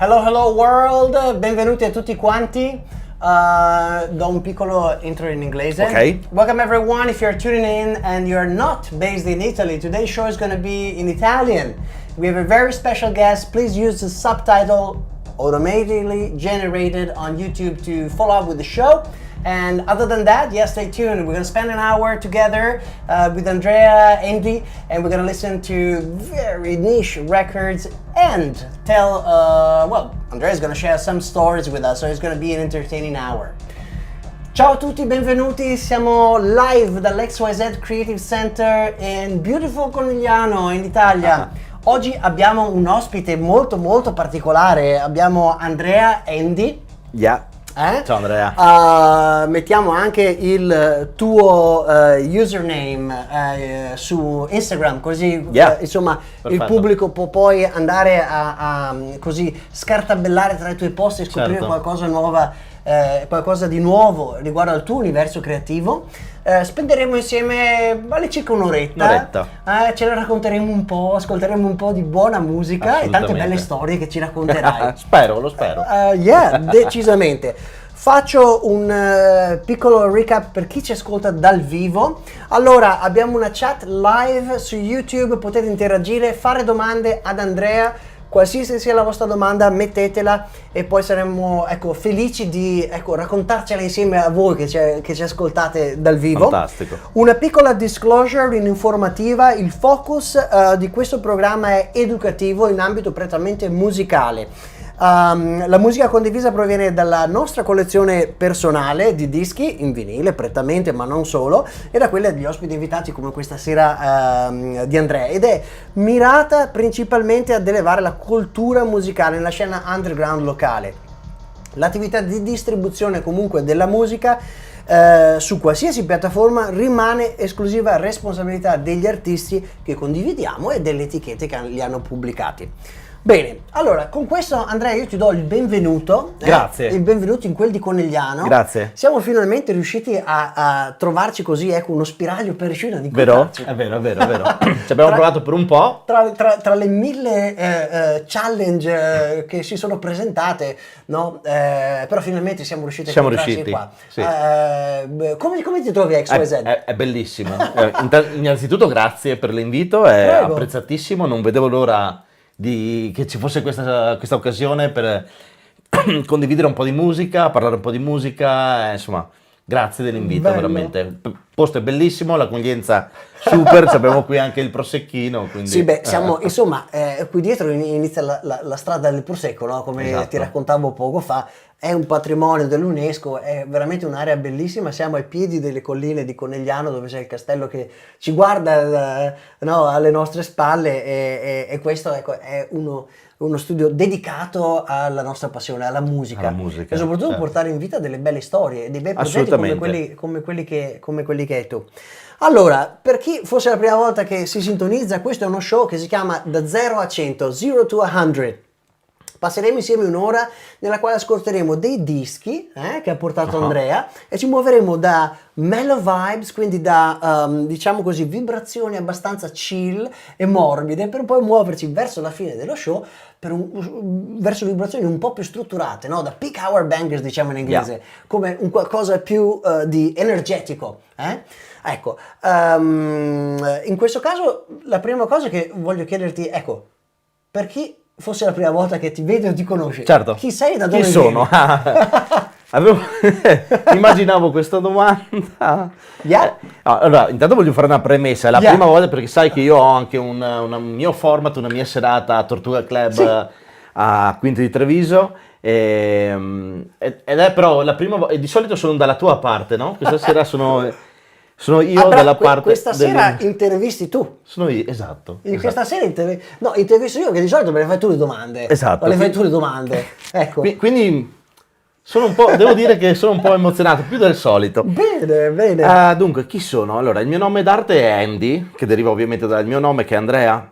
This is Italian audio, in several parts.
Hello, hello world, benvenuti a tutti quanti. Do un piccolo intro in inglese. Okay. Welcome everyone. If you're tuning in and you're not based in Italy, today's show is going to be in Italian. We have a very special guest. Please use the subtitle automatically generated on YouTube to follow up with the show. And other than that, yeah, stay tuned. We're gonna spend an hour together with Andrea Endi, and we're gonna listen to very niche records and tell, Andrea's gonna share some stories with us, so it's gonna be an entertaining hour. Ciao a tutti, benvenuti, siamo live dall'XYZ Creative Center in beautiful Conegliano, in Italia. Oggi abbiamo un ospite molto molto particolare, abbiamo Andrea Endi. Yeah. Ciao Andrea. Mettiamo anche il tuo username su Instagram, così insomma Perfetto. Il pubblico può poi andare a così scartabellare tra i tuoi post e scoprire qualcosa nuova, qualcosa di nuovo riguardo al tuo universo creativo. Spenderemo insieme all'incirca un'oretta. Ce la racconteremo un po', ascolteremo un po' di buona musica e tante belle storie che ci racconterai. Lo spero. Decisamente. Faccio un piccolo recap per chi ci ascolta dal vivo. Allora, abbiamo una chat live su YouTube, potete interagire, fare domande ad Andrea. Qualsiasi sia la vostra domanda, mettetela e poi saremo felici di raccontarcela insieme a voi che ci ascoltate dal vivo. Fantastico. Una piccola disclosure informativa: il focus di questo programma è educativo in ambito prettamente musicale. La musica condivisa proviene dalla nostra collezione personale di dischi in vinile prettamente, ma non solo, e da quella degli ospiti invitati come questa sera di Andrea, ed è mirata principalmente ad elevare la cultura musicale nella scena underground locale. L'attività di distribuzione comunque della musica su qualsiasi piattaforma rimane esclusiva responsabilità degli artisti che condividiamo e delle etichette che li hanno pubblicati. Bene, allora con questo Andrea io ti do il benvenuto. Grazie. Il benvenuto in quel di Conegliano. Grazie. Siamo finalmente riusciti a trovarci così, uno spiraglio per riuscire ad Vero? incontrarci. È vero. Ci abbiamo provato per un po'. Tra le 1000 challenge che si sono presentate, no? Però finalmente siamo riusciti a incontrarci qua. Sì. Come ti trovi a XYZ? È bellissimo. Innanzitutto grazie per l'invito, è Prego. apprezzatissimo, non vedevo l'ora che ci fosse questa occasione per condividere un po' di musica, parlare un po' di musica, insomma, grazie dell'invito. Bello. Veramente. Il posto è bellissimo, l'accoglienza super, abbiamo qui anche il prosecchino. Quindi, Sì, siamo, insomma, qui dietro inizia la strada del Prosecco, no? Come Esatto. ti raccontavo poco fa. È un patrimonio dell'UNESCO, è veramente un'area bellissima, siamo ai piedi delle colline di Conegliano dove c'è il castello che ci guarda alle nostre spalle e questo è uno studio dedicato alla nostra passione, alla musica e soprattutto portare in vita delle belle storie, dei bei progetti come quelli che hai tu. Allora, per chi fosse la prima volta che si sintonizza, questo è uno show che si chiama Da 0 a 100, 0 to 100. Passeremo insieme un'ora nella quale ascolteremo dei dischi che ha portato Andrea e ci muoveremo da mellow vibes, quindi da diciamo così vibrazioni abbastanza chill e morbide, per poi muoverci verso la fine dello show verso vibrazioni un po' più strutturate, no? Da peak hour bangers, diciamo in inglese, come un qualcosa più di energetico. Ecco, in questo caso la prima cosa che voglio chiederti, per chi fosse la prima volta che ti vede o ti conosce, certo. Chi sei e da dove Chi vieni? sono? Immaginavo questa domanda. Allora, intanto voglio fare una premessa. È la prima volta, perché sai che io ho anche un mio format, una mia serata a Tortuga Club a Quinto di Treviso. Ed è però la prima volta. Di solito sono dalla tua parte, no? Questa sera sono io dalla parte. Questa sera intervisti tu. Sono io, esatto. Questa sera intervisto io, che di solito me le fai tu le domande. Esatto. Le fai tu le domande. Ecco. Quindi sono un po', devo dire che sono un po' emozionato, più del solito. Bene. Dunque, chi sono? Allora, il mio nome d'arte è Andy, che deriva ovviamente dal mio nome, che è Andrea.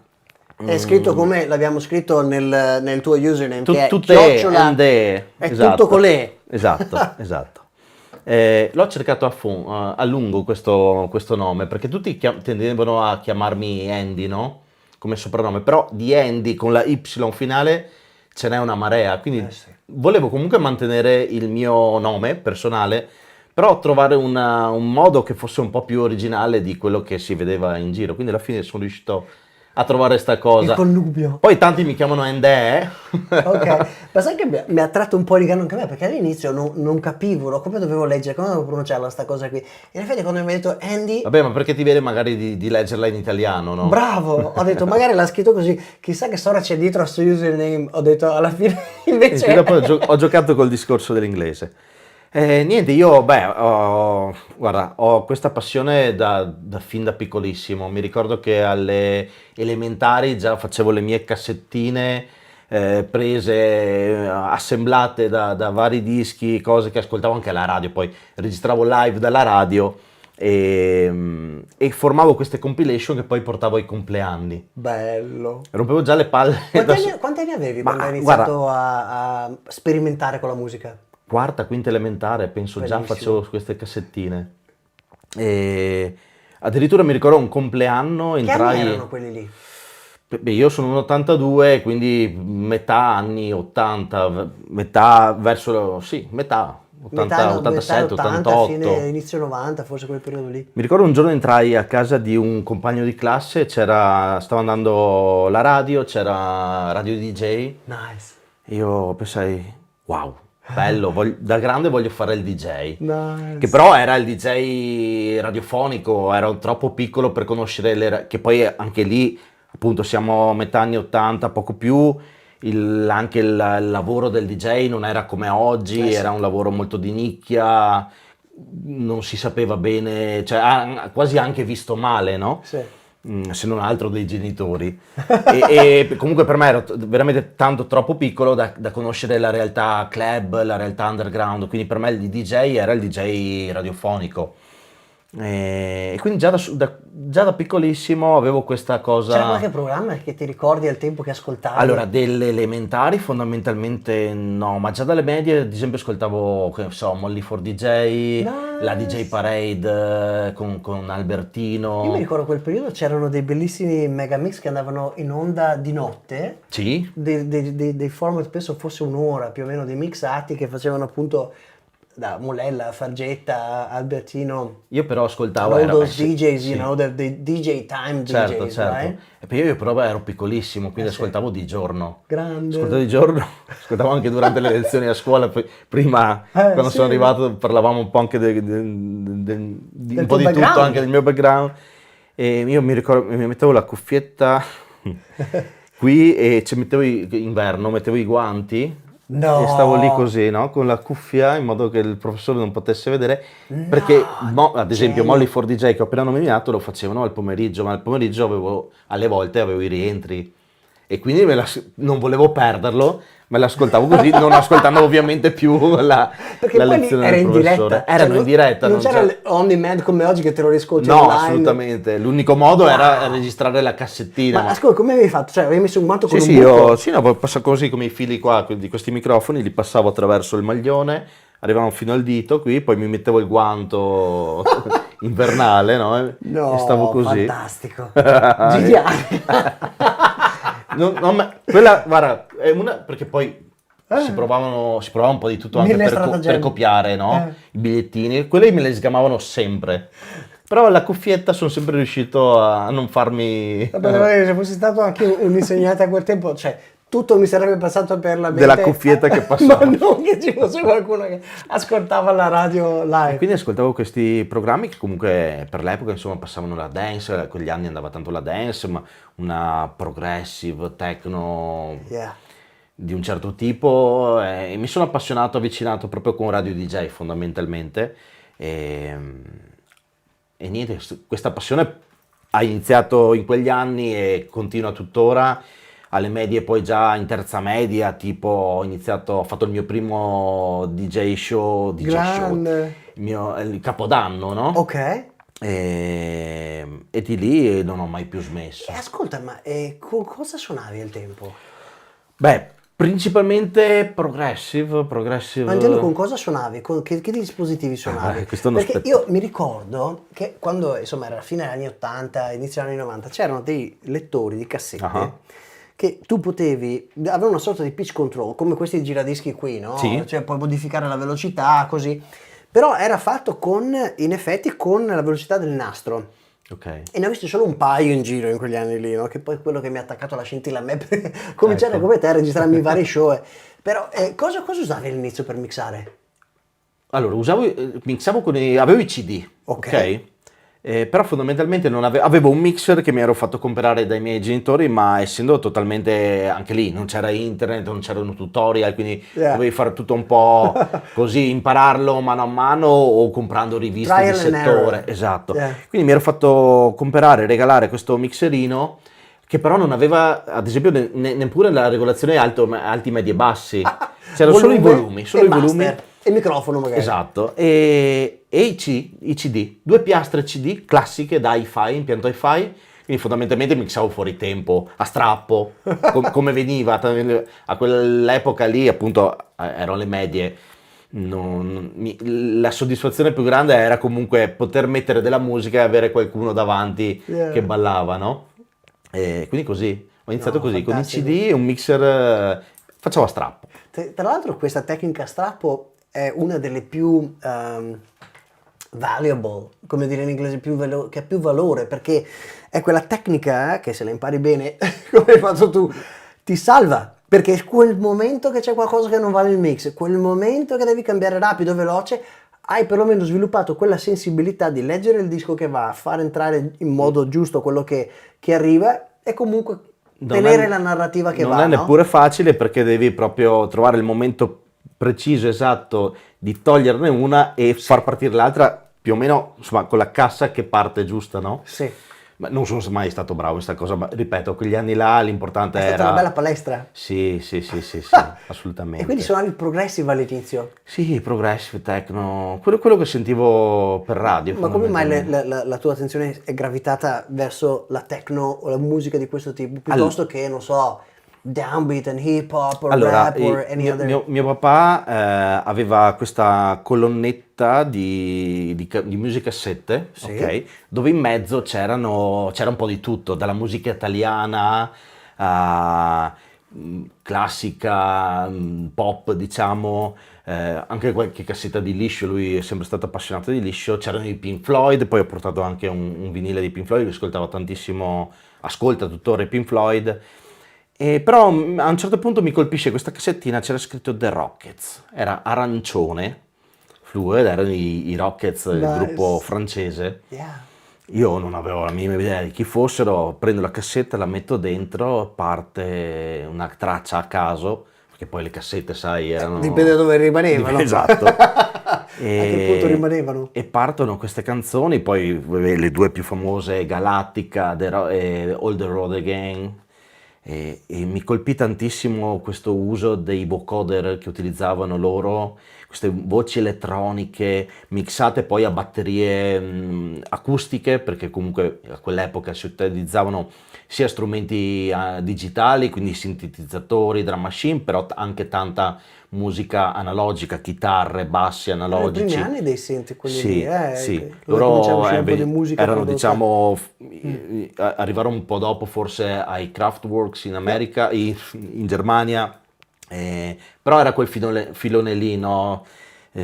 È scritto come l'abbiamo scritto nel tuo username, che è tutte chiocciola, esatto. Tutto con le. Esatto. L'ho cercato a lungo questo nome, perché tutti tendevano a chiamarmi Andy, no? Come soprannome, però di Andy con la Y finale ce n'è una marea, quindi Sì. volevo comunque mantenere il mio nome personale, però trovare un modo che fosse un po' più originale di quello che si vedeva in giro, quindi alla fine sono riuscito a trovare sta Il cosa. connubio. Poi tanti mi chiamano Ende. Ok, ma sai che mi ha tratto un po' di ganno anche a me, perché all'inizio non capivo, no, come dovevo leggere, come dovevo pronunciarla sta cosa qui. In effetti quando mi ha detto Andy, Vabbè, ma perché ti viene magari di leggerla in italiano, no? bravo, ho detto magari l'ha scritto così, chissà che storia c'è dietro a sto username, ho detto alla fine E invece... quindi dopo ho giocato col discorso dell'inglese. Niente, io, guarda, ho questa passione fin da piccolissimo. Mi ricordo che alle elementari già facevo le mie cassettine prese, assemblate da vari dischi, cose che ascoltavo anche alla radio, poi registravo live dalla radio e formavo queste compilation che poi portavo ai compleanni. Bello. Rompevo già le palle. Quanti anni avevi Ma, quando hai guarda, iniziato a sperimentare con la musica? quarta, quinta elementare, penso già Bellissimo. facevo queste cassettine. E addirittura mi ricordo un compleanno, Che anni entrai. erano quelli lì? Beh, io sono un 82, quindi metà anni 80, metà verso, sì, metà, 80, 87, 80, 88. fine, inizio 90, forse quel periodo lì. Mi ricordo un giorno entrai a casa di un compagno di classe, stava andando la radio, c'era Radio DJ. Nice. Io pensai, wow, bello, da grande voglio fare il DJ. Nice. Che però era il DJ radiofonico, ero troppo piccolo per conoscere che poi anche lì, appunto, siamo a metà anni 80, poco più, anche il lavoro del DJ non era come oggi, Sì. era un lavoro molto di nicchia, non si sapeva bene, cioè quasi anche visto male, no? Sì. Se non altro dei genitori. E comunque per me ero veramente tanto troppo piccolo da conoscere la realtà club, la realtà underground, quindi per me il DJ era il DJ radiofonico. E quindi già da piccolissimo avevo questa cosa. C'era qualche programma che ti ricordi al tempo che ascoltavi? Allora, delle elementari fondamentalmente no, ma già dalle medie ad esempio ascoltavo, che ne so, Molly for DJ, la Nice. DJ Parade con Albertino. Io mi ricordo quel periodo c'erano dei bellissimi megamix che andavano in onda di notte, Sì? dei format, penso fosse un'ora più o meno, dei mixati che facevano appunto da Mulella, Fargetta, Albertino, Io però ascoltavo, all those DJs, sì. you know, the DJ time Certo, DJs, certo. right? E poi io però ero piccolissimo, quindi sì. ascoltavo di giorno. Grande. Ascoltavo di giorno, ascoltavo anche durante le lezioni a scuola, prima quando sì. sono arrivato parlavamo un po' anche di un po' di tutto, background. anche del mio background. E io mi ricordo, mi mettevo la cuffietta qui e mettevo inverno, mettevo i guanti. No. E stavo lì così, no? Con la cuffia in modo che il professore non potesse vedere, perché ad esempio genio. Molly for DJ che ho appena nominato lo facevano al pomeriggio, ma al pomeriggio alle volte avevo i rientri e quindi non volevo perderlo, me l'ascoltavo così, non ascoltando ovviamente più la Perché la poi lezione era del in professore. diretta. Erano in diretta, Non c'era on demand come oggi che te lo riscolti No, online. assolutamente. L'unico modo era registrare la cassettina. Ma ascolta, come avevi fatto? Cioè, avevi messo un guanto con Sì, un sì, buco? poi passo così come i fili qua di questi microfoni, li passavo attraverso il maglione, arrivavano fino al dito qui, poi mi mettevo il guanto invernale, no? No, E stavo così. fantastico. Geniale. Quella, guarda, è una perché poi si provava un po' di tutto anche Mille per stratagemmi. copiare, no? I bigliettini, quelli me li sgamavano sempre. Però alla cuffietta sono sempre riuscito a non farmi Vabbè, se fossi stato anche un insegnante a quel tempo, cioè, tutto mi sarebbe passato per la mente. della cuffietta che passava. Ma non che ci fosse qualcuno che ascoltava la radio live. E quindi ascoltavo questi programmi che comunque per l'epoca insomma passavano la dance, quegli anni andava tanto la dance, ma una progressive, techno Yeah. di un certo tipo e mi sono avvicinato proprio con Radio DJ fondamentalmente e niente, questa passione ha iniziato in quegli anni e continua tuttora. Alle medie poi già in terza media tipo ho fatto il mio primo DJ show, Grande. il Capodanno, no? Ok. E di lì non ho mai più smesso. E ascolta, ma con cosa suonavi al tempo? Beh, principalmente progressive. Ma intendo con cosa suonavi? Con che dispositivi suonavi? Questo non Perché aspetta. io mi ricordo che quando insomma era la fine degli anni 80, inizio degli anni 90, c'erano dei lettori di cassette Ah. che tu potevi avere una sorta di pitch control, come questi giradischi qui, no? Sì. Cioè puoi modificare la velocità, così. Però era fatto in effetti con la velocità del nastro. Ok. E ne ho visto solo un paio in giro in quegli anni lì, no? Che poi è quello che mi ha attaccato la scintilla a me per cominciare Ecco. come te a registrarmi i vari show. Però cosa usavi all'inizio per mixare? Allora, mixavo avevo i CD, ok? Però fondamentalmente non avevo un mixer che mi ero fatto comprare dai miei genitori, ma essendo totalmente anche lì, non c'era internet, non c'erano tutorial, quindi dovevi fare tutto un po' così, impararlo mano a mano o comprando riviste Trial di and settore. error. Esatto. Quindi mi ero fatto comprare, regalare questo mixerino che però non aveva, ad esempio, neppure la regolazione alti, medi e bassi. C'erano solo i volumi, solo e i volumi. master, e il microfono magari. Esatto, e i CD, due piastre CD classiche da hi-fi, impianto hi-fi, quindi fondamentalmente mixavo fuori tempo, a strappo, come veniva, a quell'epoca lì appunto erano le medie, la soddisfazione più grande era comunque poter mettere della musica e avere qualcuno davanti che ballava, no? E quindi così, ho iniziato così, fantastico. con i CD e un mixer, facevo a strappo. Tra l'altro questa tecnica a strappo è una delle più valuable, come dire in inglese, che ha più valore, perché è quella tecnica che se la impari bene, come hai fatto tu, ti salva, perché è quel momento che c'è qualcosa che non va nel mix, quel momento che devi cambiare rapido, veloce, hai perlomeno sviluppato quella sensibilità di leggere il disco che va, far entrare in modo giusto quello che arriva e comunque tenere la narrativa che va. Non è neppure facile, perché devi proprio trovare il momento preciso, esatto, di toglierne una e far partire l'altra più o meno, insomma, con la cassa che parte giusta, no? Sì. Ma non sono mai stato bravo in questa cosa, ma ripeto, quegli anni là l'importante È era... stata una bella palestra. Sì, assolutamente. E quindi suonavi progressive all'inizio? Sì, progressive, techno, quello che sentivo per radio. Ma come mai la tua attenzione è gravitata verso la techno o la musica di questo tipo, piuttosto che, non so, downbeat and hip hop o rap o any other? Mio papà aveva questa colonnetta di musicassette, Sì. ok, dove in mezzo c'era un po' di tutto, dalla musica italiana a classica, pop, diciamo, anche qualche cassetta di liscio. Lui è sempre stato appassionato di liscio. C'erano i Pink Floyd, poi ho portato anche un vinile di Pink Floyd che ascoltava tantissimo, ascolta tuttora i Pink Floyd. Però a un certo punto mi colpisce questa cassettina, c'era scritto The Rockets, era arancione, fluid, erano i Rockets, il gruppo francese. Yeah. Io non avevo la minima idea di chi fossero, prendo la cassetta, la metto dentro, parte una traccia a caso, perché poi le cassette, sai, erano... Dipende da dove rimanevano. Esatto. A che punto rimanevano? E partono queste canzoni, poi le due più famose, Galactica e All the Road Again. E mi colpì tantissimo questo uso dei vocoder che utilizzavano loro, queste voci elettroniche mixate poi a batterie acustiche, perché comunque a quell'epoca si utilizzavano sia strumenti digitali, quindi sintetizzatori, drum machine, però anche tanta musica analogica, chitarre, bassi analogici. Nei primi anni dei synth, quelli Sì, lì, sì. Loro un po' di musica erano, prodotta. diciamo, arrivarono un po' dopo forse ai Kraftwerks in America, in Germania, però era quel filone lì, no?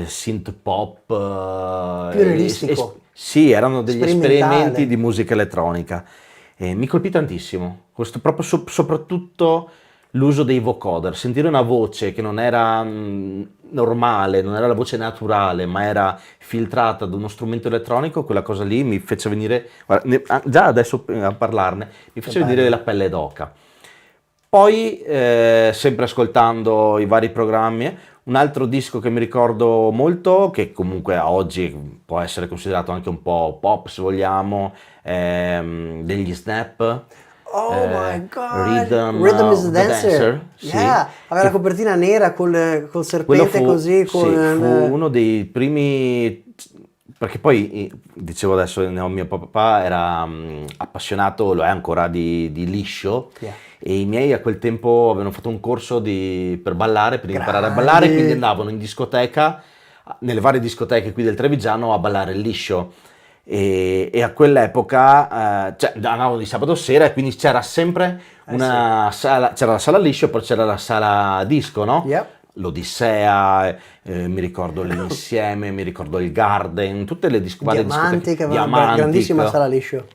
Synth pop. Pionieristico. Sì, erano degli Sperimentale. esperimenti di musica elettronica. Mi colpì tantissimo, questo proprio soprattutto l'uso dei vocoder, sentire una voce che non era normale, non era la voce naturale, ma era filtrata da uno strumento elettronico, quella cosa lì mi fece venire, guarda, già adesso a parlarne, mi fece venire la pelle d'oca. Poi, sempre ascoltando i vari programmi, un altro disco che mi ricordo molto, che comunque a oggi può essere considerato anche un po' pop se vogliamo, degli Snap. Oh my god, Rhythm is the Dancer. Sì. Yeah, aveva la copertina nera col serpente così. Sì, fu uno dei primi, perché poi dicevo adesso, mio papà era appassionato, lo è ancora, di liscio. Yeah. E i miei a quel tempo avevano fatto un corso per ballare, per imparare a ballare, quindi andavano in discoteca, nelle varie discoteche qui del Trevigiano, a ballare il liscio. e a quell'epoca cioè, andavamo di sabato sera e quindi c'era sempre una sala, c'era la sala liscio, poi c'era la sala disco, no? Yep. L'Odissea, mi ricordo l'Insieme, mi ricordo il Garden, tutte le Diamantic, aveva una grandissima sala liscio.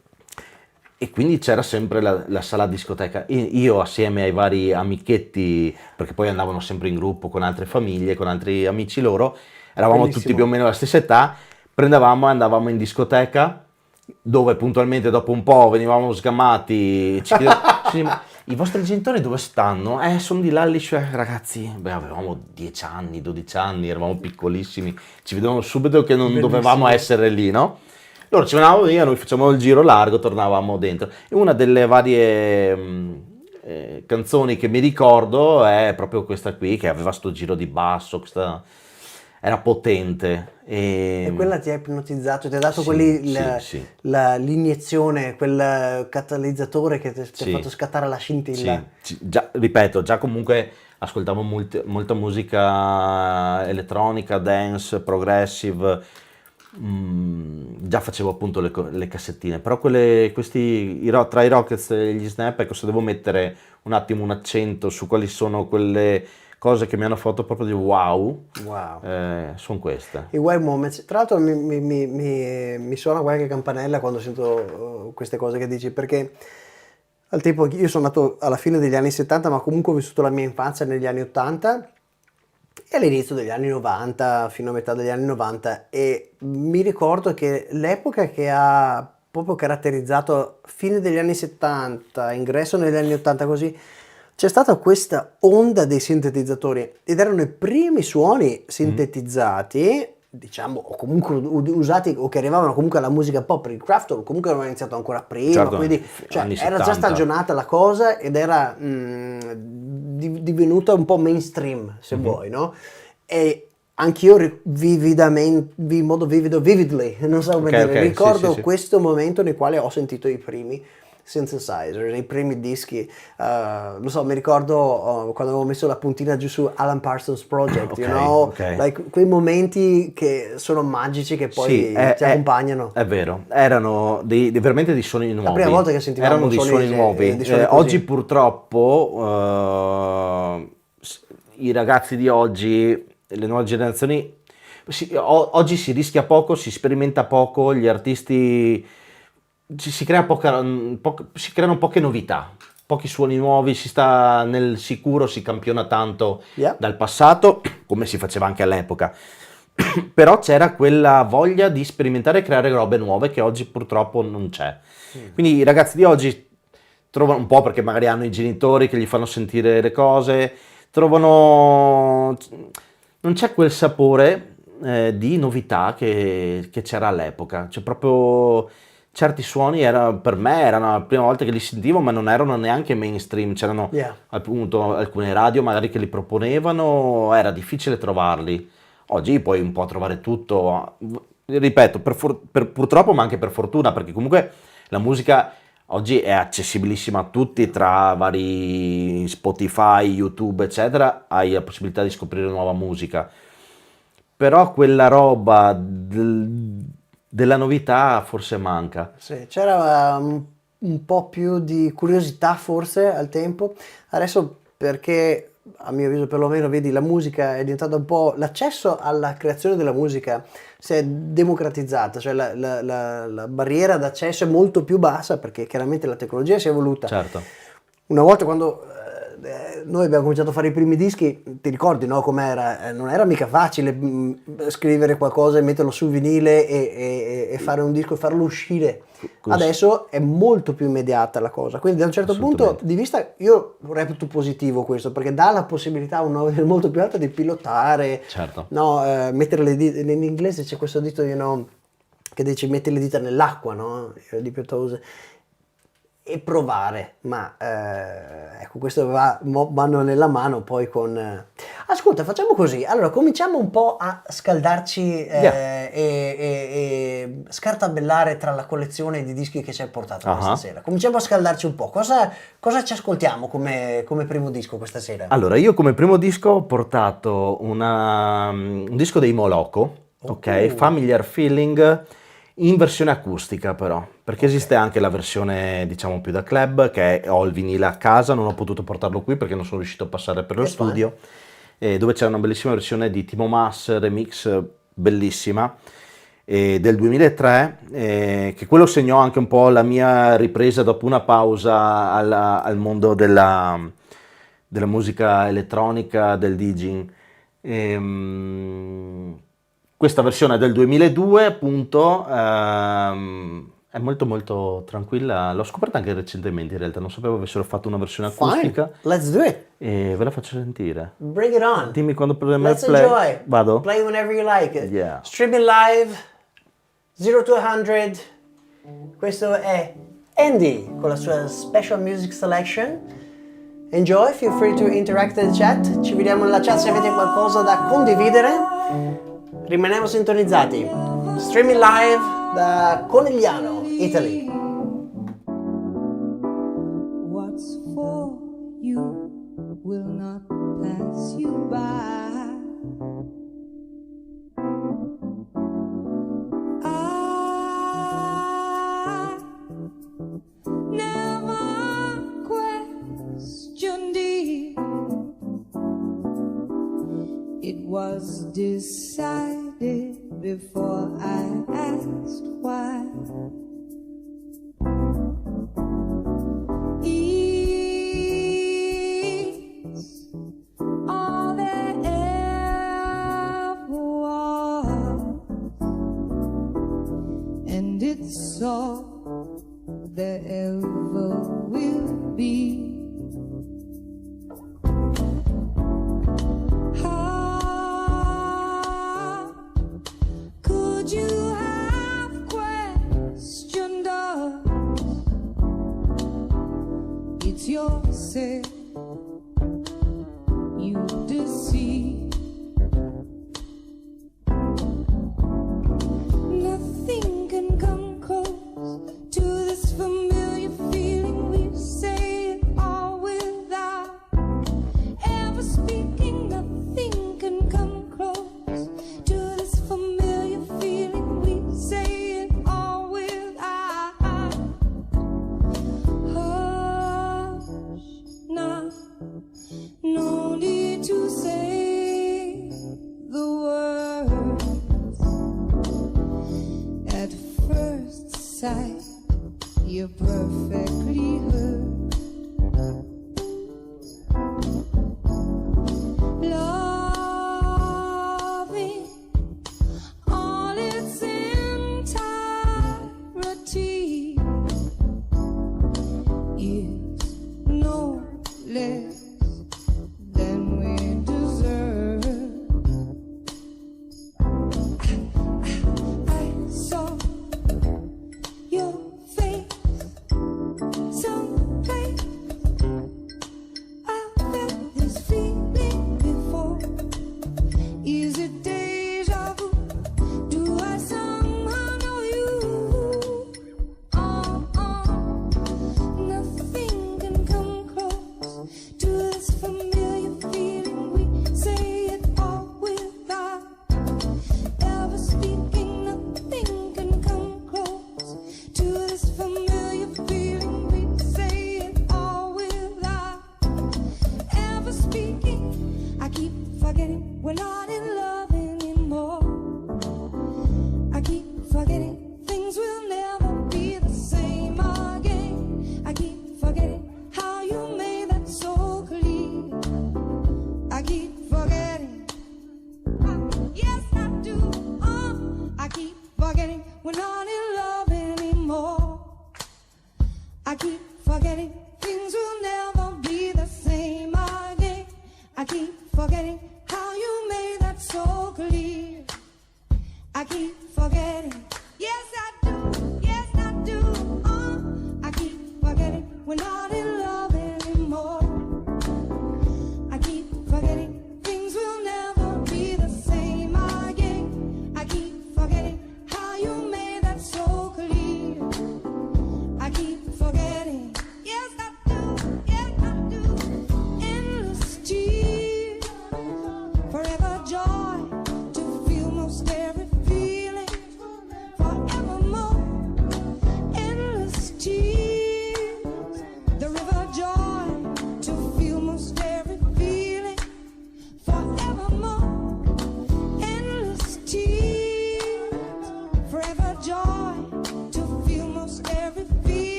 E quindi c'era sempre la sala discoteca. Io assieme ai vari amichetti, perché poi andavano sempre in gruppo con altre famiglie, con altri amici loro, eravamo Bellissimo. tutti più o meno alla stessa età, prendevamo e andavamo in discoteca, dove puntualmente dopo un po' venivamo sgamati, ci chiedevano, i vostri genitori dove stanno? Sono di là lì, cioè, ragazzi, beh, avevamo 10 anni, 12 anni, eravamo piccolissimi, ci vedevano subito che non Bellissimo. dovevamo essere lì, no? Loro ci venivano via, noi facevamo il giro largo, tornavamo dentro. E una delle varie canzoni che mi ricordo è proprio questa qui, che aveva sto giro di basso, era potente. E quella ti ha ipnotizzato, ti ha dato Sì, sì. l'iniezione, quel catalizzatore che ti ha Sì. fatto scattare la scintilla. Sì, già, ripeto, già comunque ascoltavo molta musica elettronica, dance, progressive, già facevo appunto le cassettine, però tra i Rockets e gli Snap, ecco, se devo mettere un attimo un accento su quali sono quelle cose che mi hanno fatto proprio di wow, sono queste. I wow moments. Tra l'altro mi suona qualche campanella quando sento queste cose che dici, perché al tempo io sono nato alla fine degli anni 70, ma comunque ho vissuto la mia infanzia negli anni 80 e all'inizio degli anni 90, fino a metà degli anni 90, e mi ricordo che l'epoca che ha proprio caratterizzato fine degli anni 70, ingresso negli anni 80 così, c'è stata questa onda dei sintetizzatori ed erano i primi suoni sintetizzati, diciamo, o comunque usati o che arrivavano comunque alla musica pop, per il Kraftwerk comunque avevano iniziato ancora prima, Certo, quindi cioè, anni era già 70. stagionata la cosa ed era divenuta un po' mainstream, se vuoi, no? E anch'io in modo vividly, non so come dire, ricordo sì. questo momento nel quale ho sentito i primi synthesizer, nei primi dischi, non so, mi ricordo quando avevo messo la puntina giù su Alan Parsons Project, you know, like, quei momenti che sono magici che poi ti accompagnano. È vero, erano veramente dei suoni nuovi. La prima volta che sentivamo erano dei suoni nuovi. Oggi purtroppo i ragazzi di oggi, le nuove generazioni, oggi si rischia poco, si sperimenta poco, gli artisti si creano poche novità, pochi suoni nuovi, si sta nel sicuro, si campiona tanto dal passato, come si faceva anche all'epoca. Però c'era quella voglia di sperimentare e creare robe nuove che oggi purtroppo non c'è. Quindi i ragazzi di oggi trovano un po', perché magari hanno i genitori che gli fanno sentire le cose, non c'è quel sapore di novità che c'era all'epoca. C'è proprio certi suoni, per me erano la prima volta che li sentivo, ma non erano neanche mainstream, c'erano appunto alcune radio magari che li proponevano, era difficile trovarli. Oggi puoi un po' trovare tutto, ripeto, purtroppo, ma anche per fortuna, perché comunque la musica oggi è accessibilissima a tutti, tra vari Spotify, YouTube, eccetera, hai la possibilità di scoprire nuova musica. Però quella roba della novità forse manca. Sì, c'era un po' più di curiosità forse al tempo, adesso perché a mio avviso perlomeno vedi la musica è diventata un po', l'accesso alla creazione della musica si è democratizzata, cioè la barriera d'accesso è molto più bassa perché chiaramente la tecnologia si è evoluta. Certo. Una volta quando noi abbiamo cominciato a fare i primi dischi, ti ricordi, no, com'era? Non era mica facile scrivere qualcosa e metterlo su vinile e fare un disco e farlo uscire. Adesso è molto più immediata la cosa, quindi da un certo punto di vista io lo reputo positivo questo, perché dà la possibilità a un livello molto più alto di pilotare, no, mettere le dita, in inglese c'è questo dito, che dice metti le dita nell'acqua, no? Di piuttosto, e provare, ma ecco, questo va mano nella mano poi con... Ascolta, facciamo così, allora cominciamo un po' a scaldarci e scartabellare tra la collezione di dischi che ci hai portato questa sera. Cominciamo a scaldarci un po', cosa ci ascoltiamo come primo disco questa sera? Allora, io come primo disco ho portato un disco dei Moloko, ok? Familiar Feeling, in versione acustica però, perché esiste anche la versione diciamo più da club, che ho il vinile a casa, non ho potuto portarlo qui perché non sono riuscito a passare per lo It's studio, dove c'è una bellissima versione di Timo Maas, remix bellissima, del 2003, che quello segnò anche un po' la mia ripresa dopo una pausa al mondo della musica elettronica, del DJing. Questa versione del 2002 appunto è molto molto tranquilla, l'ho scoperta anche recentemente in realtà, non sapevo avessero fatto una versione acustica. Fine, let's do it. E ve la faccio sentire. Bring it on. Dimmi quando preme Let's play. enjoy. Vado? Play whenever you like. Yeah. Streaming live 0 to 100. Questo è Andy con la sua special music selection. Enjoy, feel free to interact in the chat. Ci vediamo nella chat se avete qualcosa da condividere. Rimaniamo sintonizzati. Streaming live da Conegliano, Italy. What's for you will not pass you by. I never questioned it. It was decided before I asked why. It's all there ever was, and it's all there ever will be. How could you have questioned us? It's yourself you deceive. Nothing can come close to this familiar feeling. We say it all without ever speaking. Nothing can come close to this familiar feeling. We say it all without. Hush now, no need to say the words. At first sight, you're perfectly heard. Loving all its entirety is no less than we deserve. I saw your face someplace. I felt this feeling before. Is it deja vu? Do I somehow know you? Nothing can come close to this familiar feeling. We say it all without ever speaking. Nothing can come close to this familiar feeling. We say it all without ever speaking. I keep forgetting we're not in love anymore. I keep forgetting things will never be the same again. I keep forgetting how you made that so clear. I keep forgetting. Yes, I do. I keep forgetting we're not in love anymore. I keep forgetting things will never be the same again. I keep forgetting how you made that so clear. I keep forgetting. Yes, I do. Yes, I do. I keep forgetting we're not in love anymore. I keep forgetting things will never be the same again. I keep forgetting how you made that so clear. I keep forgetting. Yes, I do. Yes, I do. Endless tears, forever joy to feel most every feeling.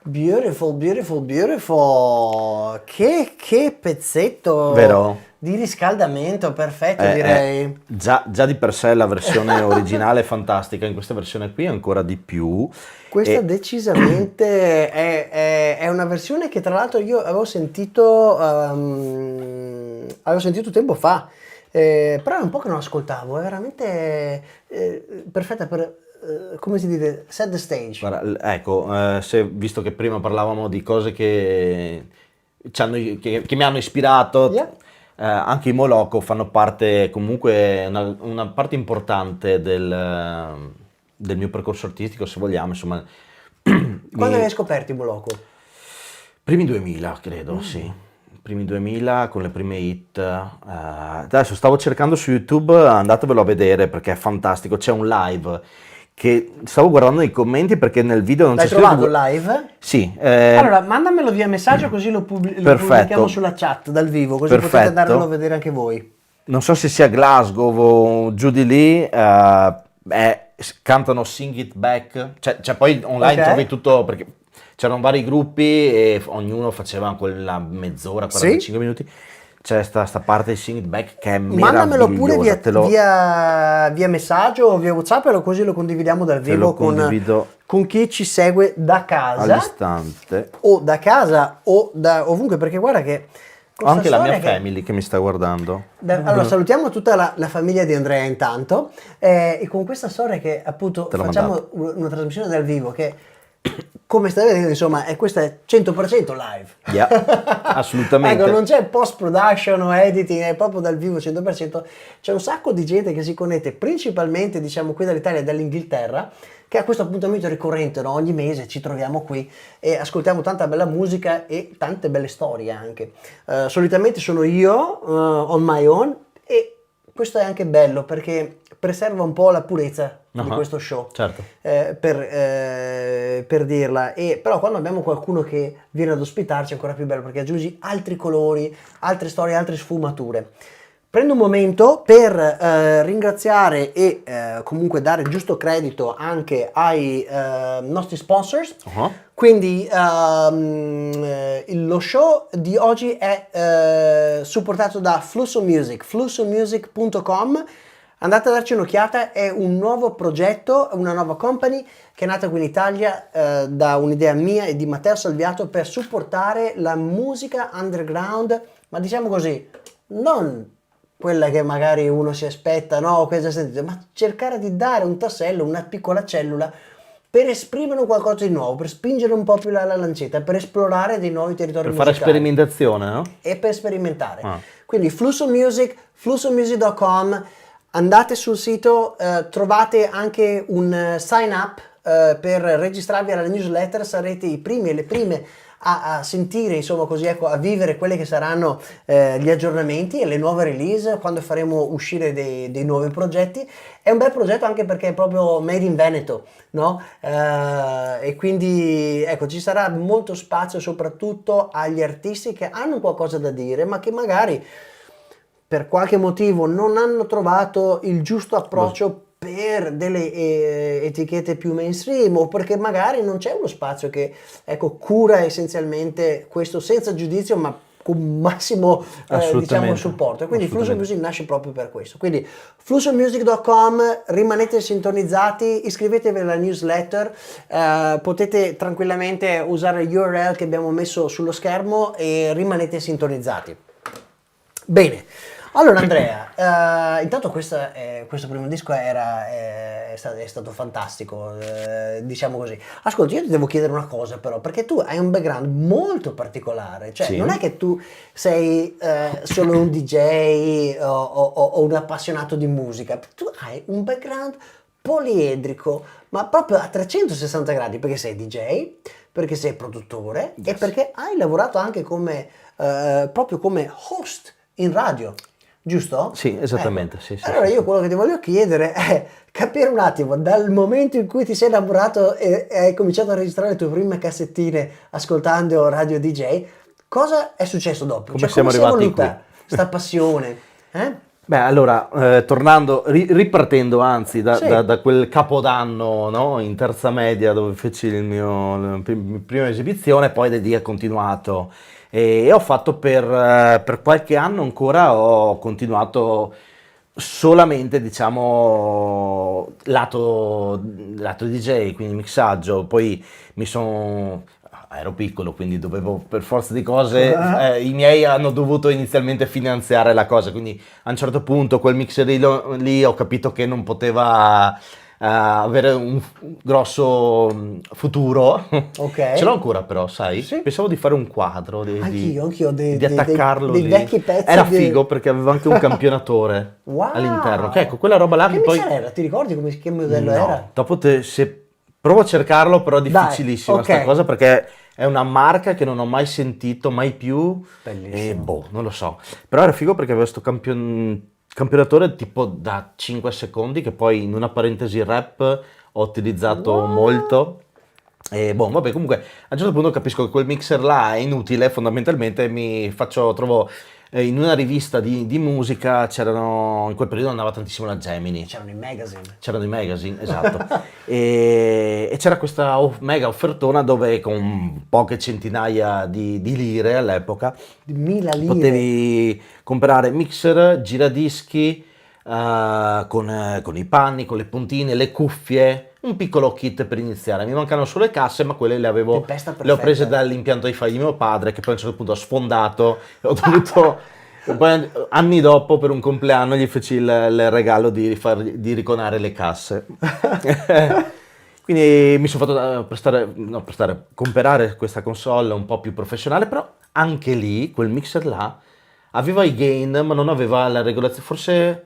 Beautiful, beautiful, beautiful. Che pezzetto Vero? di riscaldamento, perfetto direi. Già di per sé la versione originale è fantastica, in questa versione qui ancora di più. Questa E- decisamente è una versione che tra l'altro io avevo sentito tempo fa, però è un po' che non ascoltavo, è veramente perfetta per, come si dice, set the stage. Guarda, ecco, visto che prima parlavamo di cose che mi hanno ispirato, Yeah. anche i Moloko fanno parte comunque, una parte importante del mio percorso artistico, se vogliamo, insomma. Quando Mi- hai scoperto i Moloko? Primi 2000, credo, sì. Primi 2000 con le prime hit. Adesso stavo cercando su YouTube, andatevelo a vedere perché è fantastico. C'è un live che stavo guardando i commenti perché nel video non L'hai c'è scritto. trovato live? Sì, Allora, mandamelo via messaggio così lo Perfetto. pubblichiamo sulla chat dal vivo, così potete Perfetto. andarvelo a vedere anche voi. non so se sia Glasgow o giù di lì, cantano Sing It Back. Cioè, poi online Ok. trovi tutto perché c'erano vari gruppi e ognuno faceva quella mezz'ora, 45 minuti. C'è sta parte di Sing It Back che è Mandamelo pure meravigliosa. via messaggio o via WhatsApp e così lo condividiamo dal Te vivo lo condivido con chi ci segue da casa all'istante. o da casa o da ovunque, perché guarda che Ho anche la mia storia che- family che mi sta guardando. Allora, salutiamo tutta la famiglia di Andrea intanto, e con questa storia che appunto Te l'ho facciamo una trasmissione dal vivo che, come stai vedendo, insomma, questa è 100% live. Yeah, assolutamente. Ecco, non c'è post production o editing, è proprio dal vivo 100%. C'è un sacco di gente che si connette, principalmente diciamo qui dall'Italia e dall'Inghilterra, che ha questo appuntamento ricorrente, no? Ogni mese ci troviamo qui e ascoltiamo tanta bella musica e tante belle storie anche. Solitamente sono io, on my own, e questo è anche bello perché preserva un po' la purezza di Ah, questo show, certo. per dirla. E però quando abbiamo qualcuno che viene ad ospitarci è ancora più bello perché aggiungi altri colori, altre storie, altre sfumature. Prendo un momento per ringraziare e comunque dare giusto credito anche ai nostri sponsors. Uh-huh. Quindi lo show di oggi è supportato da Flusso Music, flussomusic.com. Andate a darci un'occhiata, è un nuovo progetto, una nuova company che è nata qui in Italia da un'idea mia e di Matteo Salviato per supportare la musica underground, ma diciamo così, non quella che magari uno si aspetta, no, questa sentite, ma cercare di dare un tassello, una piccola cellula per esprimere qualcosa di nuovo, per spingere un po' più la lancetta, per esplorare dei nuovi territori Per fare musicali sperimentazione, no? e per sperimentare. Ah. Quindi Flusso Music, flussomusic.com, andate sul sito, trovate anche un sign up per registrarvi alla newsletter, sarete i primi e le prime a sentire, insomma così, ecco, a vivere quelli che saranno gli aggiornamenti e le nuove release quando faremo uscire dei nuovi progetti. È un bel progetto anche perché è proprio made in Veneto, no? E quindi ecco, ci sarà molto spazio soprattutto agli artisti che hanno qualcosa da dire ma che magari per qualche motivo non hanno trovato il giusto approccio per delle etichette più mainstream o perché magari non c'è uno spazio che, ecco, cura essenzialmente questo senza giudizio ma con massimo diciamo Assolutamente. supporto. E quindi Flusso Assolutamente. Music nasce proprio per questo. Quindi flussomusic.com, rimanete sintonizzati, iscrivetevi alla newsletter, potete tranquillamente usare l'URL che abbiamo messo sullo schermo e rimanete sintonizzati. Bene, allora Andrea, intanto questo primo disco è stato fantastico, diciamo così. Ascolta, io ti devo chiedere una cosa però, perché tu hai un background molto particolare, cioè Sì. non è che tu sei solo un DJ o un appassionato di musica, tu hai un background poliedrico, ma proprio a 360 gradi, perché sei DJ, perché sei produttore e Yes. perché hai lavorato anche come, proprio come host in radio, giusto? Sì, esattamente, Ecco. sì, sì, Allora sì, io quello che ti voglio chiedere è capire un attimo, dal momento in cui ti sei innamorato e hai cominciato a registrare le tue prime cassettine ascoltando Radio DJ, cosa è successo dopo? Come Cioè, siamo come si è arrivati evoluta qui? sta passione? Eh? Beh, allora, tornando, ripartendo anzi Sì. da quel capodanno, no, in terza media dove feci la prima esibizione, poi da lì è continuato e ho fatto per qualche anno ancora, ho continuato solamente, diciamo, lato DJ, quindi mixaggio, poi mi sono... Ero piccolo, quindi dovevo per forza di cose, i miei hanno dovuto inizialmente finanziare la cosa, quindi a un certo punto quel mixer lì ho capito che non poteva avere un grosso futuro. Ok. Ce l'ho ancora però, sai? Sì. Pensavo di fare un quadro, Anch'io, di attaccarlo dei lì. vecchi pezzi Era di- figo perché aveva anche un campionatore Wow! all'interno. Che ecco, quella roba là Che che poi... mixer era? Ti ricordi che modello No, era? dopo se provo a cercarlo, però è Dai, difficilissima ok. sta cosa perché è una marca che non ho mai sentito, mai più. Bellissimo. E boh, non lo so. Però era figo perché aveva questo campionatore tipo da 5 secondi che poi in una parentesi rap ho utilizzato molto. E boh, vabbè, comunque a un certo punto capisco che quel mixer là è inutile, fondamentalmente trovo in una rivista di musica c'erano, in quel periodo andava tantissimo la Gemini. C'erano i magazine. C'erano i magazine, esatto. E c'era questa mega offertona dove con poche centinaia di lire all'epoca Di 1000 lire. potevi comprare mixer, giradischi, con i panni, con le puntine, le cuffie, un piccolo kit per iniziare. Mi mancano solo le casse, ma quelle Tempesta le ho prese perfetta. dall'impianto hi-fi di mio padre, che poi a un certo punto ho sfondato e ho dovuto... Poi, anni dopo, per un compleanno, gli feci il regalo di riconare le casse. Quindi mi sono fatto comprare questa console un po' più professionale, però anche lì, quel mixer là, aveva i gain, ma non aveva la regolazione, forse...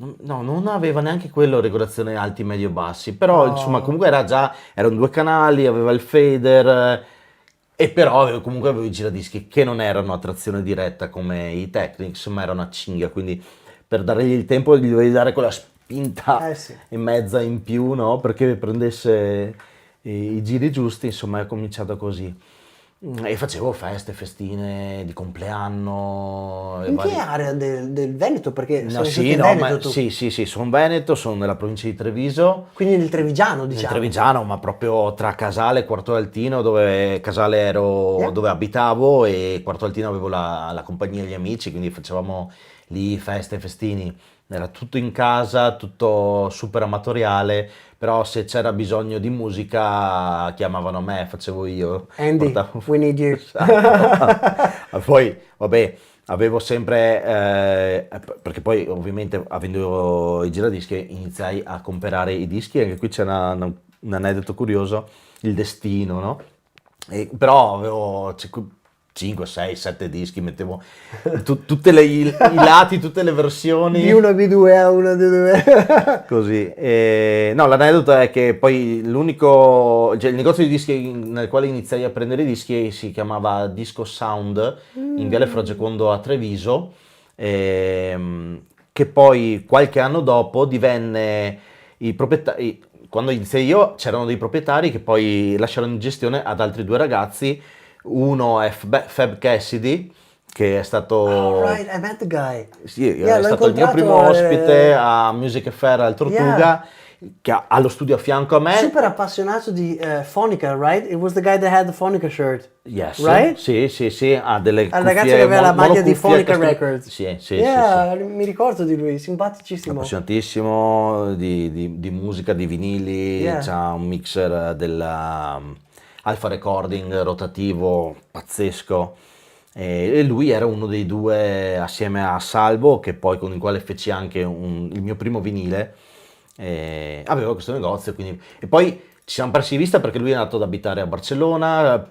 No, non aveva neanche quello regolazione alti, medio, bassi, però insomma comunque erano due canali, aveva il fader, e però comunque avevo i giradischi che non erano a trazione diretta come i Technics, ma erano a cinghia, quindi per dargli il tempo gli dovevi dare quella spinta Sì. e mezza in più, no? Perché prendesse i giri giusti, insomma è cominciato così. E facevo feste, festine di compleanno. In che area del Veneto? Perché No, sei sì, stato in no, Veneto ma tu. sì, sono veneto, sono nella provincia di Treviso, Quindi nel Trevigiano, nel diciamo. Trevigiano, ma proprio tra Casale e Quarto Altino, dove Casale ero Yeah. dove abitavo e Quarto Altino avevo la compagnia degli amici, quindi facevamo lì feste, festini. Era tutto in casa, tutto super amatoriale, però se c'era bisogno di musica chiamavano me, facevo io. Andy, Portavo- we need you. Ma poi, vabbè, avevo sempre, perché poi ovviamente avendo i giradischi iniziai a comprare i dischi, anche qui c'è un aneddoto curioso, il destino, no? Però avevo 5, 6, 7 dischi, mettevo tutti i lati, tutte le versioni. B1, B2, A1, D2. Così. No, l'aneddoto è che poi il negozio di dischi nel quale iniziai a prendere i dischi si chiamava Disco Sound in Viale Fragecondo a Treviso, che poi qualche anno dopo divenne i proprietari. Quando iniziai io c'erano dei proprietari che poi lasciarono in gestione ad altri due ragazzi. Uno è Fab Cassidy, che è stato... Alright, I met the guy. Sì, Yeah, è l'ho stato il mio incontrato, primo ospite a Music Fair al Tortuga, che ha lo studio a fianco a me. Super appassionato di Phonica, right? It was the guy that had the Phonica shirt. Yes, Right? sì, ha delle Al ragazzo cuffie che aveva la maglia di monocuffie Phonica che Records. Sì. Yeah, mi ricordo di lui, simpaticissimo. Appassionatissimo di musica, di vinili, Yeah. c'ha un mixer della Alpha Recording rotativo pazzesco. E lui era uno dei due assieme a Salvo, che poi con il quale feci anche il mio primo vinile. Aveva questo negozio, e poi ci siamo persi di vista perché lui è andato ad abitare a Barcellona,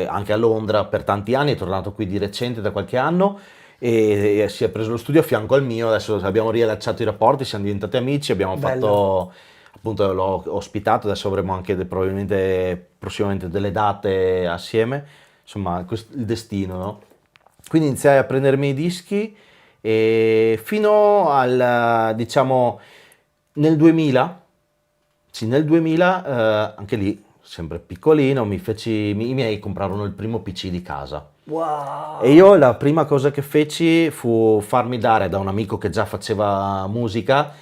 anche a Londra per tanti anni, è tornato qui di recente da qualche anno e si è preso lo studio a fianco al mio. Adesso abbiamo riallacciato i rapporti, siamo diventati amici, abbiamo Bello. fatto, appunto l'ho ospitato, adesso avremo anche probabilmente prossimamente delle date assieme, insomma il destino, no? Quindi iniziai a prendermi i dischi e fino al, diciamo, nel 2000, sì, nel 2000, anche lì, sempre piccolino, i miei comprarono il primo PC di casa. Wow. E io la prima cosa che feci fu farmi dare da un amico che già faceva musica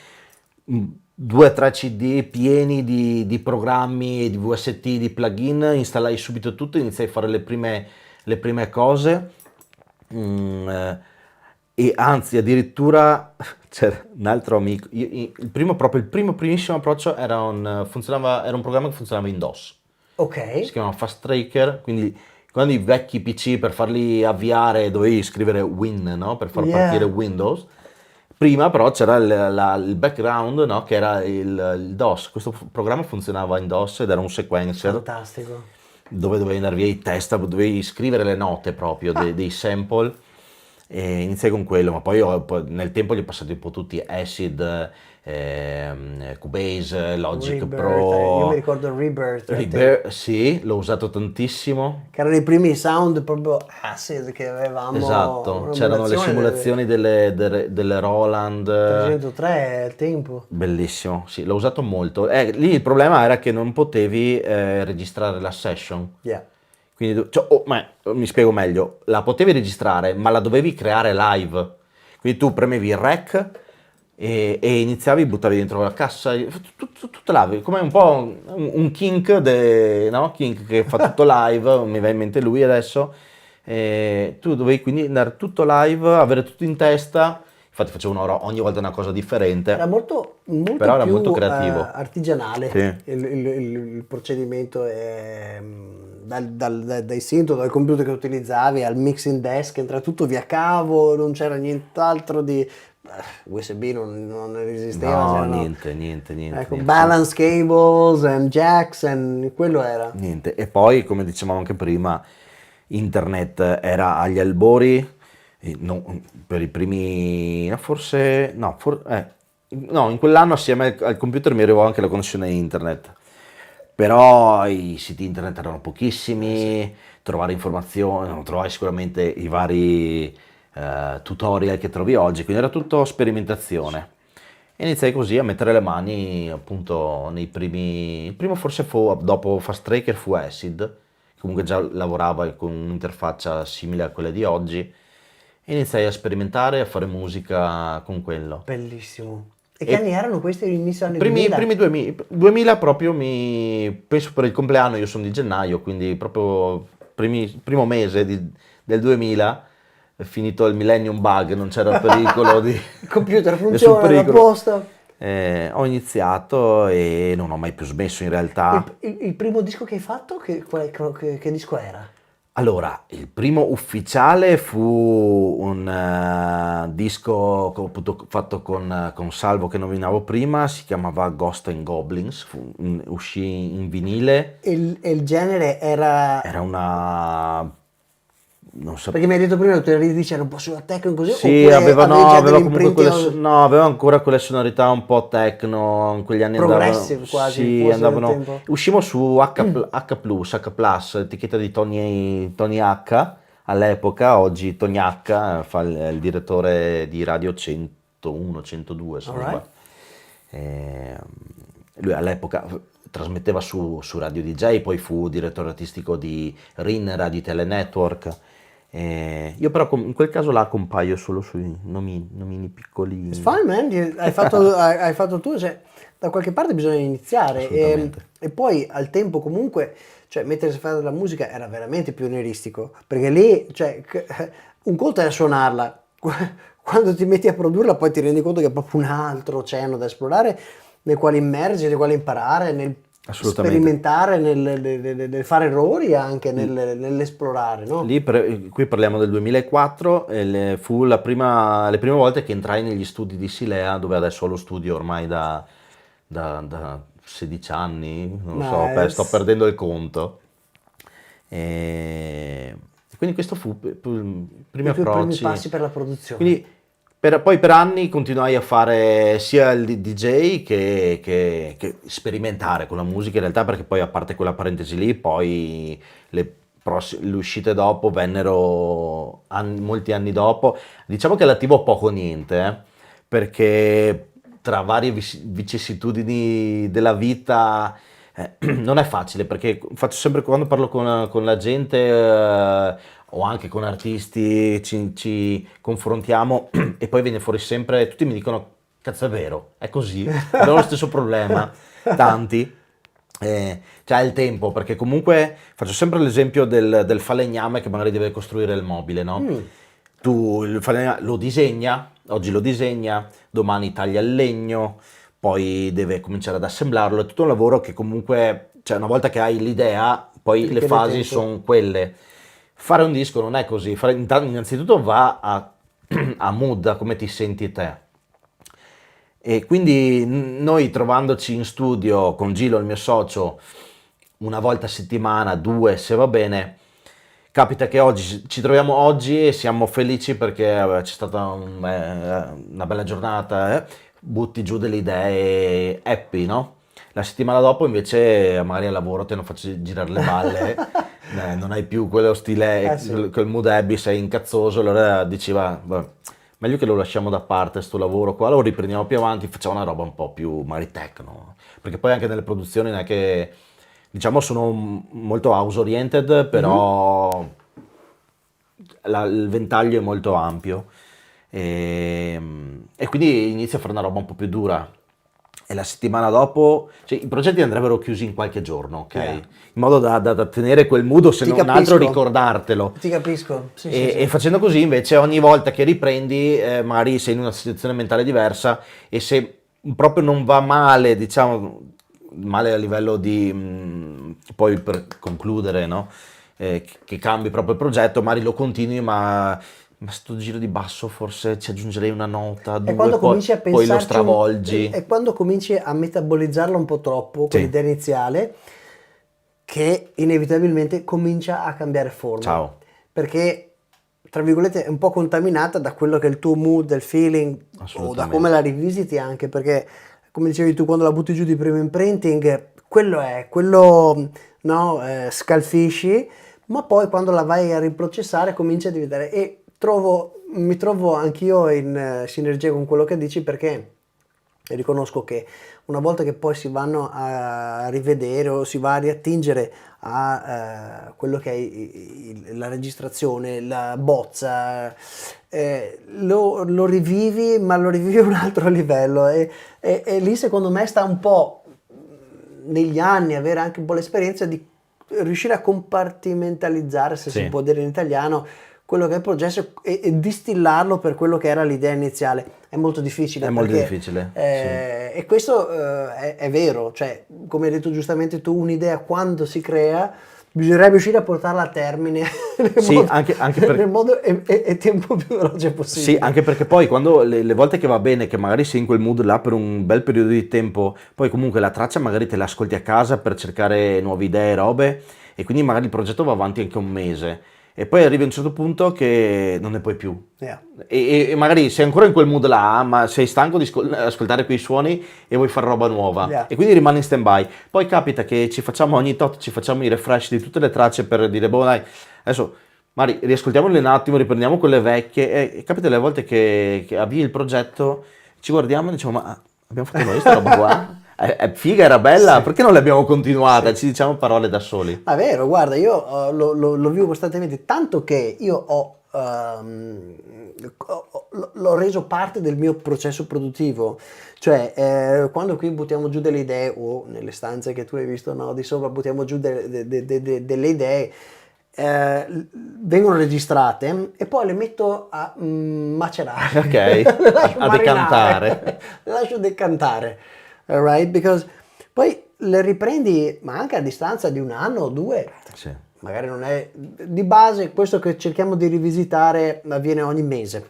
2 o 3 CD pieni di programmi, di VST, di plugin, installai subito tutto, iniziai a fare le prime cose. E anzi addirittura c'era un altro amico, il primissimo approccio era un programma che funzionava in DOS, Ok. si chiamava Fast Tracker, quindi quando i vecchi PC per farli avviare dovevi scrivere Win, no? Per far Yeah. partire Windows. Prima però c'era il background, no? Che era il DOS. Questo programma funzionava in DOS ed era un sequencer Fantastico. dove dovevi andare via i test, dovevi scrivere le note proprio, dei sample. E iniziai con quello, ma poi nel tempo li ho passati un po' tutti, Acid, Cubase, Logic Rebirth, Pro. io mi ricordo il Rebirth, Rebirth, sì, l'ho usato tantissimo. che erano i primi sound proprio acid che avevamo. Esatto, una c'erano le simulazioni delle Roland. 303 al tempo. Bellissimo, sì, l'ho usato molto. Lì il problema era che non potevi registrare la session. Yeah. Quindi, mi spiego meglio, la potevi registrare, ma la dovevi creare live. Quindi tu premevi il rec e iniziavi, buttavi dentro la cassa, tutto live, come un po' un Kink, no? Kink che fa tutto live, mi va in mente lui adesso. Tu dovevi quindi andare tutto live, avere tutto in testa. Infatti facevo ogni volta una cosa differente. Era molto Però era più molto creativo. artigianale Sì. il procedimento, dai synth, dal computer che utilizzavi al mixing desk, entra tutto via cavo, non c'era nient'altro di USB, non esisteva. No, c'erano, niente. ecco, niente. balance cables and jacks, and quello era. Niente. E poi, come dicevamo anche prima, internet era agli albori, per i primi, no, in quell'anno assieme al computer mi arrivò anche la connessione internet. Però i siti internet erano pochissimi, trovare informazioni, non trovai sicuramente i vari tutorial che trovi oggi, quindi era tutto sperimentazione. E iniziai così a mettere le mani appunto nei primi. Il primo forse fu dopo Fast Tracker fu Acid, che comunque già lavorava con un'interfaccia simile a quella di oggi. E iniziai a sperimentare, a fare musica con quello. Bellissimo. E che anni erano questi? Inizio anni Primi 2000? 2000 proprio penso per il compleanno, io sono di gennaio, quindi proprio primo mese del 2000, è finito il Millennium Bug, non c'era pericolo di Il computer nessun funziona, era a pericolo. posto. Ho iniziato e non ho mai più smesso in realtà. Il primo disco che hai fatto, che disco era? Allora, il primo ufficiale fu un disco che ho appunto fatto con Salvo che nominavo prima, si chiamava Ghost and Goblins, uscì in vinile, E il genere era. era una. Non so. Perché mi hai detto prima che tu dici era un po' sulla techno così, Sì, oppure aveva, avevi no, già aveva delle comunque impronte aveva ancora quelle sonorità un po' techno, in quegli anni progressive quasi, sì, forse andavano, del tempo. uscimmo su H Plus, etichetta di Tony H all'epoca, oggi Tony H fa il direttore di Radio 101, 102, se non Alright. sbaglio. Lui all'epoca trasmetteva su Radio DJ, poi fu direttore artistico di RIN, Radio Tele Network. Io però in quel caso là compaio solo sui nomini piccoli. It's fine, man, hai fatto tu, cioè, da qualche parte bisogna iniziare Assolutamente. e poi al tempo comunque, cioè mettersi a fare della musica era veramente pionieristico, perché lì, cioè, un conto è suonarla, quando ti metti a produrla poi ti rendi conto che è proprio un altro oceano da esplorare, nel quale immergi, nel quale imparare, nel Assolutamente. sperimentare, nel fare errori anche, nell'esplorare, no? Qui parliamo del 2004, fu le prime volte che entrai negli studi di Silea, dove adesso ho lo studio ormai da 16 anni, non lo so, Nice. sto perdendo il conto. Quindi questo fu i primi I tuoi primi approcci. passi per la produzione. Quindi poi per anni continuai a fare sia il DJ che sperimentare con la musica in realtà, perché poi a parte quella parentesi lì, poi le uscite dopo vennero molti anni dopo. Diciamo che l'attivo poco o niente, perché tra varie vicissitudini della vita Non è facile perché faccio sempre quando parlo con la gente o anche con artisti, ci confrontiamo e poi viene fuori sempre, tutti mi dicono, cazzo è vero, è così, abbiamo lo stesso problema, tanti. C'è il tempo, perché comunque faccio sempre l'esempio del falegname che magari deve costruire il mobile, no? Tu il falegname lo disegna, oggi lo disegna, domani taglia il legno, poi deve cominciare ad assemblarlo, è tutto un lavoro che comunque, cioè una volta che hai l'idea, poi le Richiede fasi tempo. sono quelle. Fare un disco non è così, innanzitutto va a mood, a come ti senti te. E quindi noi trovandoci in studio con Gilo, il mio socio, una volta a settimana, due se va bene, capita che oggi ci troviamo oggi e siamo felici perché c'è stata una bella giornata, butti giù delle idee happy, no? La settimana dopo invece magari al lavoro te non faccio girare le balle, non hai più quello stile, Sì. quel mood happy, sei incazzoso, allora diceva, meglio che lo lasciamo da parte sto lavoro qua, lo riprendiamo più avanti, facciamo una roba un po' più magari techno, perché poi anche nelle produzioni non è che, diciamo, sono molto house oriented, però il ventaglio è molto ampio e quindi inizio a fare una roba un po' più dura. E la settimana dopo, cioè, i progetti andrebbero chiusi in qualche giorno, ok? Yeah. In modo da tenere quel mood o se Ti non altro capisco. ricordartelo. Ti capisco. Sì, E, sì, sì. e facendo così invece ogni volta che riprendi magari sei in una situazione mentale diversa e se proprio non va male, diciamo, male a livello di, poi per concludere, no? Che cambi proprio il progetto, magari lo continui ma sto giro di basso forse ci aggiungerei una nota, È due, quando cominci a poi lo pensarci, stravolgi. è quando cominci a metabolizzarla un po' troppo, Sì. quell'idea iniziale, che inevitabilmente comincia a cambiare forma. Ciao. Perché, tra virgolette, è un po' contaminata da quello che è il tuo mood, il feeling, o da Assolutamente. come la rivisiti anche, perché, come dicevi tu, quando la butti giù di primo imprinting, quello no, scalfisci, ma poi quando la vai a riprocessare comincia a diventare... E mi trovo anch'io in sinergia con quello che dici perché riconosco che una volta che poi si vanno a rivedere o si va a riattingere a quello che è la registrazione, la bozza, lo rivivi, ma lo rivivi a un altro livello e lì secondo me sta un po' negli anni avere anche un po' l'esperienza di riuscire a compartimentalizzare, se Sì. si può dire in italiano, quello che è il processo e distillarlo per quello che era l'idea iniziale. È molto difficile. È molto perché, difficile, E questo è vero, cioè, come hai detto giustamente tu, un'idea quando si crea, bisognerebbe riuscire a portarla a termine Sì, anche nel modo e tempo più veloce possibile. Sì, anche perché poi quando le volte che va bene, che magari sei in quel mood là per un bel periodo di tempo, poi comunque la traccia magari te la ascolti a casa per cercare nuove idee, robe, e quindi magari il progetto va avanti anche un mese. E poi arrivi a un certo punto che non ne puoi più. Yeah. E magari sei ancora in quel mood là, ma sei stanco di ascoltare quei suoni e vuoi fare roba nuova. Yeah. E quindi rimani in stand-by. Poi capita che ci facciamo ogni tot, ci facciamo i refresh di tutte le tracce per dire, boh dai, adesso magari riascoltiamole un attimo, riprendiamo quelle vecchie. E capita le volte che avvii il progetto, ci guardiamo e diciamo, ma abbiamo fatto noi questa roba qua? È figa, era bella, Sì. perché non l'abbiamo continuata? Ci diciamo parole da soli. È vero, guarda, io lo vivo costantemente, tanto che io l'ho reso parte del mio processo produttivo, cioè quando qui buttiamo giù delle idee o nelle stanze che tu hai visto, no, di sopra buttiamo giù delle idee, vengono registrate e poi le metto a macerare, Ok, le lascio a marinare, decantare. le lascio decantare, all right? Because poi le riprendi, ma anche a distanza di un anno o due, Sì. magari non è di base, questo che cerchiamo di rivisitare avviene ogni mese.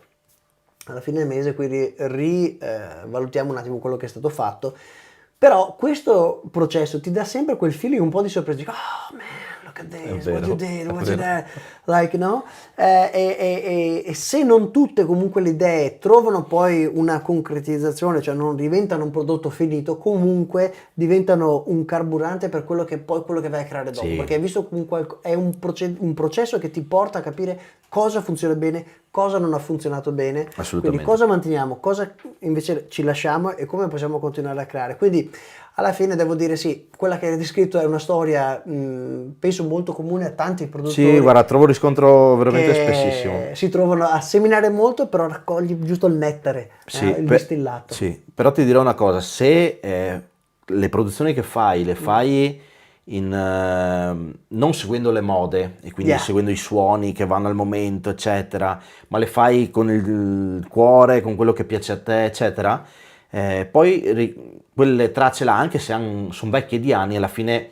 Alla fine del mese quindi rivalutiamo un attimo quello che è stato fatto, però questo processo ti dà sempre quel feeling un po' di sorpresa, dico, oh man, look at this, vero, what you did, è what you vero. did, like, no? E se non tutte comunque le idee trovano poi una concretizzazione, cioè non diventano un prodotto finito, comunque diventano un carburante per quello che poi quello che vai a creare dopo, Sì. perché hai visto comunque è un processo che ti porta a capire cosa funziona bene, cosa non ha funzionato bene, Assolutamente. quindi cosa manteniamo, cosa invece ci lasciamo e come possiamo continuare a creare. Quindi alla fine devo dire sì, quella che hai descritto è una storia penso molto comune a tanti produttori. Sì, guarda, trovo riscontro veramente che spessissimo. si trovano a seminare molto, però raccogli giusto il nettare, Sì, il distillato. sì, però ti dirò una cosa, se le produzioni che fai, le fai non seguendo le mode e quindi Yeah. seguendo i suoni che vanno al momento, eccetera, ma le fai con il cuore, con quello che piace a te, eccetera, poi quelle tracce là, anche se sono vecchie di anni, alla fine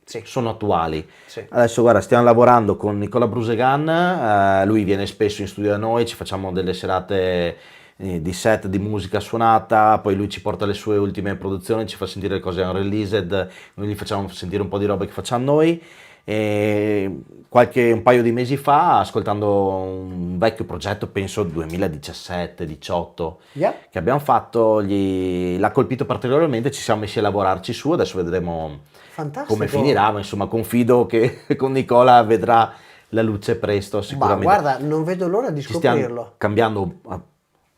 Sì. sono attuali. Sì. Adesso guarda, stiamo lavorando con Nicola Brusegan, lui viene spesso in studio da noi, ci facciamo delle serate di set di musica suonata, poi lui ci porta le sue ultime produzioni, ci fa sentire le cose unreleased, noi gli facciamo sentire un po' di roba che facciamo noi. E un paio di mesi fa, ascoltando un vecchio progetto, penso 2017-18, Yeah. che abbiamo fatto, l'ha colpito particolarmente, ci siamo messi a lavorarci su, adesso vedremo Fantastico. come finirà, ma insomma confido che con Nicola vedrà la luce presto Ma sicuramente. guarda, non vedo l'ora di Ci stiamo scoprirlo. cambiando,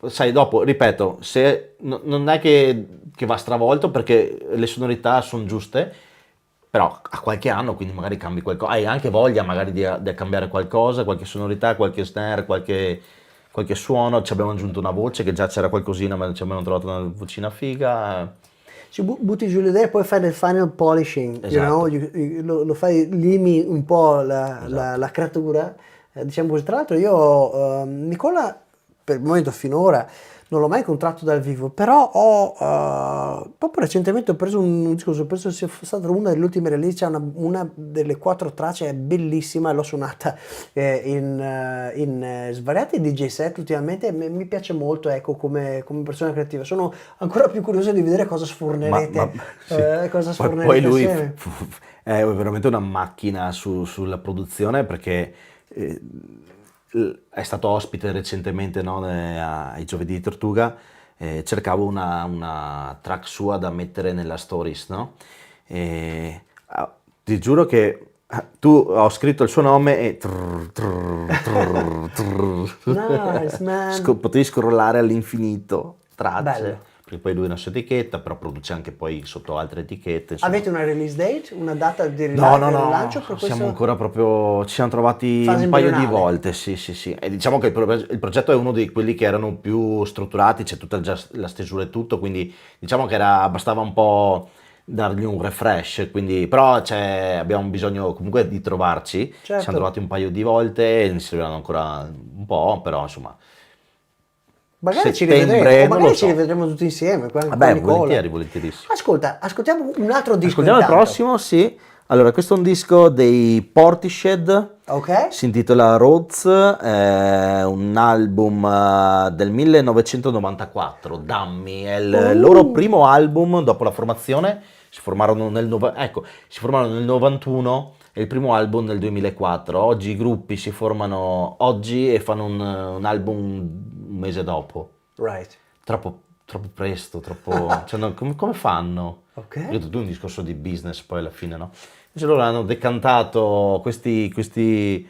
sai, dopo, ripeto, se non è che va stravolto perché le sonorità sono giuste, però a qualche anno, quindi magari cambi qualcosa, hai anche voglia magari di cambiare qualcosa, qualche sonorità, qualche snare, qualche suono, ci abbiamo aggiunto una voce che già c'era qualcosina, ma ci abbiamo trovato una vocina figa. Ci butti giù l'idea e poi fai del final polishing, Esatto. lo fai, limi un po' la creatura, diciamo così. Tra l'altro io, Nicola, per il momento finora, non l'ho mai incontrato dal vivo, però proprio recentemente ho preso un discorso, penso sia stata una delle ultime release, c'è una delle 4 tracce, è bellissima, l'ho suonata in svariati DJ set ultimamente, mi piace molto, ecco, come persona creativa. Sono ancora più curioso di vedere cosa sfornerete, Sì. cosa Poi sfornerete lui assieme. è veramente una macchina sulla produzione perché è stato ospite recentemente, no, ai Giovedì di Tortuga, cercavo una track sua da mettere nella stories, no? Ti giuro che ho scritto il suo nome e Nice, man. potevi scrollare all'infinito tracce. Bello. Perché poi lui ha una sua etichetta, però produce anche poi sotto altre etichette. Insomma. Avete una release date? Una data di No, rilancio per questo? siamo ancora proprio, ci siamo trovati Fase un paio di embrionale. volte, sì. E diciamo che il progetto è uno di quelli che erano più strutturati, c'è tutta già la stesura e tutto, quindi diciamo che bastava un po' dargli un refresh, quindi, però abbiamo bisogno comunque di trovarci, ci Certo. siamo trovati un paio di volte, ne serviranno ancora un po', però insomma. Magari ci Settembre, rivedremo, o non magari lo ci so. rivedremo tutti insieme. Con Vabbè, Nicola. volentierissimo. Ascolta, ascoltiamo un altro disco. Ascoltiamo il intanto. prossimo, sì. Allora, questo è un disco dei Portishead. Ok? Si intitola Rhodes, è un album del 1994, Dammi, è il loro primo album dopo la formazione, si formarono nel 91, è il primo album nel 2004, oggi i gruppi si formano oggi e fanno un album un mese dopo, Right. troppo presto, cioè, come fanno? Ok. Io ho tutto un discorso di business poi alla fine, no? Invece loro hanno decantato questi 3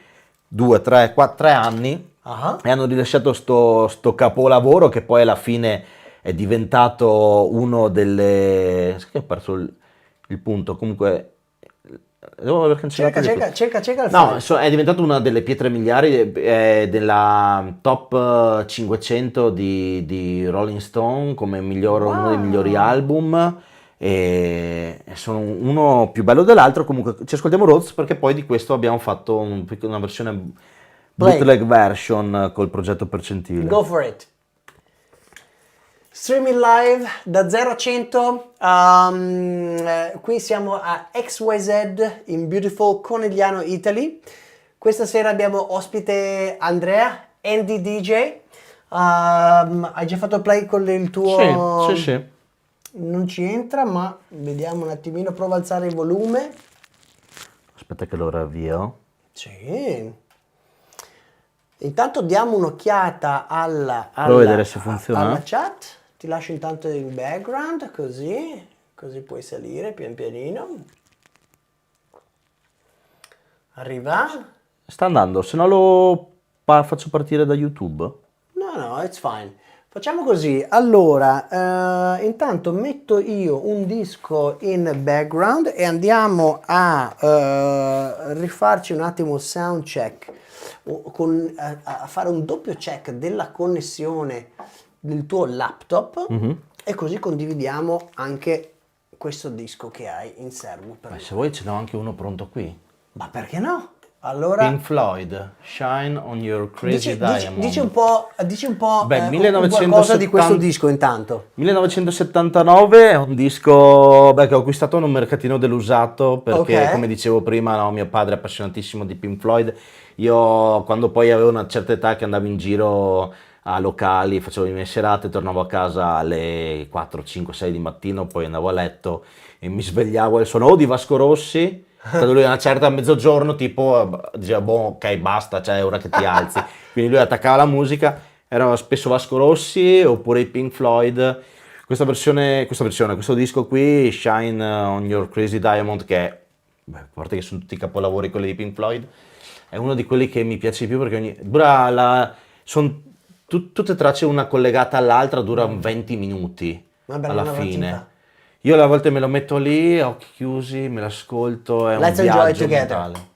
anni Ah. e hanno rilasciato sto capolavoro che poi alla fine è diventato uno delle... Sai che ho perso il punto, comunque... Devo aver cancellato di tutto. Cerca il No, file. è diventato una delle pietre miliari della top 500 di Rolling Stone come uno dei migliori album e sono uno più bello dell'altro. Comunque ci ascoltiamo Rhodes perché poi di questo abbiamo fatto una versione Play. bootleg version col progetto Percentile. Go for it. Streaming live da 0 a 100, qui siamo a XYZ in Beautiful Conegliano, Italy. Questa sera abbiamo ospite Andrea, Andy DJ. Hai già fatto play con il tuo... Sì. Non ci entra, ma vediamo un attimino, prova a alzare il volume. Aspetta che lo ravvio. Sì. Intanto diamo un'occhiata Provo a vedere se funziona. alla chat. Ti lascio intanto il background, così puoi salire pian pianino. Arriva. Sta andando, se no lo faccio partire da YouTube? No, it's fine. Facciamo così. Allora, intanto metto io un disco in background e andiamo a rifarci un attimo il sound check, a fare un doppio check della connessione del tuo laptop e così condividiamo anche questo disco che hai in serbo. Beh, se vuoi ce n'ho anche uno pronto qui. Ma perché no? Allora, Pink Floyd, Shine on Your Crazy Diamond. dici un po' Beh, qualcosa di questo 1970 disco intanto. 1979 è un disco che ho acquistato in un mercatino dell'usato perché, Ok. come dicevo prima, no, mio padre è appassionatissimo di Pink Floyd. Io, quando poi avevo una certa età, che andavo in giro a locali, facevo le mie serate, tornavo a casa alle 4, 5, 6 di mattino, poi andavo a letto e mi svegliavo al suono di Vasco Rossi. Quando lui a una certa, a mezzogiorno, tipo, diceva, boh, ok, basta, cioè è ora che ti alzi. Quindi lui attaccava la musica, era spesso Vasco Rossi oppure i Pink Floyd. Questo disco qui, Shine on Your Crazy Diamond, che è, a parte che sono tutti i capolavori quelli di Pink Floyd, è uno di quelli che mi piace di più perché sono tutte tracce una collegata all'altra, dura 20 minuti Vabbè, alla una fine. partita. Io alle volte me lo metto lì, a occhi chiusi, me l'ascolto, è un Let's enjoy viaggio together. mentale.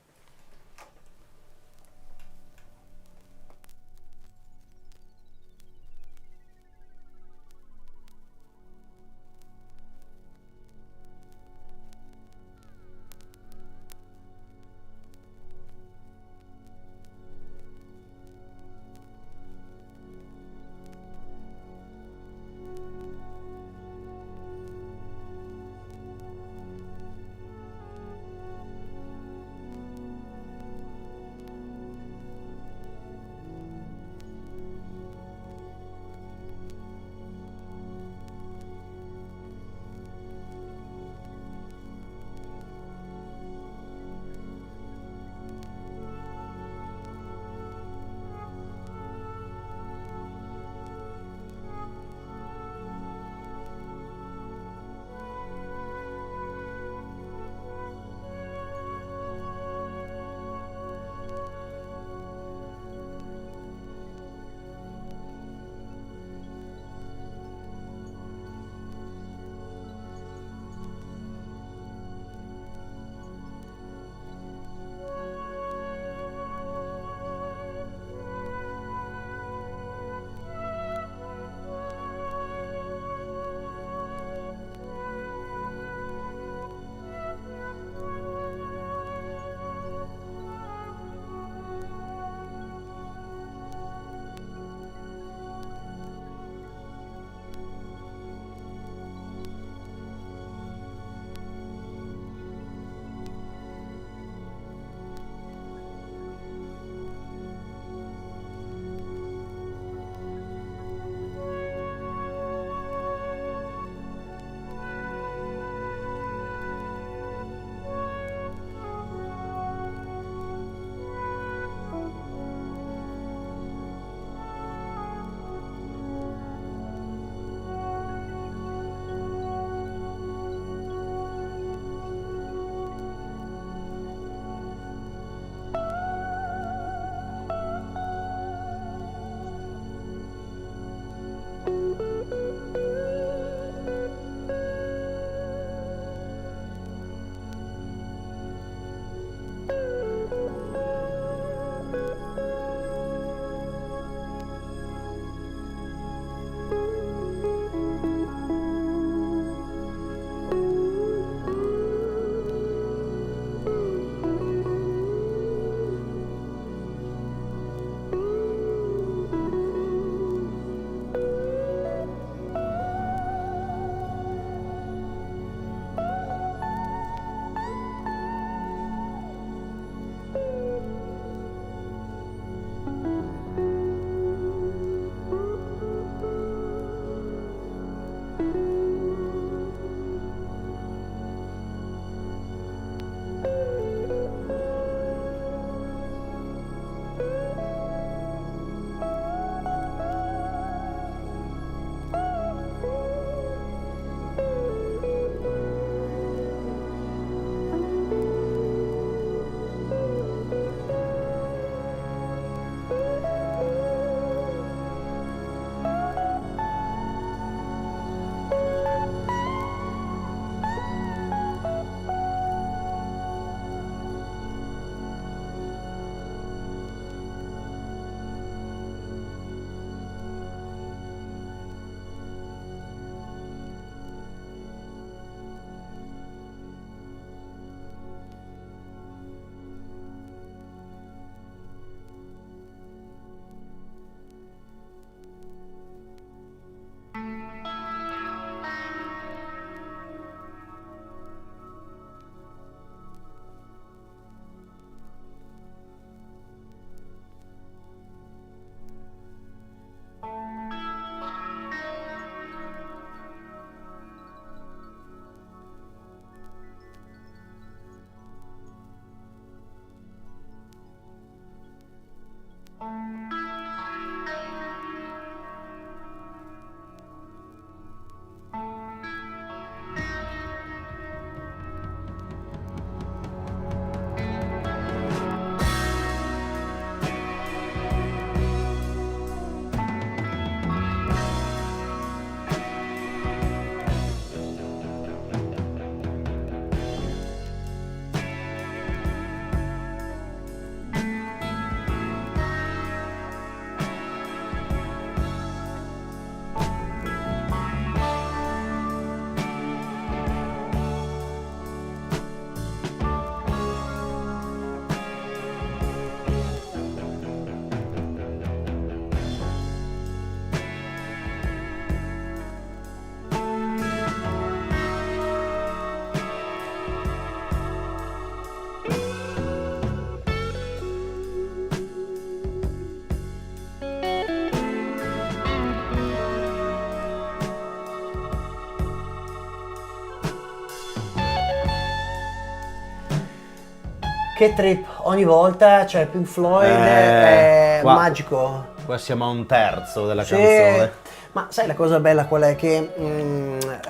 Che trip, ogni volta, cioè Pink Floyd è qua- magico. Qua siamo a un terzo della Sì. canzone. Ma sai la cosa bella qual è? Che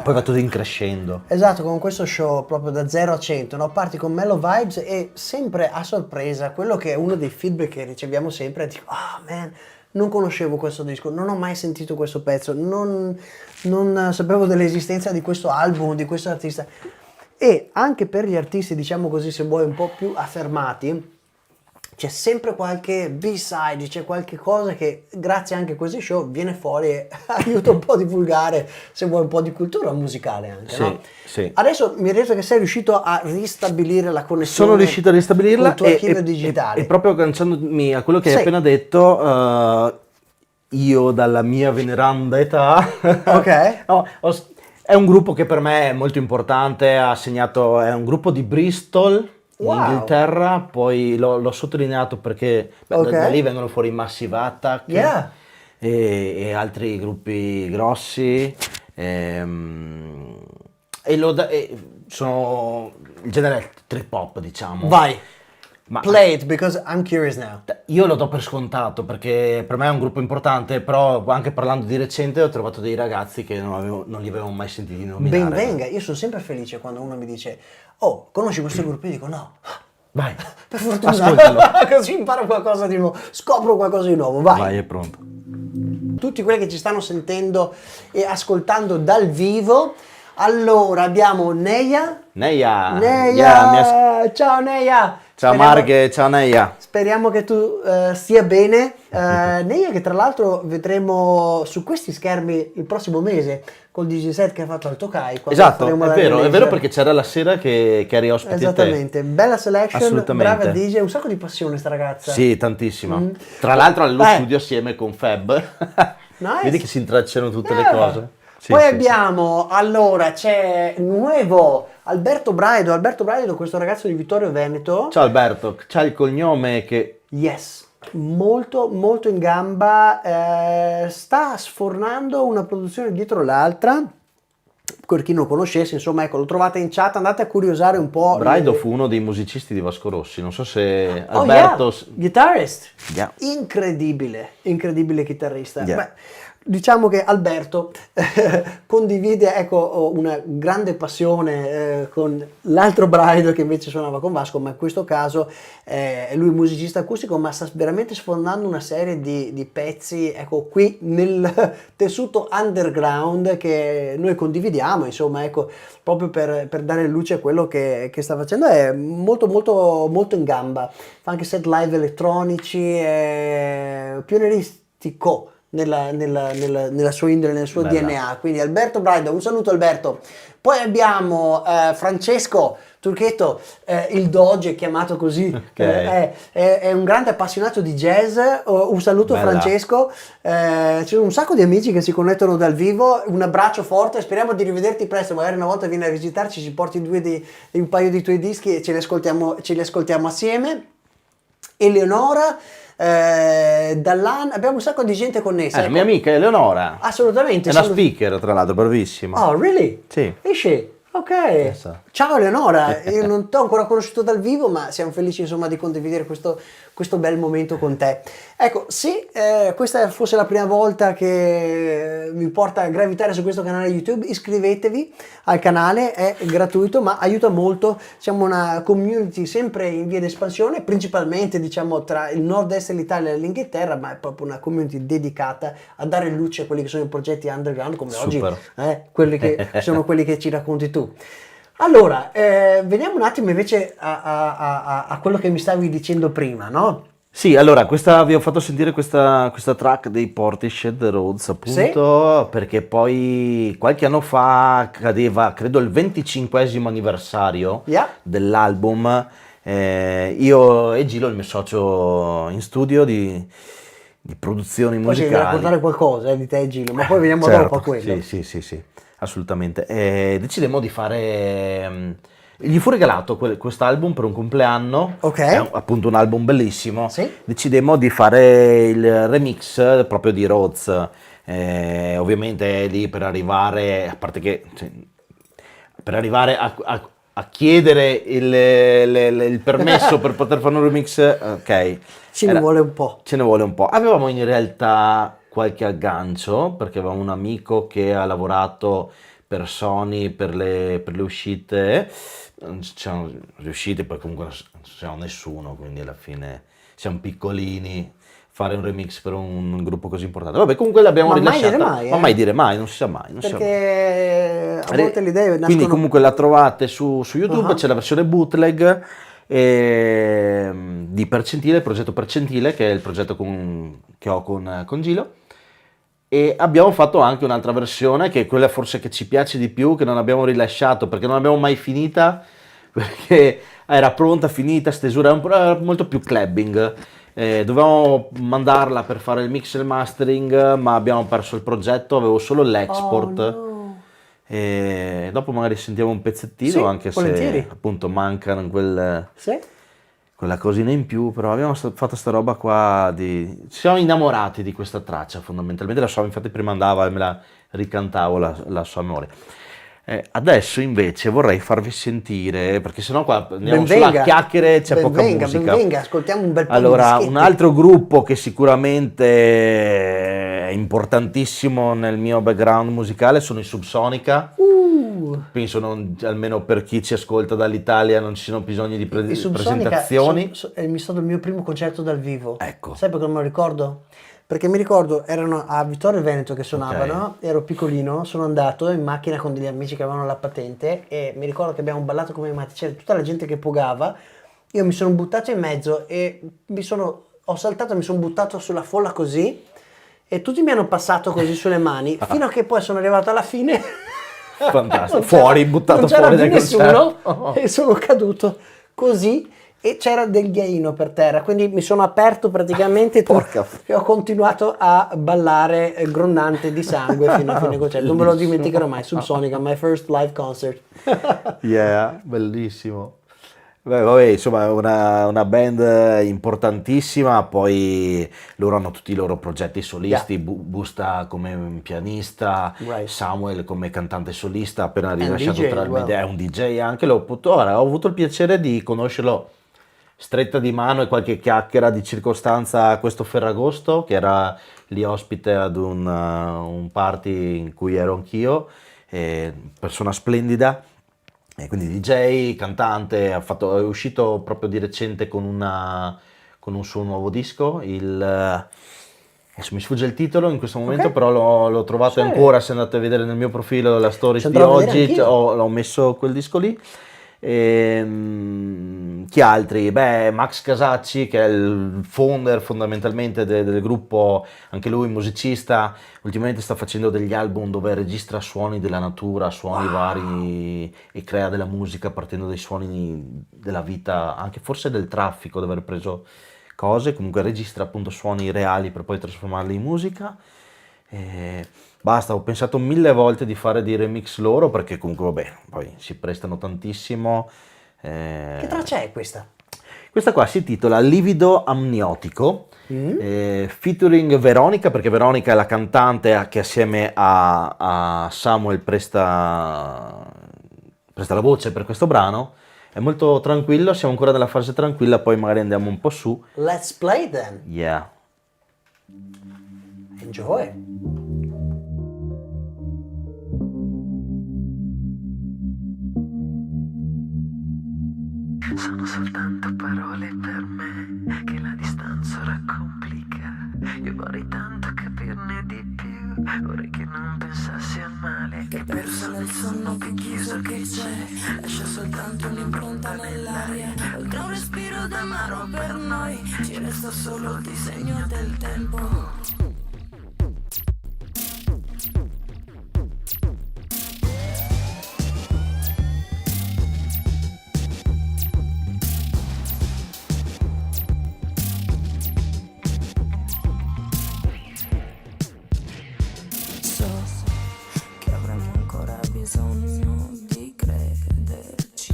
Poi va tutto in crescendo. esatto, con questo show proprio da 0 a 100, no? Parti con mellow vibes e sempre a sorpresa, quello che è uno dei feedback che riceviamo sempre è tipo, ah man, non conoscevo questo disco, non ho mai sentito questo pezzo, non sapevo dell'esistenza di questo album, di questo artista. E anche per gli artisti, diciamo così, se vuoi un po' più affermati, c'è sempre qualche B-side, c'è qualche cosa che grazie anche a questi show viene fuori e aiuta un po' a divulgare, se vuoi, un po' di cultura musicale anche, Sì, no? sì. Adesso mi hai detto che sei riuscito a ristabilire la connessione. Sono riuscito a ristabilirla col tuo archivio digitale. e proprio agganciandomi a quello che Sì. hai appena detto, io dalla mia veneranda età, Ok. no, è un gruppo che per me è molto importante, è un gruppo di Bristol, in Wow. Inghilterra, poi l'ho sottolineato perché Ok. da lì vengono fuori i Massive Attack Yeah. e altri gruppi grossi. Sono il genere trip hop, diciamo. Vai. Ma Play it because I'm curious now. io lo do per scontato perché per me è un gruppo importante, però anche parlando di recente ho trovato dei ragazzi che non li avevo mai sentiti nominare. Ben venga, io sono sempre felice quando uno mi dice, oh, conosci questo gruppo? Io dico no. Vai, Per fortuna, ascoltalo. così imparo qualcosa di nuovo, scopro qualcosa di nuovo, vai. Vai, è pronto. Tutti quelli che ci stanno sentendo e ascoltando dal vivo, allora abbiamo Neia. Neia, Neia, yeah, ciao Neia. ciao Speriamo- Marghe, ciao Neia. Speriamo che tu stia bene. Neia che tra l'altro vedremo su questi schermi il prossimo mese col DJ7 che ha fatto al Tokai. quando Esatto, faremo la è vero release. perché c'era la sera che eri ospite te. Esattamente, bella selection, Assolutamente. brava DJ, un sacco di passione sta ragazza. Sì, tantissima. Tra l'altro allo studio assieme con Fab. Nice. Vedi che si intrecciano tutte le Yeah. cose. Sì, Poi sì, abbiamo, allora, c'è nuovo Alberto Braido, questo ragazzo di Vittorio Veneto. sì. Ciao Alberto, c'ha il cognome che... Yes, molto molto in gamba, sta sfornando una produzione dietro l'altra. Per chi non conoscesse, insomma, ecco, lo trovate in chat, andate a curiosare un po'. Braido fu uno dei musicisti di Vasco Rossi, non so se Oh, Alberto... yeah, guitarist. Yeah. Incredibile chitarrista. Yeah. Beh, diciamo che Alberto condivide, ecco, una grande passione con l'altro Braido che invece suonava con Vasco, ma in questo caso è lui musicista acustico, ma sta veramente sfondando una serie di pezzi, ecco, qui nel tessuto underground che noi condividiamo, insomma, ecco, proprio per dare luce a quello che sta facendo. È molto molto molto in gamba, fa anche set live elettronici, è pionieristico nella sua indole, nel suo Bella. DNA. Quindi Alberto Braido, un saluto Alberto. Poi abbiamo Francesco Turchetto, il Doge chiamato così, che è un grande appassionato di jazz. Un saluto Bella. Francesco. Ci sono un sacco di amici che si connettono dal vivo, un abbraccio forte, speriamo di rivederti presto, magari una volta vieni a visitarci, ci porti un paio di tuoi dischi e ce li ascoltiamo assieme. Eleonora, Dallan, abbiamo un sacco di gente connessa. La ecco. mia amica Eleonora. Assolutamente. È una speaker, tra l'altro, bravissima. Oh, really? Sì. Esce? Ok. Sì. Ciao Eleonora, io non ti ho ancora conosciuto dal vivo, ma siamo felici insomma di condividere questo bel momento con te. Ecco, se questa fosse la prima volta che mi porta a gravitare su questo canale YouTube, iscrivetevi al canale, è gratuito ma aiuta molto. Siamo una community sempre in via di espansione, principalmente diciamo tra il nord-est dell'Italia e l'Inghilterra, ma è proprio una community dedicata a dare luce a quelli che sono i progetti underground come Super. oggi, quelli che sono quelli che ci racconti tu. Allora, veniamo un attimo invece a quello che mi stavi dicendo prima, no? Sì, allora, vi ho fatto sentire questa track dei Portishead Roads, appunto, perché poi qualche anno fa cadeva, credo, il 25esimo anniversario Yeah. dell'album. Io e Gilo, il mio socio in studio di produzioni Poi ci devi musicali. raccontare qualcosa di te, Gino, ma poi veniamo Certo, dopo a quello. Sì, assolutamente. Decidemmo di fare... Gli fu regalato quest'album per un compleanno, Ok. è appunto un album bellissimo. Sì. Decidemmo di fare il remix proprio di Rhodes, ovviamente lì per arrivare, a parte che... cioè, per arrivare a chiedere il permesso per poter fare un remix, ok. Ci ne vuole un po'. Ce ne vuole un po'. Avevamo in realtà qualche aggancio, perché avevamo un amico che ha lavorato per Sony per le uscite, non ci siamo riusciti, poi comunque non siamo nessuno, quindi alla fine siamo piccolini. Fare un remix per un gruppo così importante. Vabbè, comunque l'abbiamo rilasciata. Ma mai dire mai, non si sa mai. Non si sa mai. Perché a volte le idee nascono... Quindi comunque la trovate su YouTube, c'è la versione bootleg di Percentile, il progetto Percentile, che è il progetto che ho con Gilo. E abbiamo fatto anche un'altra versione, che è quella forse che ci piace di più, che non abbiamo rilasciato, perché non l'abbiamo mai finita, perché era pronta, finita, stesura, era molto più clubbing. Dovevamo mandarla per fare il mix e il mastering, ma abbiamo perso il progetto, avevo solo l'export. Oh, no. E dopo magari sentiamo un pezzettino, Sì, anche volentieri. se appunto mancano Sì? quella cosina in più, però abbiamo fatto sta roba qua ci siamo innamorati di questa traccia fondamentalmente, la sua, infatti prima andava e me la ricantavo la sua memoria. Adesso invece vorrei farvi sentire, perché sennò qua andiamo solo a chiacchiere, c'è poca musica. Benvenga, ascoltiamo un bel po' di Allora, dischetti. un altro gruppo che sicuramente è importantissimo nel mio background musicale sono i Subsonica. Penso almeno per chi ci ascolta dall'Italia non ci sono bisogni di I Subsonica presentazioni. è stato il mio primo concerto dal vivo. Ecco. Sai perché non me lo ricordo? Perché mi ricordo, erano a Vittorio Veneto che suonavano, ero piccolino, sono andato in macchina con degli amici che avevano la patente e mi ricordo che abbiamo ballato come matti, c'era tutta la gente che pogava, io mi sono buttato in mezzo e ho saltato e mi sono buttato sulla folla così e tutti mi hanno passato così sulle mani, fino a che poi sono arrivato alla fine. Fantastico, Non c'era- fuori, buttato non c'era fuori più dal nessuno concerto. e sono caduto così e c'era del ghiaino per terra, quindi mi sono aperto praticamente e ho continuato a ballare grondante di sangue fino a fine concerto. Non me lo dimenticherò mai. Subsonica, my first live concert. Yeah, bellissimo. Beh, vabbè, insomma, è una band importantissima, poi loro hanno tutti i loro progetti solisti, Busta come pianista, Right. Samuel come cantante solista, appena un rilasciato DJ, tra il well. media, è un DJ anche, ora ho avuto il piacere di conoscerlo stretta di mano e qualche chiacchiera di circostanza a questo Ferragosto, che era lì ospite ad un party in cui ero anch'io, persona splendida. E quindi DJ, cantante, è uscito proprio di recente con un suo nuovo disco, adesso mi sfugge il titolo in questo momento, Ok. però lo trovate Sì. ancora, se andate a vedere nel mio profilo la stories Ci di andrò a vedere oggi, anch'io. l'ho messo quel disco lì. Chi altri? Beh, Max Casacci, che è il founder fondamentalmente del gruppo, anche lui musicista, ultimamente sta facendo degli album dove registra suoni della natura, suoni vari e crea della musica partendo dai suoni della vita, anche forse del traffico, dove aver preso cose, comunque registra appunto suoni reali per poi trasformarli in musica. Basta, ho pensato 1000 volte di fare dei remix loro perché comunque vabbè, poi si prestano tantissimo. Che traccia è questa? Questa qua si intitola Livido Amniotico, featuring Veronica, perché Veronica è la cantante che assieme a Samuel presta la voce per questo brano. È molto tranquillo, siamo ancora nella fase tranquilla, poi magari andiamo un po' su. Let's play then. Yeah. Enjoy. Sono soltanto parole per me che la distanza ora complica. Io vorrei tanto capirne di più, vorrei che non pensassi al male. Che perso nel sonno più chiuso che c'è, lascia soltanto un'impronta nell'aria. Oltre un respiro d'amaro per noi, ci resta solo il disegno del tempo. So che avremo ancora bisogno di crederci,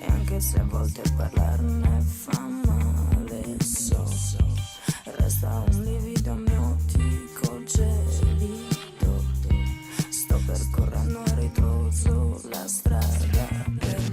e anche se a volte parlarne fa male, so resta un livido amniotico gelido. Sto percorrendo a ritroso la strada per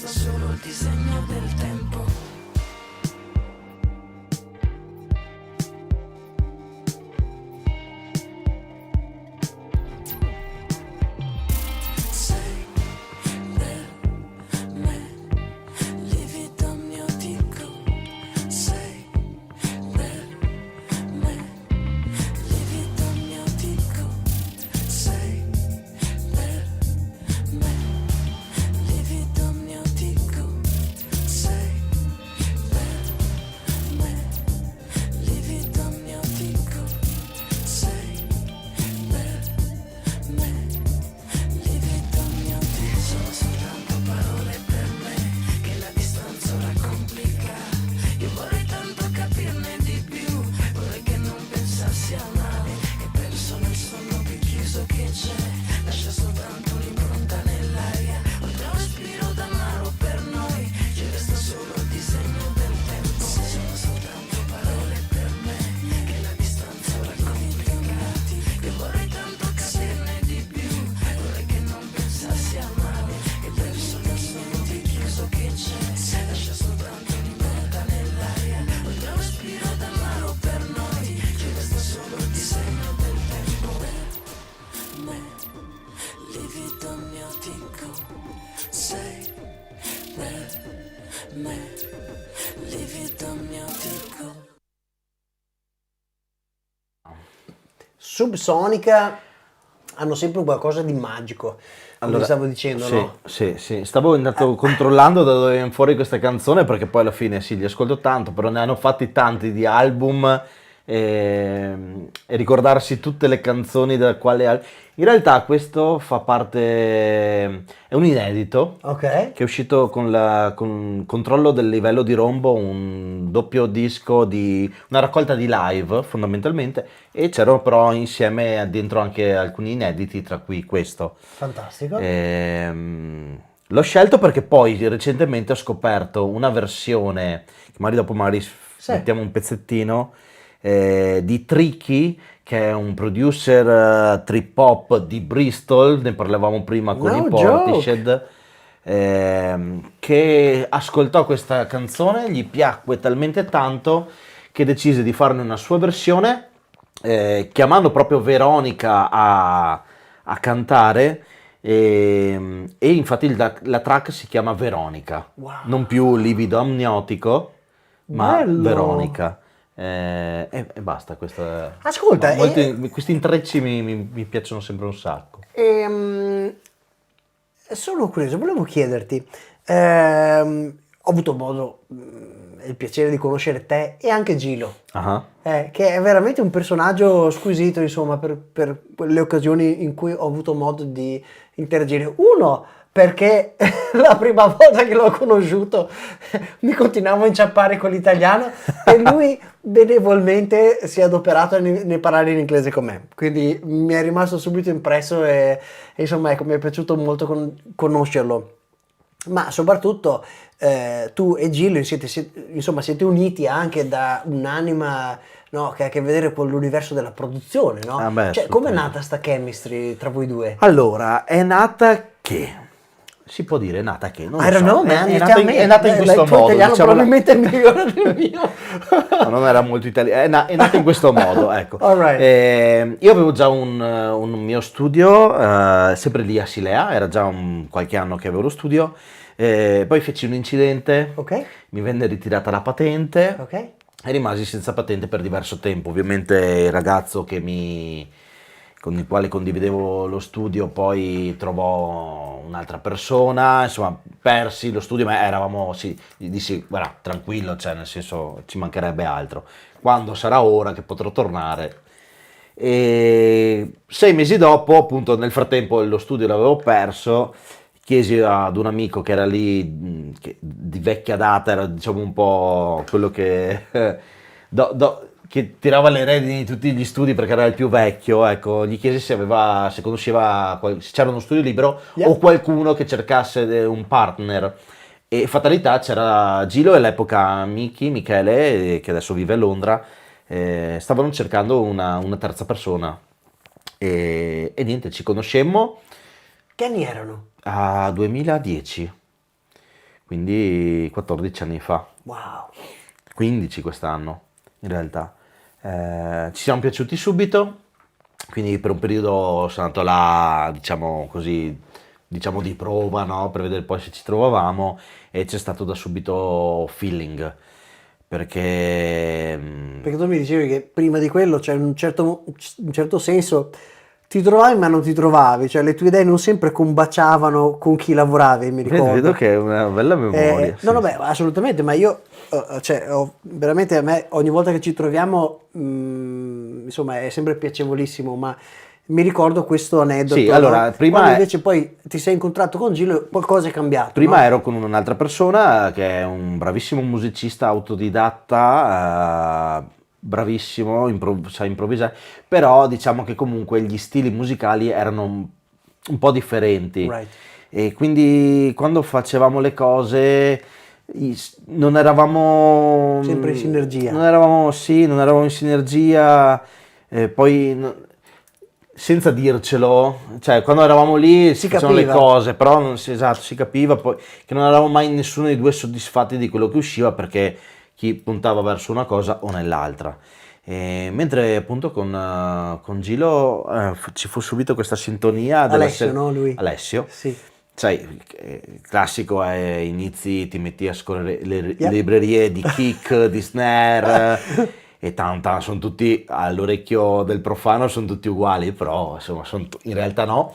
resta solo il disegno del tempo. Sei per me, livido amniotico. Sei per me, livido amniotico. Sei per me, livido amniotico. Sei per me, livido amniotico. Sei per me, livido amniotico. Sono soltanto parole per me, che la distanza ora complica. Io vorrei tanto capirne di più, vorrei che non pensassi a male, che perso nel sonno più chiuso che c'è. Lascia soltanto un'impronta nell'aria, oltre a un respiro d'amaro per noi, ci resta solo il disegno del tempo. Sono soltanto parole per me, che la distanza ora complica. Io vorrei tanto capirne di più, vorrei che non pensassi a male, che perso nel sonno più chiuso che c'è. Lascia soltanto un'impronta nell'aria, oltre a un respiro d'amaro per noi, ci resta solo il disegno del tempo. Per me, livido amniotico. Sei per me, livido amniotico. Subsonica hanno sempre un qualcosa di magico, come stavo dicendo, sì, no? sì. Stavo andato controllando da dove viene fuori questa canzone, perché poi alla fine sì, li ascolto tanto, però ne hanno fatti tanti di album, e ricordarsi tutte le canzoni da quale in realtà questo fa parte, è un inedito Ok. che è uscito con controllo del livello di rombo, un doppio disco di una raccolta di live fondamentalmente, e c'erano però insieme dentro anche alcuni inediti, tra cui questo. Fantastico. L'ho scelto perché poi recentemente ho scoperto una versione, che magari mettiamo un pezzettino, di Tricky, che è un producer trip hop di Bristol, ne parlavamo prima con No i joke. Portishead, che ascoltò questa canzone, gli piacque talmente tanto che decise di farne una sua versione, chiamando proprio Veronica a cantare, e infatti la track si chiama Veronica, Wow. non più livido amniotico, ma Bello. Veronica. E basta. Ascolta, questi intrecci mi piacciono sempre un sacco. Sono curioso, volevo chiederti, ho avuto modo, il piacere di conoscere te e anche Gilo, Ah. che è veramente un personaggio squisito, insomma, per le occasioni in cui ho avuto modo di interagire. Uno, perché la prima volta che l'ho conosciuto mi continuavo a inciappare con l'italiano e lui benevolmente si è adoperato nel parlare in inglese con me, quindi mi è rimasto subito impresso e insomma, ecco, mi è piaciuto molto conoscerlo. Ma soprattutto tu e Gillo siete uniti anche da un'anima, no, che ha a che vedere con l'universo della produzione, no? Ah, beh, Cioè, com'è assolutamente. nata sta chemistry tra voi due? Allora, è nata che... Si può dire, è nata che? Non lo I don't so. know, man. È nata in questo Il tuo modo. italiano diciamo, probabilmente è migliore del mio. no, non era molto italiano, è nata in questo modo, ecco. All right. Io avevo già un mio studio, sempre lì a Silea, era già qualche anno che avevo lo studio, poi feci un incidente, Ok, mi venne ritirata la patente, ok. e rimasi senza patente per diverso tempo. Ovviamente il ragazzo con il quale condividevo lo studio poi trovò un'altra persona, insomma persi lo studio, ma gli dissi guarda, tranquillo, cioè nel senso ci mancherebbe altro, quando sarà ora che potrò tornare. E 6 mesi dopo, appunto, nel frattempo lo studio l'avevo perso, chiesi ad un amico che era lì, che di vecchia data, era diciamo un po' quello che che tirava le redini di tutti gli studi perché era il più vecchio, ecco, gli chiesi se conosceva, se c'era uno studio libero, Yeah. o qualcuno che cercasse un partner. E fatalità c'era Gilo e all'epoca Michele, che adesso vive a Londra, stavano cercando una terza persona. E niente, ci conoscemmo Che anni erano? a 2010. quindi 14 anni fa. Wow. 15 quest'anno, in realtà. Ci siamo piaciuti subito, quindi per un periodo sono andato là, diciamo così, diciamo di prova, no? Per vedere poi se ci trovavamo, e c'è stato da subito feeling, perché Perché tu mi dicevi che prima di quello c'è un certo senso ti trovavi ma non ti trovavi, cioè le tue idee non sempre combaciavano con chi lavoravi, mi ricordo. vedo che è una bella memoria. No, no, beh, assolutamente, ma io, cioè, veramente a me ogni volta che ci troviamo, insomma, è sempre piacevolissimo, ma mi ricordo questo aneddoto. Sì, allora, no? prima Quando è- invece poi ti sei incontrato con Gillo, qualcosa è cambiato, Prima no? ero con un'altra persona che è un bravissimo musicista autodidatta, bravissimo, sa improvvisare, però diciamo che comunque gli stili musicali erano un po' differenti. Right. E quindi quando facevamo le cose non eravamo Sempre in sinergia. Non eravamo, sì, non eravamo in sinergia, poi senza dircelo, cioè quando eravamo lì si facevano le capiva. cose, però non si, esatto, si capiva poi che non eravamo mai nessuno dei due soddisfatti di quello che usciva, perché chi puntava verso una cosa o nell'altra. Mentre appunto con Gilo ci fu subito questa sintonia Alessio, no? Lui. Alessio. Sì. Sai, il classico è inizi, ti metti a scorrere le Yeah. librerie di kick, di snare, e tanta, sono tutti all'orecchio del profano, sono tutti uguali, però insomma in realtà no.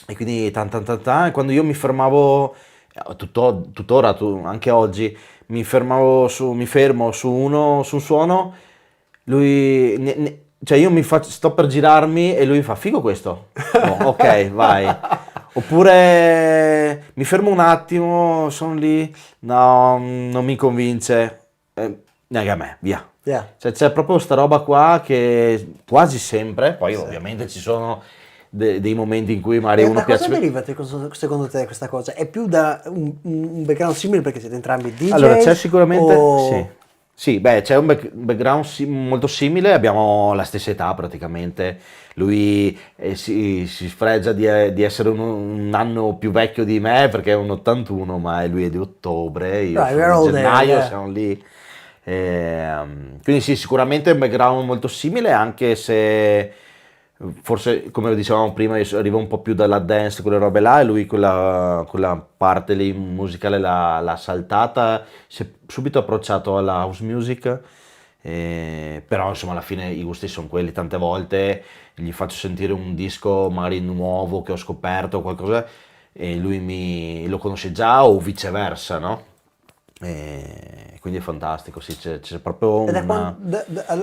E quindi e quando io mi fermavo, tuttora, anche oggi, mi fermo su un suono, lui, cioè io sto per girarmi e lui mi fa, figo questo, oh, ok, vai. Oppure mi fermo un attimo, sono lì, no, non mi convince, neanche a me, via. Yeah. Cioè, c'è proprio sta roba qua che quasi sempre, poi ovviamente ci sono dei momenti in cui magari E uno da cosa piace. deriva secondo te questa cosa? È più da un background simile perché siete entrambi DJ? Allora, c'è sicuramente, o- sì. Sì, beh, c'è un background molto simile, abbiamo la stessa età praticamente. Lui si sfregia di essere un anno più vecchio di me, perché è un 81, ma lui è di ottobre, io Right, we're sono all di there, gennaio, yeah. siamo lì. Quindi sì, sicuramente un background molto simile, anche se forse, come dicevamo prima, io arrivo un po' più dalla dance, quelle robe là, e lui quella parte lì musicale l'ha saltata, si è subito approcciato alla house music, però insomma alla fine i gusti sono quelli. Tante volte gli faccio sentire un disco magari nuovo che ho scoperto, qualcosa, e lui lo conosce già, o viceversa, no? E quindi è fantastico, sì, c'è proprio E una...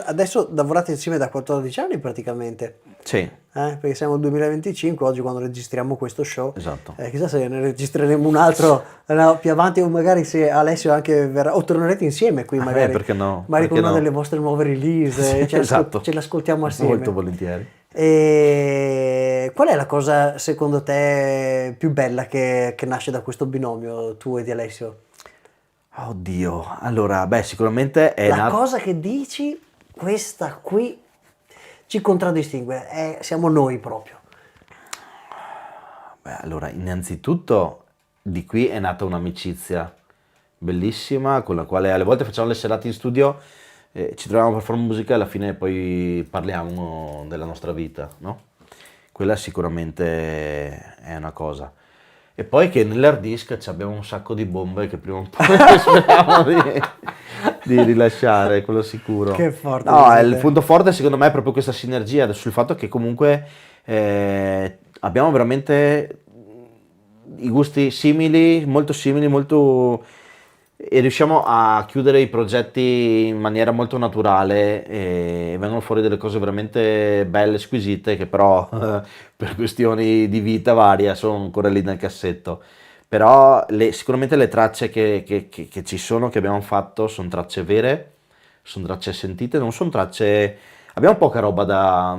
adesso lavorate insieme da 14 anni praticamente, Sì, perché siamo nel 2025, oggi quando registriamo questo show. esatto. Chissà se ne registreremo un altro no, più avanti, o magari se Alessio anche verrà, o tornerete insieme qui magari. perché no? Magari Perché con una no? delle vostre nuove release, Esatto. ce l'ascoltiamo assieme. Molto volentieri. E qual è la cosa secondo te più bella che nasce da questo binomio tu e di Alessio? Oddio, allora, beh, sicuramente è La cosa che dici, questa qui ci contraddistingue, siamo noi proprio. Beh, allora, innanzitutto di qui è nata un'amicizia bellissima, con la quale alle volte facciamo le serate in studio, ci troviamo per fare musica e alla fine poi parliamo della nostra vita, no? Quella sicuramente è una cosa. E poi che nell'hard disk abbiamo un sacco di bombe che prima o poi speriamo di rilasciare, quello sicuro. Che forte No, siete. il punto forte secondo me è proprio questa sinergia, sul fatto che comunque abbiamo veramente i gusti simili, molto, e riusciamo a chiudere i progetti in maniera molto naturale, e vengono fuori delle cose veramente belle, squisite, che però per questioni di vita varia sono ancora lì nel cassetto. Però sicuramente le tracce che ci sono, che abbiamo fatto, sono tracce vere, sono tracce sentite, non sono tracce... Abbiamo poca roba da...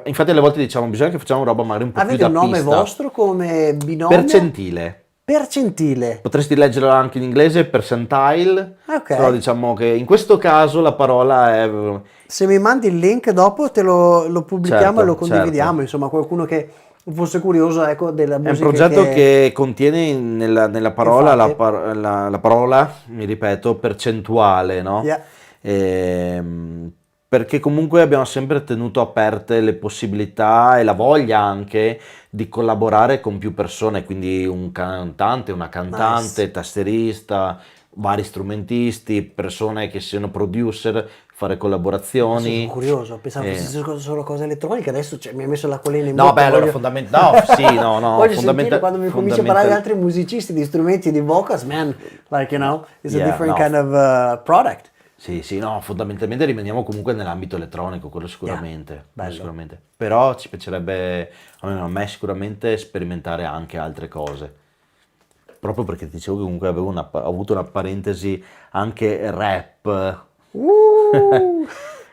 Infatti alle volte diciamo bisogna che facciamo roba magari un po' Avete più un da nome pista. vostro come binomio? Percentile. Percentile. Potresti leggerlo anche in inglese, percentile, Ok. però diciamo che in questo caso la parola è... Se mi mandi il link dopo te lo pubblichiamo Certo, e lo condividiamo, certo. insomma qualcuno che fosse curioso, ecco, della È un musica progetto che contiene nella parola Infatti. la parola, mi ripeto, percentuale, no? Yeah. Perché comunque abbiamo sempre tenuto aperte le possibilità e la voglia anche di collaborare con più persone, quindi un cantante, una cantante, Nice. tasterista, vari strumentisti, persone che siano producer, fare Adesso sono collaborazioni. curioso, pensavo eh, fosse solo cose elettroniche, adesso mi ha messo l'acquolina in No, bocca. beh, allora Voglio... no, sì, no, voglio sentire quando mi cominci a parlare di fondamental- altri musicisti, di strumenti, di vocals, man, like, it's a Yeah, different no. kind of product. Sì, no, fondamentalmente rimaniamo comunque nell'ambito elettronico, quello sicuramente, quello bello. sicuramente. Però ci piacerebbe, almeno a me sicuramente, sperimentare anche altre cose. Proprio perché ti dicevo che comunque ho avuto una parentesi anche rap.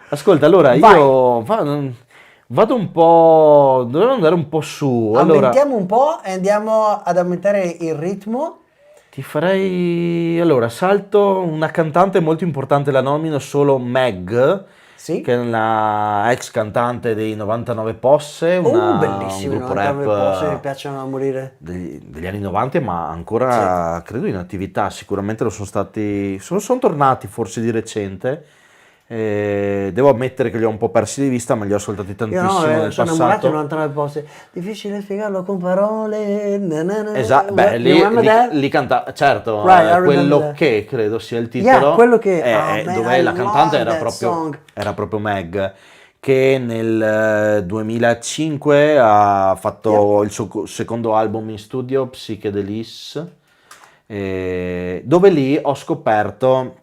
Ascolta, allora Vai. io vado un po', dovevo andare un po' su, allora Aumentiamo un po' e andiamo ad aumentare il ritmo. ti farei, allora salto una cantante molto importante, la nomino solo Meg, Sì. che è la ex cantante dei 99 Posse, un Bellissimo, gruppo no? Come posso, mi rap piacciono a morire. degli anni 90, ma ancora credo in attività, sicuramente lo sono stati, sono tornati forse di recente. Devo ammettere che li ho un po' persi di vista, ma li ho ascoltati Io tantissimo no, nel sono innamorato di passato. 99 posti. Difficile spiegarlo con parole. Esatto, beh, You remember that? lì canta, certo, Right, I remember quello that. che credo sia il Yeah, titolo, quello che- oh, man, dove I la cantante love that song. era proprio Meg, che nel 2005 ha fatto il suo secondo album in studio, Psychedelis, dove lì ho scoperto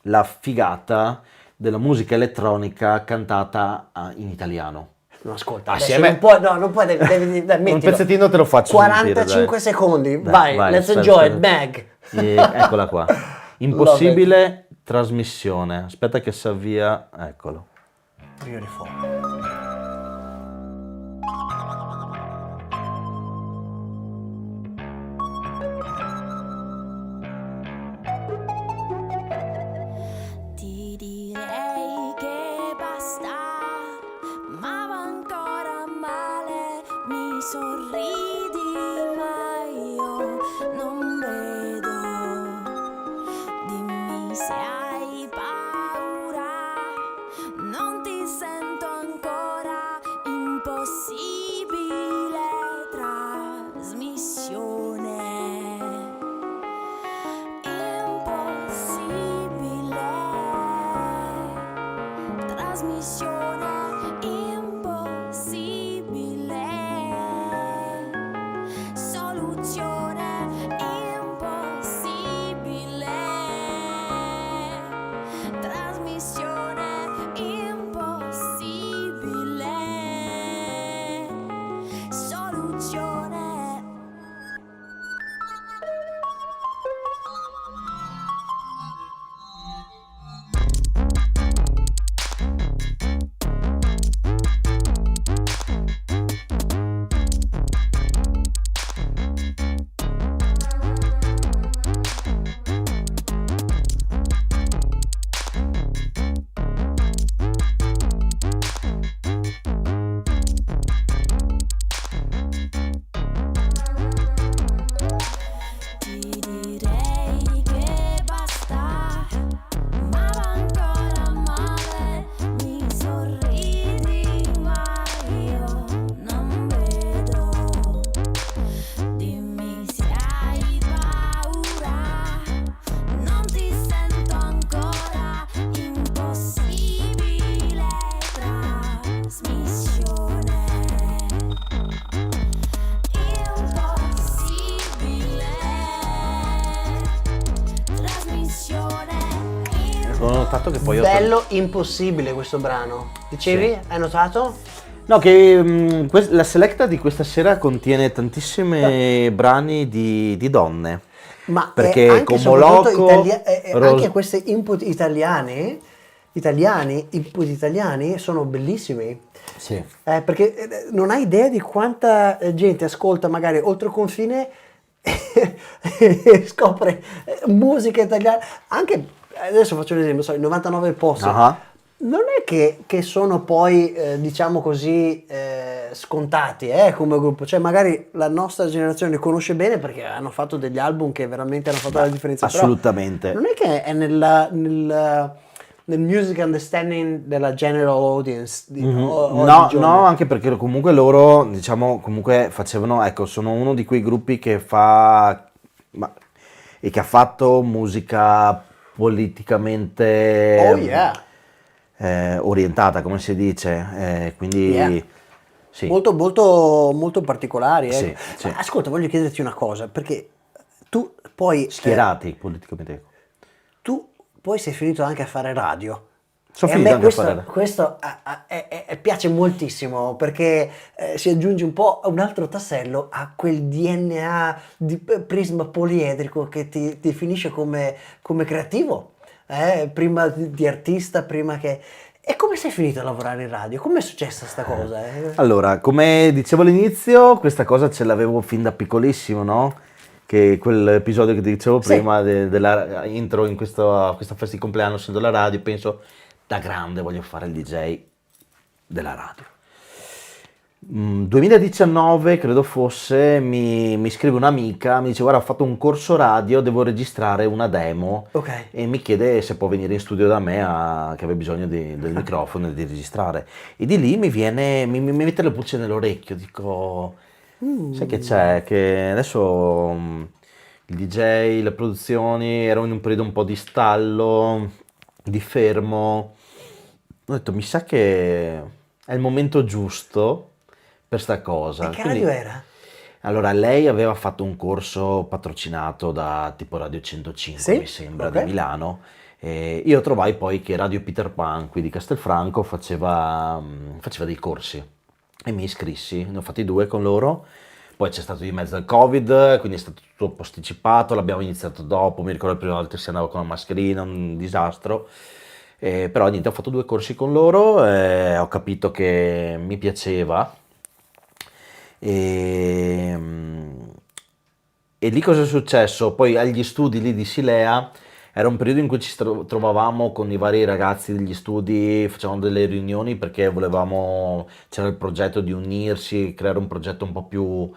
la figata della musica elettronica cantata in italiano. No, ascolta, Assieme- adesso non puoi, no, non puoi, devi Un mettilo. pezzettino te lo faccio 45 sentire, dai. secondi, Dai, vai, let's aspetta, enjoy it, aspetta. Meg. Eccola qua. Impossibile trasmissione. Aspetta che si avvia. Eccolo. Beautiful. Ti direi che basta, ma va ancora male, mi sorridi ma io non vedo. Dimmi se hai paura, non ti sento ancora, impossibile trasmissione. Impossibile trasmissione, impossibile soluzione, impossibile trasmissione, impossibile soluzione. Ti direi che basta, ma va ancora male, mi sorridi ma io non vedo. Dimmi se hai paura, non ti sento ancora, impossibile trasmissione. Impossibile trasmissione. Ho notato che poi Bello impossibile questo brano. Dicevi? Sì. Hai notato? No, che la selecta di questa sera contiene tantissimi brani di donne. Ma Perché anche con soprattutto Moloko, anche questi input italiani, input italiani sono bellissimi. Sì. Perché non hai idea di quanta gente ascolta magari oltre confine e scopre musica italiana. Anche adesso faccio un esempio, so, i 99 posti. Ah. non è che sono poi, diciamo così, scontati come gruppo, cioè magari la nostra generazione li conosce bene perché hanno fatto degli album che veramente hanno fatto la differenza, però Assolutamente. non è che è nel music understanding della general audience No, oggigiorno. no, anche perché comunque loro, diciamo, comunque facevano, ecco, sono uno di quei gruppi che fa, e che ha fatto musica politicamente Oh yeah, orientata, come si dice, quindi yeah. sì, Molto, molto, molto particolari. sì, Ecco. sì. Ma ascolta, voglio chiederti una cosa, perché tu poi, Schierati politicamente. Ecco. tu poi sei finito anche a fare radio. Sono E a finito me anche a questo, fare. questo piace moltissimo perché si aggiunge un po' un altro tassello a quel DNA di prisma poliedrico che ti definisce come creativo, prima di artista, prima che... E come sei finito a lavorare in radio? Come è successa sta cosa? Allora, come dicevo all'inizio, questa cosa ce l'avevo fin da piccolissimo, no? Che quell'episodio che ti dicevo Sì. prima della intro in questa festa di compleanno, essendo la radio, penso da grande voglio fare il DJ della radio. 2019 credo fosse, mi scrive un'amica, mi dice guarda ho fatto un corso radio, devo registrare una demo Ok. e mi chiede se può venire in studio da me che aveva bisogno del microfono e di registrare. E di lì mi mette le pulce nell'orecchio, dico sai che c'è? Che adesso il DJ, le produzioni, ero in un periodo un po' di stallo, di fermo. Ho detto mi sa che è il momento giusto per sta cosa. E che Quindi, radio era? allora, lei aveva fatto un corso patrocinato da tipo Radio 105, Sì? mi sembra, Ok. di Milano. E io trovai poi che Radio Peter Pan, qui di Castelfranco, faceva dei corsi e mi iscrissi, ne ho fatti 2 con loro. Poi c'è stato di mezzo il Covid, quindi è stato tutto posticipato, l'abbiamo iniziato dopo, mi ricordo la prima volta che si andava con la mascherina, un disastro. Però niente, ho fatto 2 corsi con loro, ho capito che mi piaceva. E, e lì cosa è successo? Poi agli studi lì di Silea era un periodo in cui trovavamo con i vari ragazzi degli studi, facevamo delle riunioni perché c'era il progetto di unirsi, creare un progetto un po' più,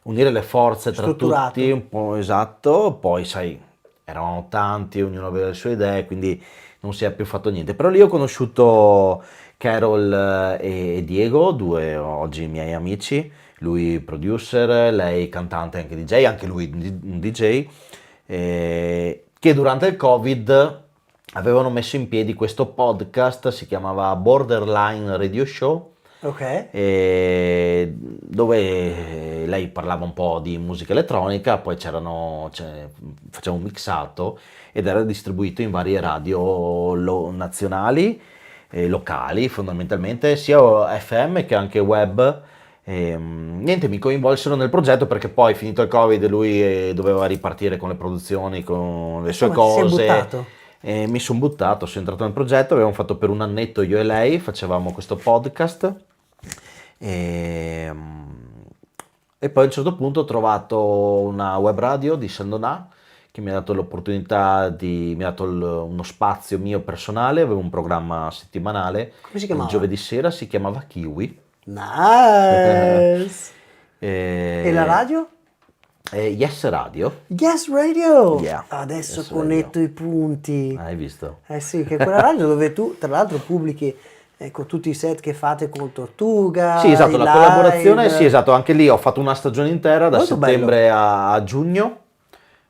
unire le forze tra Strutturato. tutti, un po' esatto, poi sai, eravamo tanti, ognuno aveva le sue idee, quindi non si è più fatto niente. Però lì ho conosciuto Carol e Diego, 2 oggi miei amici, lui producer, lei cantante e anche DJ, anche lui un DJ, che durante il Covid avevano messo in piedi questo podcast, si chiamava Borderline Radio Show, Ok. dove lei parlava un po' di musica elettronica, poi faceva un mixato ed era distribuito in varie radio nazionali e locali fondamentalmente, sia FM che anche web. Niente, mi coinvolsero nel progetto perché poi finito il Covid lui doveva ripartire con le produzioni, con le sue Insomma, ti sei cose. buttato. E mi sono buttato, sono entrato nel progetto, abbiamo fatto per un annetto io e lei, facevamo questo podcast e, e poi a un certo punto ho trovato una web radio di Sandonà che mi ha dato l'opportunità mi ha dato uno spazio mio personale, avevo un programma settimanale, Come si il chiamava? giovedì sera si chiamava Kiwi. Nice. E la radio? Yes Radio. Yes Radio. Yeah, Adesso Yes connetto i punti. Hai visto? Eh sì, che è quella radio dove tu tra l'altro pubblichi ecco, tutti i set che fate con Tortuga. Sì, esatto, i la live. collaborazione, sì, esatto, anche lì ho fatto una stagione intera, da Molto settembre a giugno,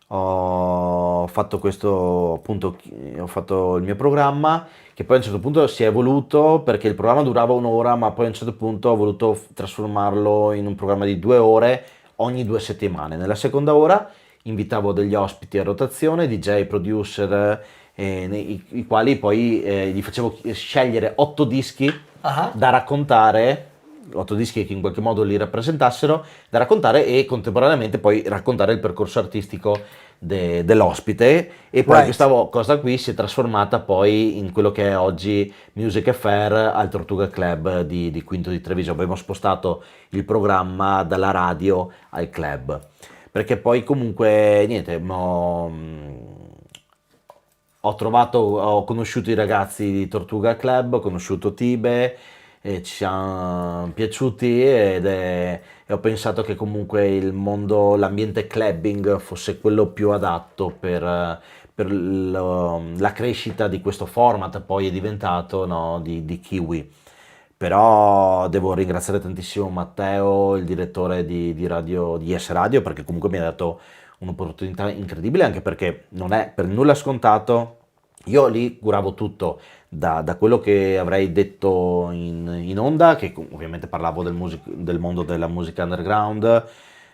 ho fatto questo, appunto, ho fatto il mio programma, che poi a un certo punto si è evoluto, perché il programma durava 1 ora, ma poi a un certo punto ho voluto trasformarlo in un programma di 2 ore, ogni 2 settimane. Nella seconda ora invitavo degli ospiti a rotazione, DJ, producer, i quali poi gli facevo scegliere 8 dischi Ah. da raccontare, 8 dischi che in qualche modo li rappresentassero, da raccontare e contemporaneamente poi raccontare il percorso artistico dell'ospite, e poi Right. questa cosa qui si è trasformata poi in quello che è oggi Music Affair al Tortuga Club di Quinto di Treviso. Abbiamo spostato il programma dalla radio al club, perché poi comunque niente, ho ho conosciuto i ragazzi di Tortuga Club, ho conosciuto Tibe, e ci siamo piaciuti e ho pensato che comunque l'ambiente clubbing fosse quello più adatto per la crescita di questo format, poi è diventato, no, di Kiwi. Però devo ringraziare tantissimo Matteo, il direttore di radio, di Yes Radio, perché comunque mi ha dato un'opportunità incredibile, anche perché non è per nulla scontato. Io lì curavo tutto, da quello che avrei detto in onda, che ovviamente parlavo del mondo della musica underground,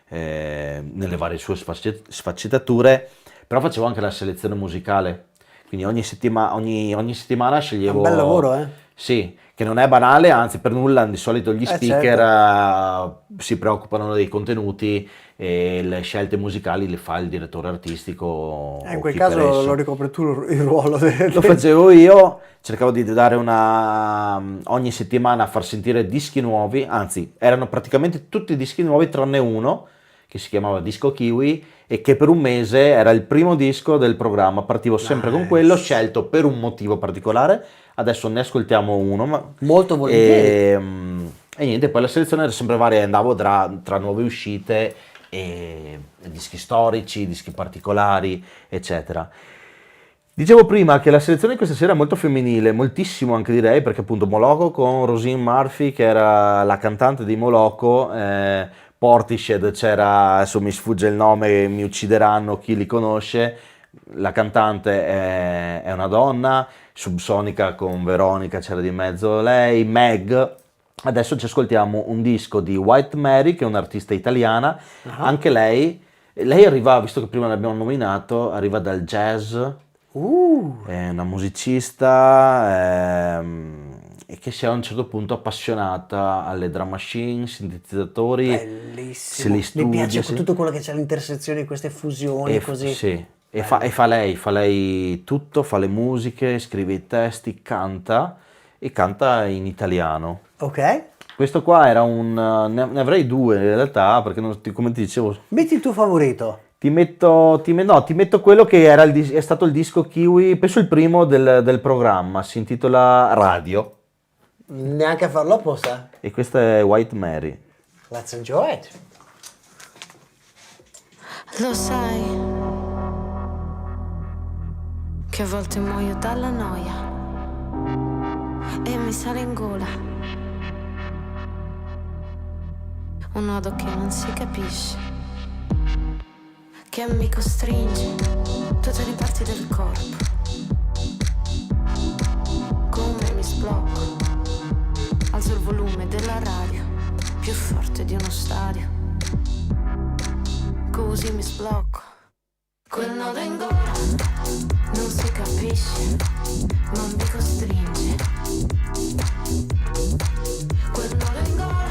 nelle varie sue sfaccettature, però facevo anche la selezione musicale, quindi ogni settimana È sceglievo... un bel lavoro, eh? Sì, che non è banale, anzi per nulla, di solito gli speaker si preoccupano dei contenuti e le scelte musicali le fa il direttore artistico. In o quel chi per caso esso. lo ricopri tu il ruolo Lo facevo io, cercavo di dare ogni settimana a far sentire dischi nuovi, anzi erano praticamente tutti dischi nuovi tranne uno che si chiamava Disco Kiwi e che per un mese era il primo disco del programma, partivo sempre con quello, scelto per un motivo particolare. Adesso ne ascoltiamo uno, Molto volentieri. e niente, poi la selezione era sempre varia, andavo tra nuove uscite e dischi storici, dischi particolari, eccetera. Dicevo prima che la selezione di questa sera è molto femminile, moltissimo anche direi, perché appunto Moloko con Roisin Murphy, che era la cantante di Moloko, Portishead c'era, adesso mi sfugge il nome, mi uccideranno chi li conosce, la cantante è una donna, Subsonica con Veronica c'era di mezzo lei, Meg. Adesso ci ascoltiamo un disco di White Mary, che è un'artista italiana, anche lei arriva, visto che prima l'abbiamo nominato, arriva dal jazz, è una musicista e che si è a un certo punto appassionata alle drum machine, sintetizzatori, se Bellissimo. li Mi studia, piace sì. tutto quello che c'è all'intersezione di queste fusioni così. Sì, e fa lei tutto, fa le musiche, scrive i testi, canta e canta in italiano. Ok? Questo qua era ne avrei due in realtà, perché come ti dicevo, Metti il tuo favorito. ti metto quello che è stato il disco Kiwi, penso il primo del programma, si intitola Radio, Neanche a farlo apposta. e questa è White Mary. Let's enjoy it. Lo sai che a volte muoio dalla noia e mi sale in gola un nodo che non si capisce, che mi costringe tutte le parti del corpo, come mi sblocco, alzo il volume della radio più forte di uno stadio, così mi sblocco. Quel nodo in gola non si capisce, ma mi costringe. Quel nodo in gola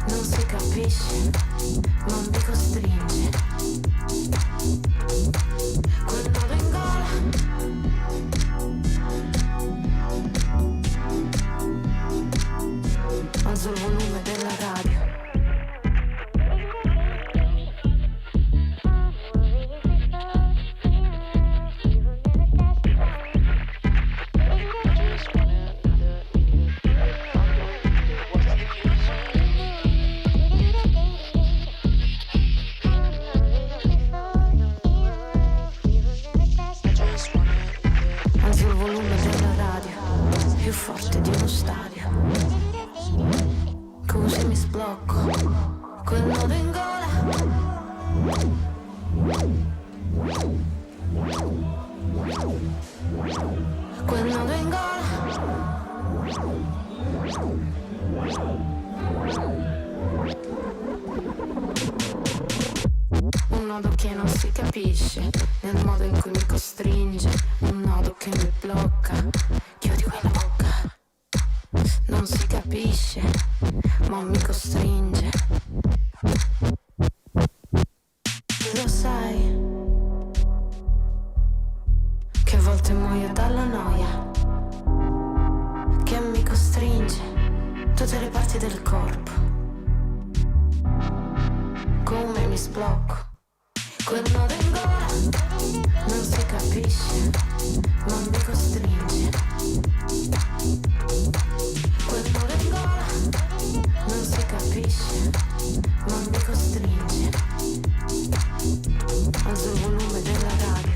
non si capisce, ma mi costringe. Quel nodo in gola. Alzo il volume della radio. Alzo il volume della radio più forte di uno stadio, così mi sblocco. Quel nodo in gola. Quel nodo in gola. Un nodo che non si capisce, nel modo in cui mi costringe. Un nodo che mi blocca. Chiudi quella bocca. Non si capisce, ma mi costringe. Lo sai che a volte muoio dalla noia, che mi costringe tutte le parti del corpo, come mi sblocco. Quel nodo in gola non si capisce, ma mi costringe. Quel mare in gola, non si capisce, ma mi costringe. Alzo il volume della radio.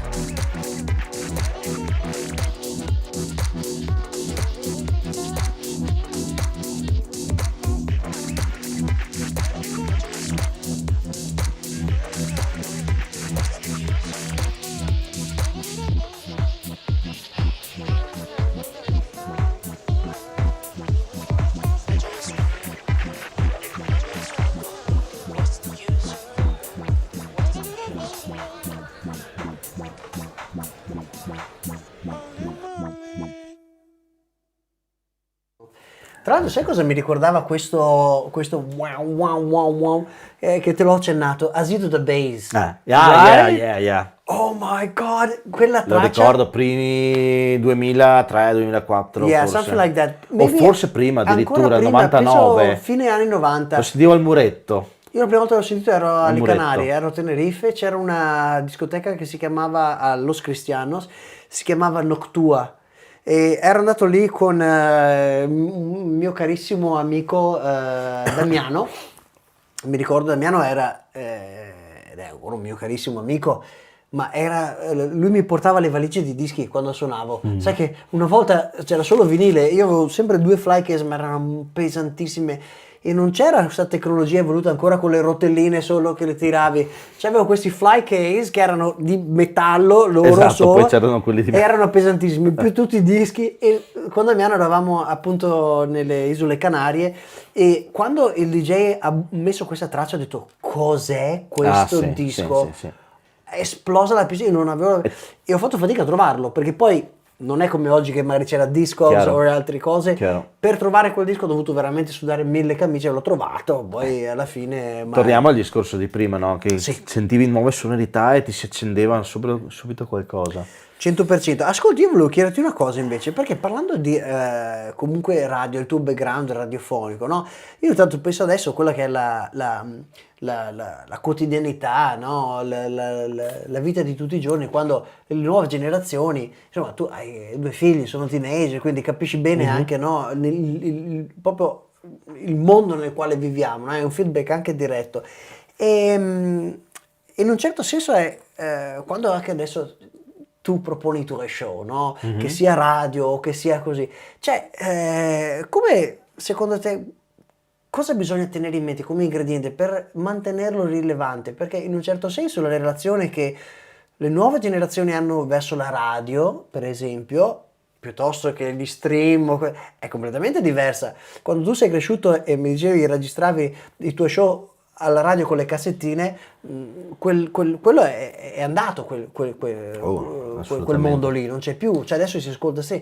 Tra l'altro, sai cosa mi ricordava questo wow wow wow wow, che te l'ho accennato? Asito the Bass. Yeah. Right? Oh my god, quella Lo traccia. ricordo primi 2003-2004 Yeah, forse. something like that. O Maybe forse prima ancora addirittura, prima, 99. penso fine anni 90. Lo sentivo al muretto. Io la prima volta che l'ho sentito ero alle muretto. Canarie, ero a Tenerife, c'era una discoteca che si chiamava a Los Cristianos, si chiamava Noctua. E ero andato lì con un mio carissimo amico Damiano. Mi ricordo Damiano era ed è ancora un mio carissimo amico, ma lui mi portava le valigie di dischi quando suonavo. Sai che una volta c'era solo vinile, io avevo sempre 2 flycase, ma erano pesantissime e non c'era questa tecnologia evoluta ancora con le rotelline solo che le tiravi. C'avevo questi flycase che erano di metallo loro Esatto, solo, poi c'erano quelli di erano pesantissimi, più tutti i dischi. E quando Damiano eravamo appunto nelle Isole Canarie, e quando il DJ ha messo questa traccia ho detto cos'è questo sì, disco? sì. È esplosa la PC, non avevo, e ho fatto fatica a trovarlo, perché poi non è come oggi che magari c'era Discogs Chiaro. o altre cose. Chiaro. Per trovare quel disco ho dovuto veramente sudare 1000 camicie, l'ho trovato, poi alla fine... Torniamo al discorso di prima, no? Che Sì. sentivi nuove sonorità e ti si accendeva subito qualcosa. 100%. Ascolti, io volevo chiederti una cosa invece, perché parlando di comunque radio, il tuo background radiofonico, no? Io tanto penso adesso a quella che è la quotidianità, no? La vita di tutti i giorni, quando le nuove generazioni, insomma, tu hai 2 figli, sono teenager, quindi capisci bene anche, no? Proprio il mondo nel quale viviamo, no? È un feedback anche diretto. E in un certo senso è quando anche adesso tu proponi i tuoi show, no? Che sia radio o che sia così. Cioè, come secondo te, cosa bisogna tenere in mente come ingrediente per mantenerlo rilevante? Perché in un certo senso la relazione che le nuove generazioni hanno verso la radio, per esempio, piuttosto che gli stream, è completamente diversa. Quando tu sei cresciuto e mi dicevi registravi i tuoi show alla radio con le cassettine, quello è andato, quel mondo lì, non c'è più, cioè adesso si ascolta cioè,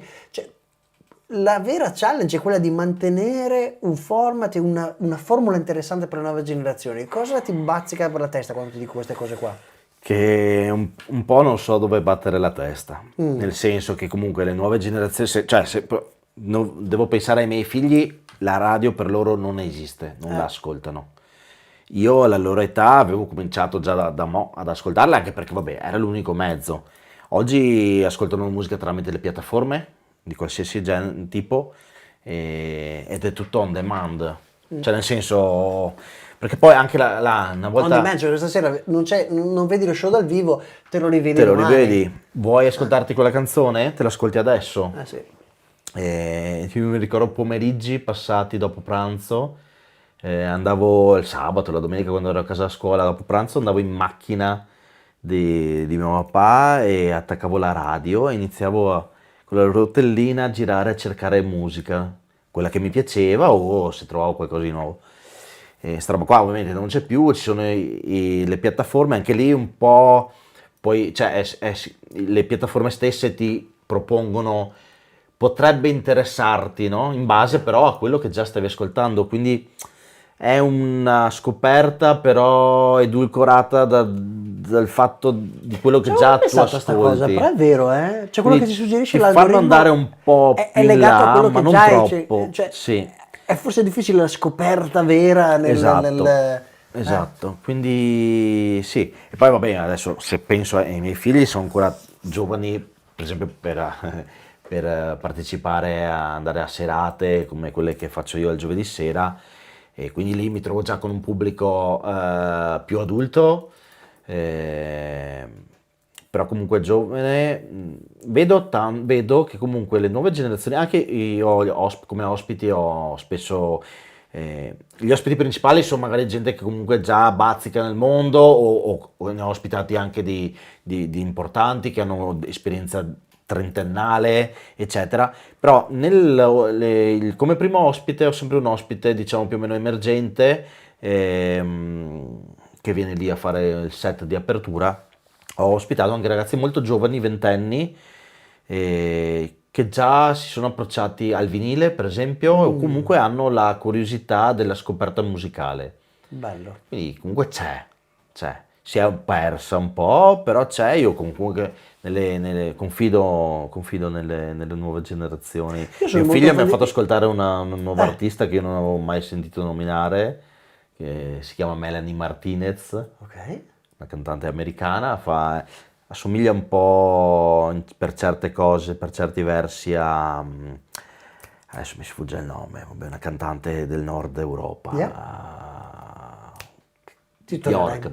la vera challenge è quella di mantenere un format, una formula interessante per le nuove generazioni. Cosa ti bazzica per la testa quando ti dico queste cose qua? Che un po' non so dove battere la testa, nel senso che comunque le nuove generazioni, devo pensare ai miei figli, la radio per loro non esiste, non la ascoltano. Io alla loro età avevo cominciato già da mo' ad ascoltarla, anche perché vabbè era l'unico mezzo. Oggi ascoltano musica tramite le piattaforme di qualsiasi tipo ed è tutto on demand, cioè nel senso, perché poi anche una volta On demand, cioè questa sera non vedi lo show dal vivo, te lo rivedi te lo domani. rivedi, vuoi ascoltarti quella canzone? Te l'ascolti adesso. Sì. Io mi ricordo pomeriggi passati dopo pranzo, andavo il sabato, la domenica quando ero a casa a scuola dopo pranzo, andavo in macchina di mio papà e attaccavo la radio e iniziavo con la rotellina a girare a cercare musica, quella che mi piaceva o se trovavo qualcosa di nuovo. Sta roba qua ovviamente non c'è più, ci sono le piattaforme, anche lì un po', poi cioè, le piattaforme stesse ti propongono, potrebbe interessarti, no? In base però a quello che già stavi ascoltando, quindi è una scoperta però edulcorata dal fatto di quello che già tu sta cosa, ascolti. però è vero, eh? Cioè quello Quindi che ti suggerisce ti l'algoritmo fanno andare un po' è più in legato a là, quello ma che non già hai, troppo. cioè, Sì. è forse difficile la scoperta vera Esatto. esatto, quindi sì. E poi va bene, adesso se penso ai miei figli sono ancora giovani, per esempio per partecipare a andare a serate come quelle che faccio io il giovedì sera, e quindi lì mi trovo già con un pubblico più adulto, eh, però comunque giovane. Vedo che comunque le nuove generazioni, anche io come ospiti ho spesso gli ospiti principali sono magari gente che comunque già bazzica nel mondo, o ne ho ospitati anche di importanti che hanno esperienza trentennale, eccetera. Però come primo ospite ho sempre un ospite, diciamo, più o meno emergente, che viene lì a fare il set di apertura. Ho ospitato anche ragazzi molto giovani, ventenni, che già si sono approcciati al vinile, per esempio, o comunque hanno la curiosità della scoperta musicale. Bello. Quindi comunque c'è. Si è persa un po', però c'è. Io comunque confido nelle nuove generazioni. Io sono Mio molto figlio mi ha felice- fatto ascoltare una nuova artista che io non avevo mai sentito nominare, che si chiama Melanie Martinez, Ok. una cantante americana, assomiglia un po' per certe cose, per certi versi adesso mi sfugge il nome, vabbè, una cantante del nord Europa. Bjork.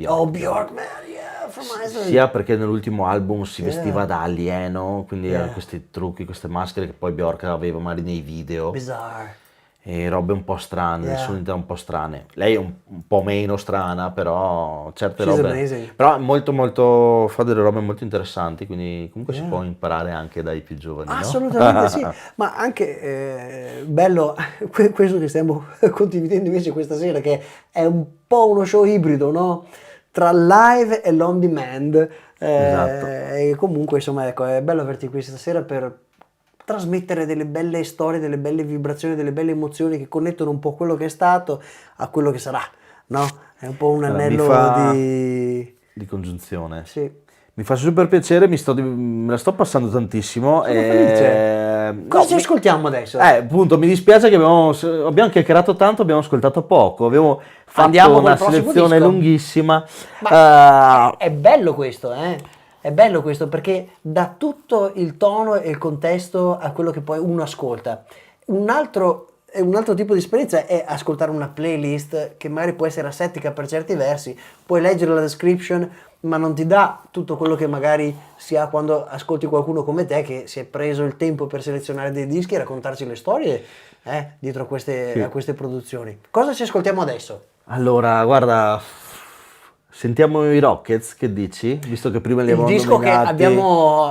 Oh, Bjork, man, yeah, from Iceland. Sia perché nell'ultimo album si Yeah. vestiva da alieno, quindi Yeah. aveva questi trucchi, queste maschere che poi Bjork aveva magari nei video. Bizarre. E robe un po' strane, Yeah. sonalità un po' strane. Lei è un po' meno strana, però certe She's robe. amazing. Però è molto, fa delle robe molto interessanti, quindi comunque si Yeah. può imparare anche dai più giovani, no? Assolutamente sì, ma anche bello questo che stiamo condividendo invece questa sera, che è un po' uno show ibrido, no? Tra live e l'on demand. Esatto. E comunque insomma ecco, è bello averti qui stasera per trasmettere delle belle storie, delle belle vibrazioni, delle belle emozioni che connettono un po' quello che è stato a quello che sarà, no? È un po' un Allora, anello di... di congiunzione. Sì. Mi fa super piacere, me la sto passando tantissimo. Sono felice. Cosa ci ascoltiamo adesso? Appunto, mi dispiace che abbiamo chiacchierato tanto, abbiamo ascoltato poco, abbiamo fatto Andiamo col una prossimo selezione disco. lunghissima. È bello questo, eh? È bello questo perché dà tutto il tono e il contesto a quello che poi uno ascolta. Un altro tipo di esperienza è ascoltare una playlist che magari può essere asettica per certi versi, puoi leggere la description, ma non ti dà tutto quello che magari si ha quando ascolti qualcuno come te che si è preso il tempo per selezionare dei dischi e raccontarci le storie dietro a queste produzioni. Cosa ci ascoltiamo adesso? Allora, guarda, sentiamo i Rockets, che dici? Visto che prima li Il avevamo disco che nominati.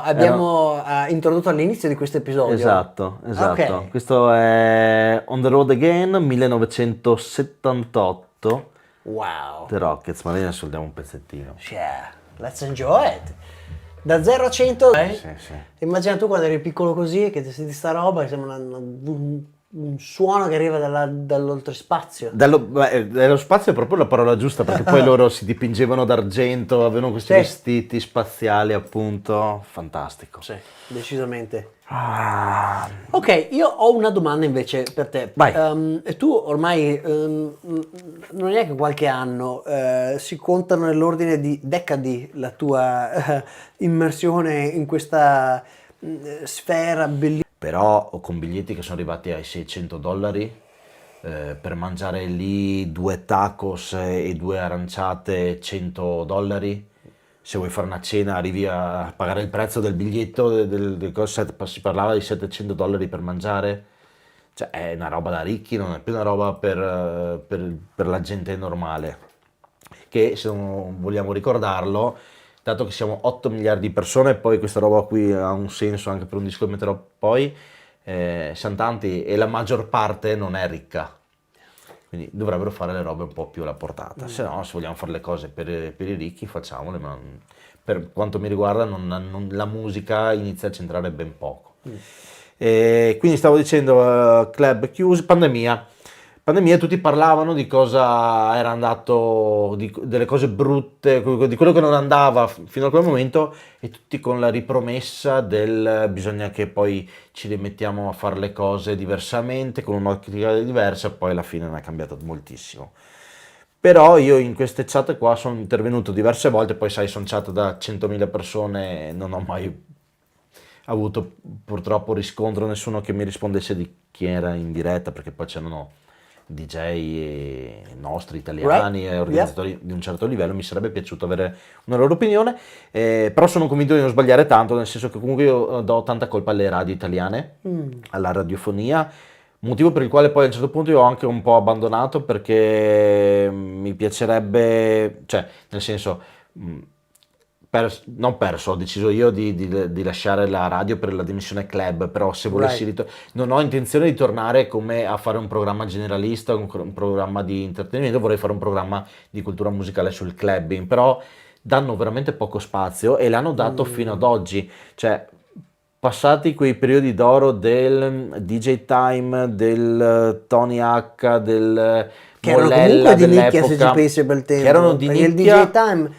abbiamo introdotto all'inizio di questo episodio. Esatto. Ok. Questo è On the Road Again, 1978, Wow. The Rockets, ma ne ascoltiamo un pezzettino. Yeah, let's enjoy it. Da 0 a 100, Sì. immagina tu quando eri piccolo così, che ti senti sta roba, che sembra un suono che arriva dall'oltrespazio. Dello spazio è proprio la parola giusta, perché poi loro si dipingevano d'argento, avevano questi Sì. vestiti spaziali, appunto, fantastico. Sì, decisamente. Ah, Ok, io ho una domanda invece per te. Vai. E tu ormai non è che qualche anno si contano nell'ordine di decadi la tua immersione in questa sfera bellissima. però con biglietti che sono arrivati ai $600 per mangiare lì 2 tacos e 2 aranciate, $100. Se vuoi fare una cena arrivi a pagare il prezzo del biglietto, si parlava di $700 per mangiare. Cioè è una roba da ricchi, non è più una roba per la gente normale. Che se non vogliamo ricordarlo, dato che siamo 8 miliardi di persone, poi questa roba qui ha un senso anche per un disco che metterò poi, siamo tanti e la maggior parte non è ricca. Quindi dovrebbero fare le robe un po' più alla portata. Se no, se vogliamo fare le cose per i ricchi, facciamole, ma per quanto mi riguarda la musica inizia a centrare ben poco. E quindi stavo dicendo, club chiusi, pandemia, tutti parlavano di cosa era andato, delle cose brutte, di quello che non andava fino a quel momento, e tutti con la ripromessa del bisogna che poi ci rimettiamo a fare le cose diversamente, con un'ottica diversa. Poi alla fine non è cambiato moltissimo. Però io in queste chat qua sono intervenuto diverse volte, poi sai, sono chat da 100.000 persone, non ho mai avuto purtroppo riscontro, nessuno che mi rispondesse di chi era in diretta, perché poi c'erano DJ nostri italiani Right. e organizzatori di un certo livello. Mi sarebbe piaciuto avere una loro opinione, però sono convinto di non sbagliare tanto, nel senso che comunque io do tanta colpa alle radio italiane, alla radiofonia, motivo per il quale poi a un certo punto io ho anche un po' abbandonato, perché mi piacerebbe, cioè nel senso, non perso, ho deciso io di lasciare la radio per la dimensione club, però se volessi Right. non ho intenzione di tornare come a fare un programma generalista, un programma di intrattenimento, vorrei fare un programma di cultura musicale sul clubbing, però danno veramente poco spazio e l'hanno dato fino ad oggi, cioè passati quei periodi d'oro del DJ Time, del Tony H, del Che erano Mollella comunque di nicchia, se ci dell'epoca, pensi per tempo. che erano di Perché nicchia. il DJ Time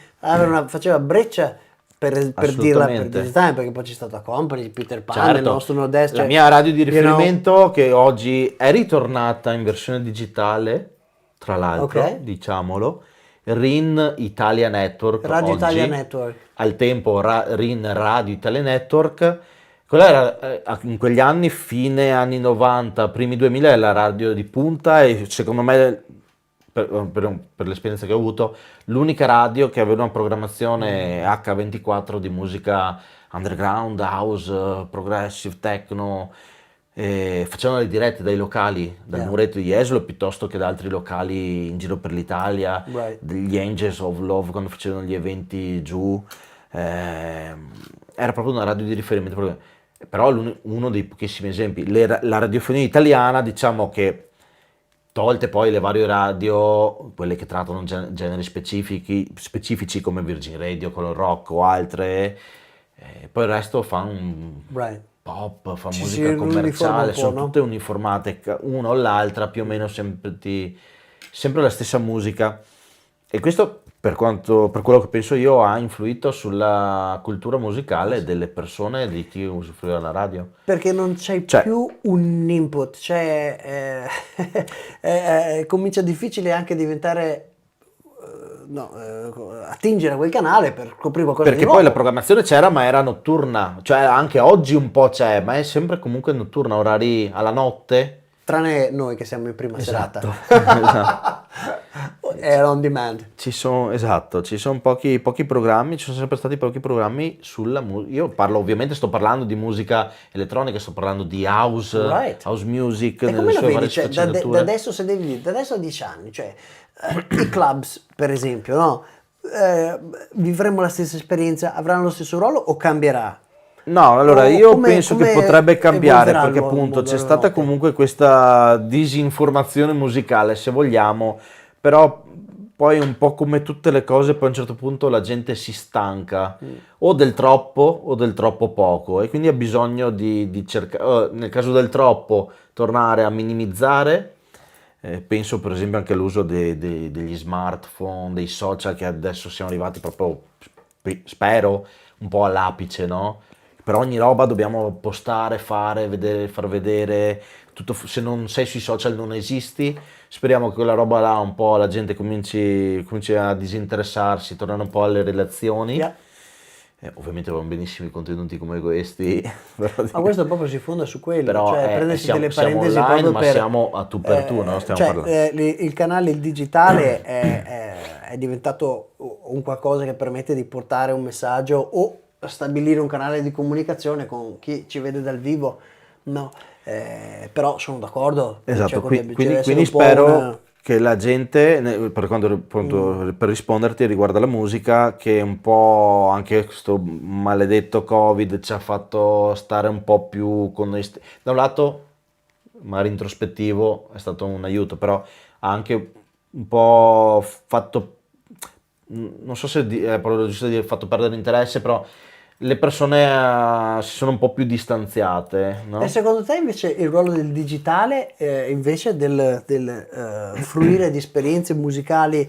faceva breccia per dirla per Assolutamente. DJ Time, perché poi c'è stata Company, Peter Pan, il Certo, nostro Nord-Est. la cioè, mia radio di you know, riferimento che oggi è ritornata in versione digitale, tra l'altro, Ok. diciamolo, RIN Italia Network Radio oggi, Italia Network. al tempo RIN Radio Italia Network, quella era in quegli anni, fine anni 90, primi 2000, è la radio di punta e secondo me, per l'esperienza che ho avuto, l'unica radio che aveva una programmazione H24 di musica underground, house, progressive, techno. Facevano le dirette dai locali, dal Yeah. muretto di Jesolo piuttosto che da altri locali in giro per l'Italia, Right. degli Angels of Love quando facevano gli eventi giù. Era proprio una radio di riferimento, però uno dei pochissimi esempi. La radiofonia italiana, diciamo che tolte poi le varie radio, quelle che trattano generi specifici come Virgin Radio, Color Rock o altre, poi il resto fa un Right. pop, fa Ci musica si uniforma commerciale, un po', sono no? tutte uniformate, una o l'altra, più o meno sempre la stessa musica. E questo, per quello che penso io, ha influito sulla cultura musicale delle persone di chi usufruiva la radio. Perché non c'è Cioè- più un input, cioè comincia difficile anche diventare, attingere a quel canale per coprire qualcosa Perché di poi la nuovo. programmazione c'era, ma era notturna, cioè anche oggi un po' c'è, ma è sempre comunque notturna, orari alla notte. Tranne noi che siamo in prima Esatto. serata. Era on demand. Ci sono pochi programmi, ci sono sempre stati pochi programmi sulla musica. Io parlo, ovviamente sto parlando di musica elettronica, sto parlando di house, Right. house music, E nelle come lo sue vedi? varie Cioè, da sfaccettature. adesso, se devi dire, da adesso a 10 anni, cioè, i clubs, per esempio, no? Vivremo la stessa esperienza, avranno lo stesso ruolo o cambierà? No, allora O io come- penso che come potrebbe cambiare, evolverà perché il appunto mondo c'è della stata notte? comunque questa disinformazione musicale, se vogliamo, però poi un po' come tutte le cose, poi a un certo punto la gente si stanca o del troppo poco, e quindi ha bisogno di cercare, nel caso del troppo, tornare a minimizzare. Penso per esempio anche all'uso degli smartphone, dei social, che adesso siamo arrivati proprio, spero, un po' all'apice, no? Per ogni roba dobbiamo postare, far vedere, tutto, se non sei sui social non esisti. Speriamo che quella roba là un po' la gente cominci a disinteressarsi, tornare un po' alle relazioni. Yeah. Ovviamente vanno benissimo i contenuti come questi, però, Ma questo proprio si fonda su quello, però, cioè prendersi siamo delle parentesi online, proprio ma per... siamo a tu per tu, no? Stiamo cioè, parlando. il canale, il digitale è diventato un qualcosa che permette di portare un messaggio o stabilire un canale di comunicazione con chi ci vede dal vivo, no? Però sono d'accordo. Esatto, cioè, quindi deve essere un po' spero una- che la gente, per quanto appunto, per risponderti riguardo alla musica, che un po' anche questo maledetto Covid ci ha fatto stare un po' più con noi da un lato, magari introspettivo, è stato un aiuto, però ha anche un po' fatto, non so se è proprio giusto dire, fatto perdere interesse, però le persone si sono un po' più distanziate, no? E secondo te invece il ruolo del digitale, invece del fruire di esperienze musicali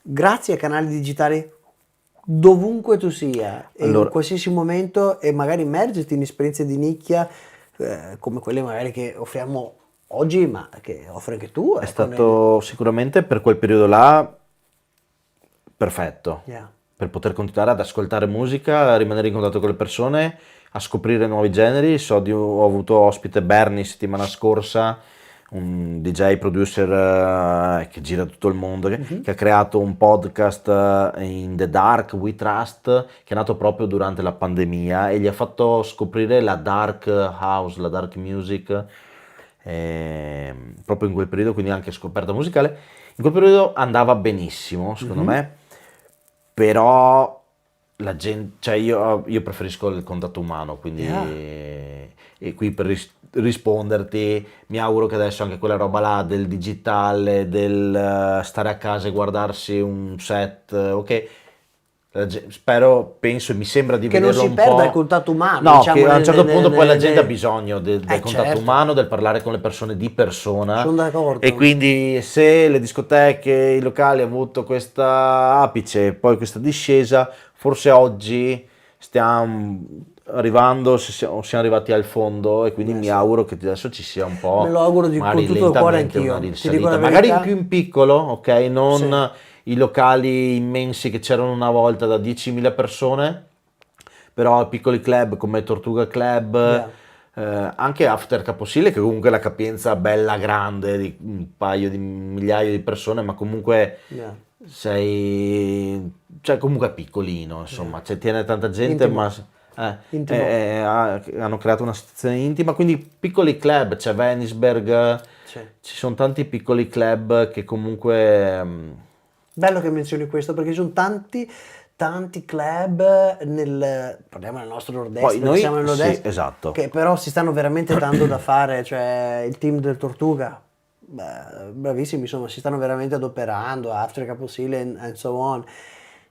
grazie ai canali digitali dovunque tu sia, e in Allora- qualsiasi momento, e magari immergerti in esperienze di nicchia come quelle magari che offriamo oggi, ma che offri anche tu? È stato sicuramente per quel periodo là perfetto. Yeah. Per poter continuare ad ascoltare musica, a rimanere in contatto con le persone, a scoprire nuovi generi. Ho avuto ospite Bernie settimana scorsa, un DJ producer che gira tutto il mondo, che ha creato un podcast in the dark, We Trust, che è nato proprio durante la pandemia e gli ha fatto scoprire la dark house, la dark music, proprio in quel periodo, quindi anche scoperta musicale. In quel periodo andava benissimo, secondo me, però la gente, cioè io preferisco il contatto umano, quindi e qui per risponderti, mi auguro che adesso anche quella roba là del digitale, del stare a casa e guardarsi un set, ok, spero, penso e mi sembra di Che non vederlo si un perda po'. il contatto umano, No, diciamo, che a un certo punto poi la nel- gente ha bisogno del contatto certo. umano, del parlare con le persone di persona. Sono d'accordo. E quindi se le discoteche, i locali hanno avuto questa apice e poi questa discesa, forse oggi stiamo arrivando, siamo arrivati al fondo e quindi mi auguro che adesso ci sia un po', Me lo auguro magari con tutto il cuore lentamente anch'io. una Ti dico la risalita, magari verità. più in piccolo, ok, non i locali immensi che c'erano una volta da 10.000 persone, però piccoli club come Tortuga Club, anche After Caposile, che comunque è la capienza bella grande di un paio di migliaia di persone, ma comunque Yeah. cioè comunque è piccolino, insomma, cioè, tiene tanta gente, Intimo. Intimo. hanno creato una situazione intima, quindi piccoli club, c'è Venisberg, Sì. ci sono tanti piccoli club che comunque... Bello che menzioni questo perché ci sono tanti club parliamo del nostro nord-est, Poi perché noi- siamo nel nord-est, sì, esatto. che però si stanno veramente dando da fare, cioè il team del Tortuga, bravissimi, insomma, si stanno veramente adoperando, After Caposile and so on.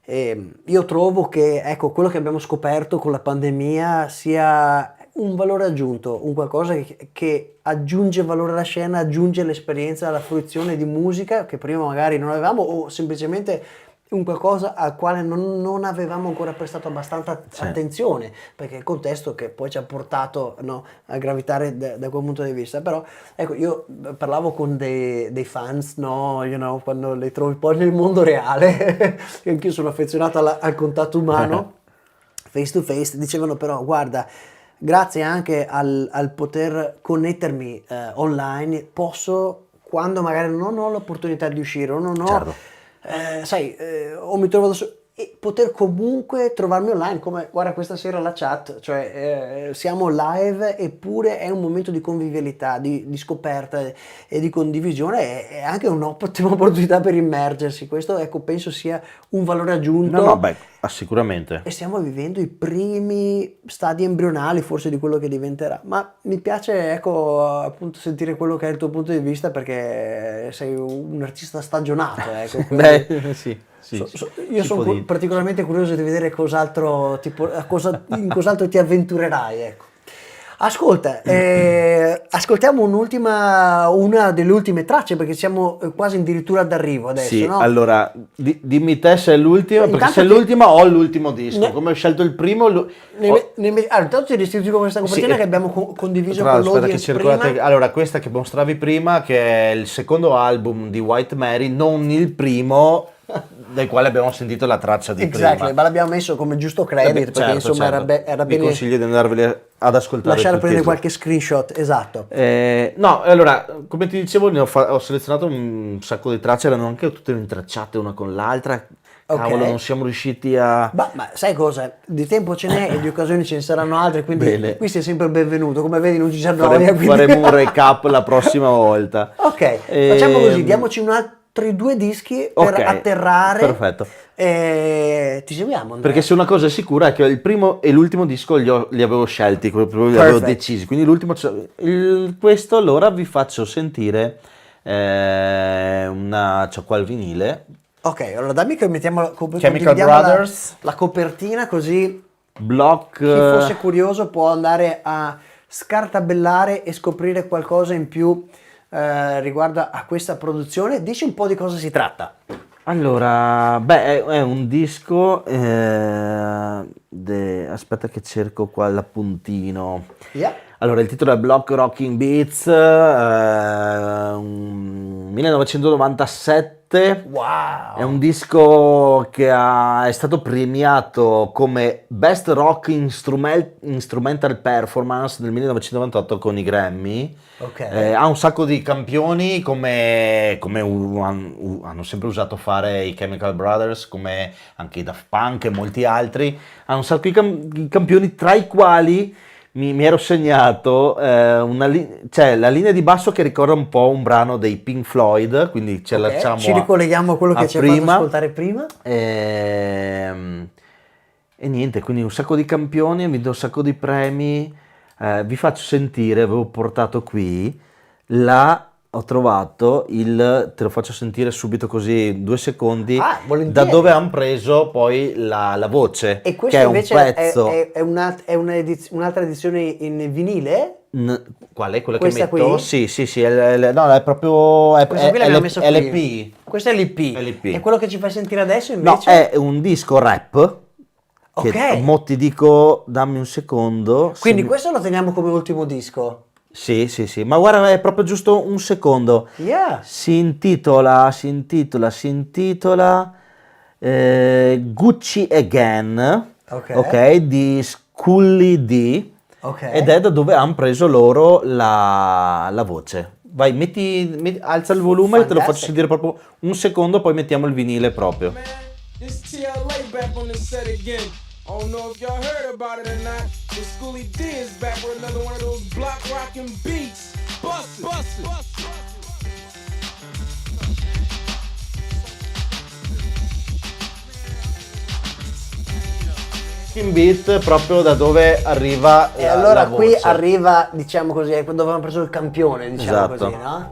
E io trovo che, ecco, quello che abbiamo scoperto con la pandemia sia un valore aggiunto, un qualcosa che aggiunge valore alla scena, aggiunge l'esperienza, la fruizione di musica che prima magari non avevamo, o semplicemente un qualcosa al quale non avevamo ancora prestato abbastanza attenzione, perché è il contesto che poi ci ha portato, no, a gravitare da quel punto di vista. Però ecco, io parlavo con dei fans, no, quando li trovi poi nel mondo reale, che anch'io sono affezionato al contatto umano, face to face, dicevano però guarda, grazie anche al poter connettermi online, posso, quando magari non ho l'opportunità di uscire o non ho, Certo. o mi trovo da solo, e poter comunque trovarmi online, come guarda questa sera la chat, cioè siamo live eppure è un momento di convivialità, di scoperta e di condivisione, è anche un'ottima opportunità per immergersi. Questo, ecco, penso sia un valore aggiunto. No, beh, sicuramente. E stiamo vivendo i primi stadi embrionali forse di quello che diventerà, ma mi piace, ecco, appunto sentire quello che è il tuo punto di vista, perché sei un artista stagionato, ecco. Beh, sì, Io si sono può dire. particolarmente curioso di vedere in cos'altro ti avventurerai, ecco. Ascolta, ascoltiamo una delle ultime tracce, perché siamo quasi addirittura d'arrivo adesso, Sì, no? allora dimmi te se è l'ultima, perché Intanto se è ti- l'ultima ho l'ultimo disco. Ne- Come ho scelto il primo, Allora, intanto ti restituisco questa copertina Sì. che abbiamo condiviso Tra con l'altro, aspetta che l'audience cerco la prima. allora, questa che mostravi prima, che è il secondo album di White Mary, non il primo, del quale abbiamo sentito la traccia di Exactly, prima. ma l'abbiamo messo come giusto credit, perché Certo, insomma certo. era Vi bene consiglio di andarveli ad ascoltare lasciare tutti e prendere due. qualche screenshot, esatto. No, allora, come ti dicevo, ho selezionato un sacco di tracce, erano anche tutte intracciate una con l'altra. Ok. Cavolo, non siamo riusciti a... Ma sai cosa? Di tempo ce n'è e di occasioni ce ne saranno altre, quindi Bene. qui sei sempre il benvenuto, come vedi non ci si annoia. quindi- Faremo un recap la prossima volta. Ok, facciamo così, diamoci altri 2 dischi per Ok, atterrare. perfetto. E ti seguiamo, Andrea. Perché se una cosa è sicura è che il primo e l'ultimo disco li avevo scelti, proprio li avevo Perfect. decisi, quindi l'ultimo, questo allora vi faccio sentire c'ho qua il vinile, Ok, allora dammi che mettiamo Chemical condividiamo Brothers. la copertina, così Block, chi fosse curioso può andare a scartabellare e scoprire qualcosa in più riguardo a questa produzione. Dici un po' di cosa si tratta. allora, beh, è un disco, aspetta che cerco qua l'appuntino. Yeah. Allora, il titolo è Block Rocking Beats, un 1997. Wow! È un disco che è stato premiato come Best Rock Instrumental Performance nel 1998 con i Grammy. Ok. Ha un sacco di campioni come hanno sempre usato fare i Chemical Brothers, come anche i Daft Punk e molti altri. Ha un sacco di campioni, tra i quali mi ero segnato cioè la linea di basso che ricorda un po' un brano dei Pink Floyd, quindi ce Ok, lasciamo ci ricolleghiamo a quello che ci hai fatto ascoltare prima. E niente, quindi un sacco di campioni, ha vinto un sacco di premi. Vi faccio sentire, avevo portato qui, ho trovato te lo faccio sentire subito così, 2 secondi, volentieri. da dove hanno preso poi la voce, E questo che è un invece pezzo. è un'altra edizione in vinile? Qual è quella Questa che metto? qui? Sì, no, è proprio Questa qui l'abbiamo messo qui. LP. Questo è l'EP. LP. E quello che ci fai sentire adesso No, invece? è un disco rap. Che Ok. mo ti dico, dammi un secondo. Quindi questo lo teniamo come ultimo disco. Sì, ma guarda, è proprio giusto un secondo. Yeah. Si intitola Gucci Again, Ok. di Scully D, Ok. ed è da dove hanno preso loro la voce. Vai, alza il volume e te lo faccio Fantastic. sentire proprio un secondo, poi mettiamo il vinile proprio. Man, this TLA back on the set again. I don't know if y'all heard about it or not, but Schoolie D is back with another one of those block rockin' beats. Bust it, bust it. Beat proprio da dove arriva E allora la qui voce. arriva, diciamo così, dove abbiamo preso il campione, diciamo Esatto. così, no?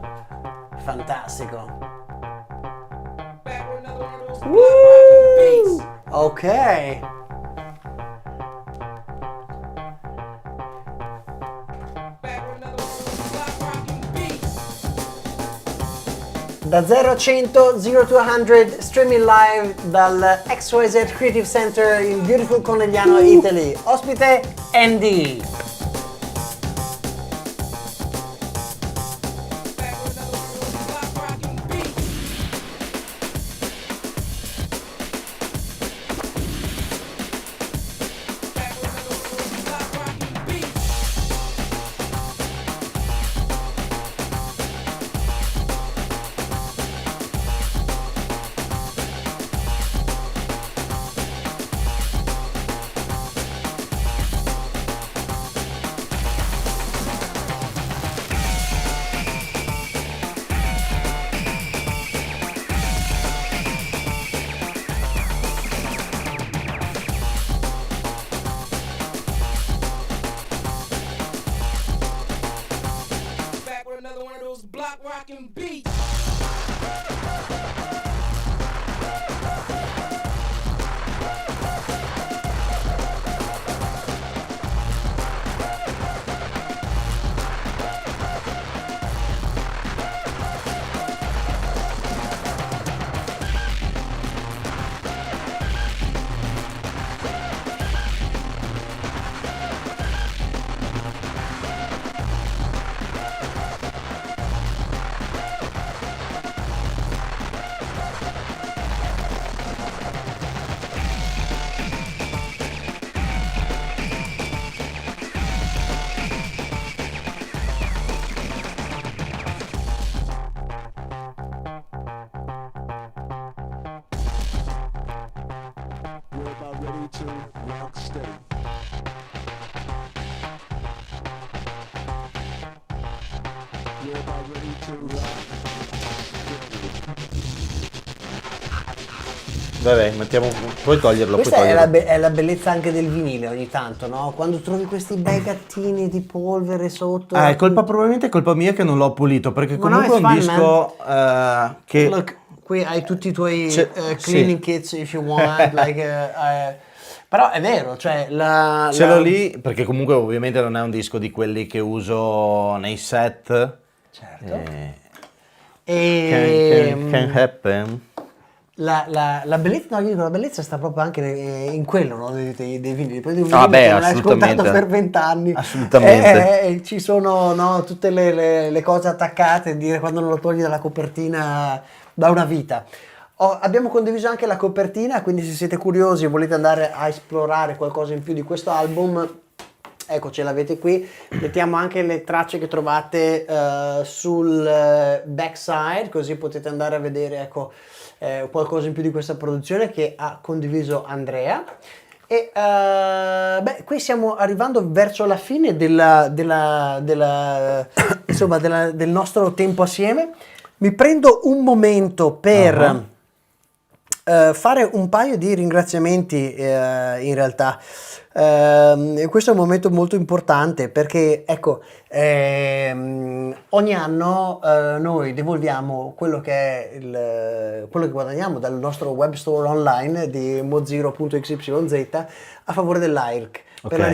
Fantastico. Back with another one of those block rockin' beats. Ok. Back with another one of those block rockin' beats. Da 0 a 100, 0 to 100, streaming live dal XYZ Creative Center in beautiful Conegliano, Italy. Ospite Andy. Back with another one of those block rockin' beats. Back with another one of those block rockin' beats. Back with another one of those block rockin' beats. Vabbè, puoi toglierlo, Questa puoi è toglierlo. è la bellezza anche del vinile ogni tanto, no? Quando trovi questi bei gattini di polvere sotto. Probabilmente è colpa mia che non l'ho pulito, perché Ma no, comunque è un it's fine, disco che... Look, qui hai tutti i tuoi C'è- cleaning sì. kits if you want, però è vero, cioè Ce l'ho lì, perché comunque ovviamente non è un disco di quelli che uso nei set. Certo. Eh, E can happen. la bellezza, no, io dico, la bellezza sta proprio anche in quello, no, dei vinili. Prendi un Ah, vinile beh, che non hai ascoltato assolutamente. per 20 anni, Assolutamente. ci sono, no, tutte le cose attaccate, dire quando non lo togli dalla copertina da una vita. Abbiamo condiviso anche la copertina, quindi se siete curiosi e volete andare a esplorare qualcosa in più di questo album, ecco, ce l'avete qui. Mettiamo anche le tracce che trovate sul backside, così potete andare a vedere, ecco, qualcosa in più di questa produzione che ha condiviso Andrea. E qui stiamo arrivando verso la fine insomma, del nostro tempo assieme. Mi prendo un momento per fare un paio di ringraziamenti, in realtà. Questo è un momento molto importante perché, ecco, ogni anno noi devolviamo quello che è quello che guadagniamo dal nostro web store online di mozero.xyz a favore dell'AIRC per la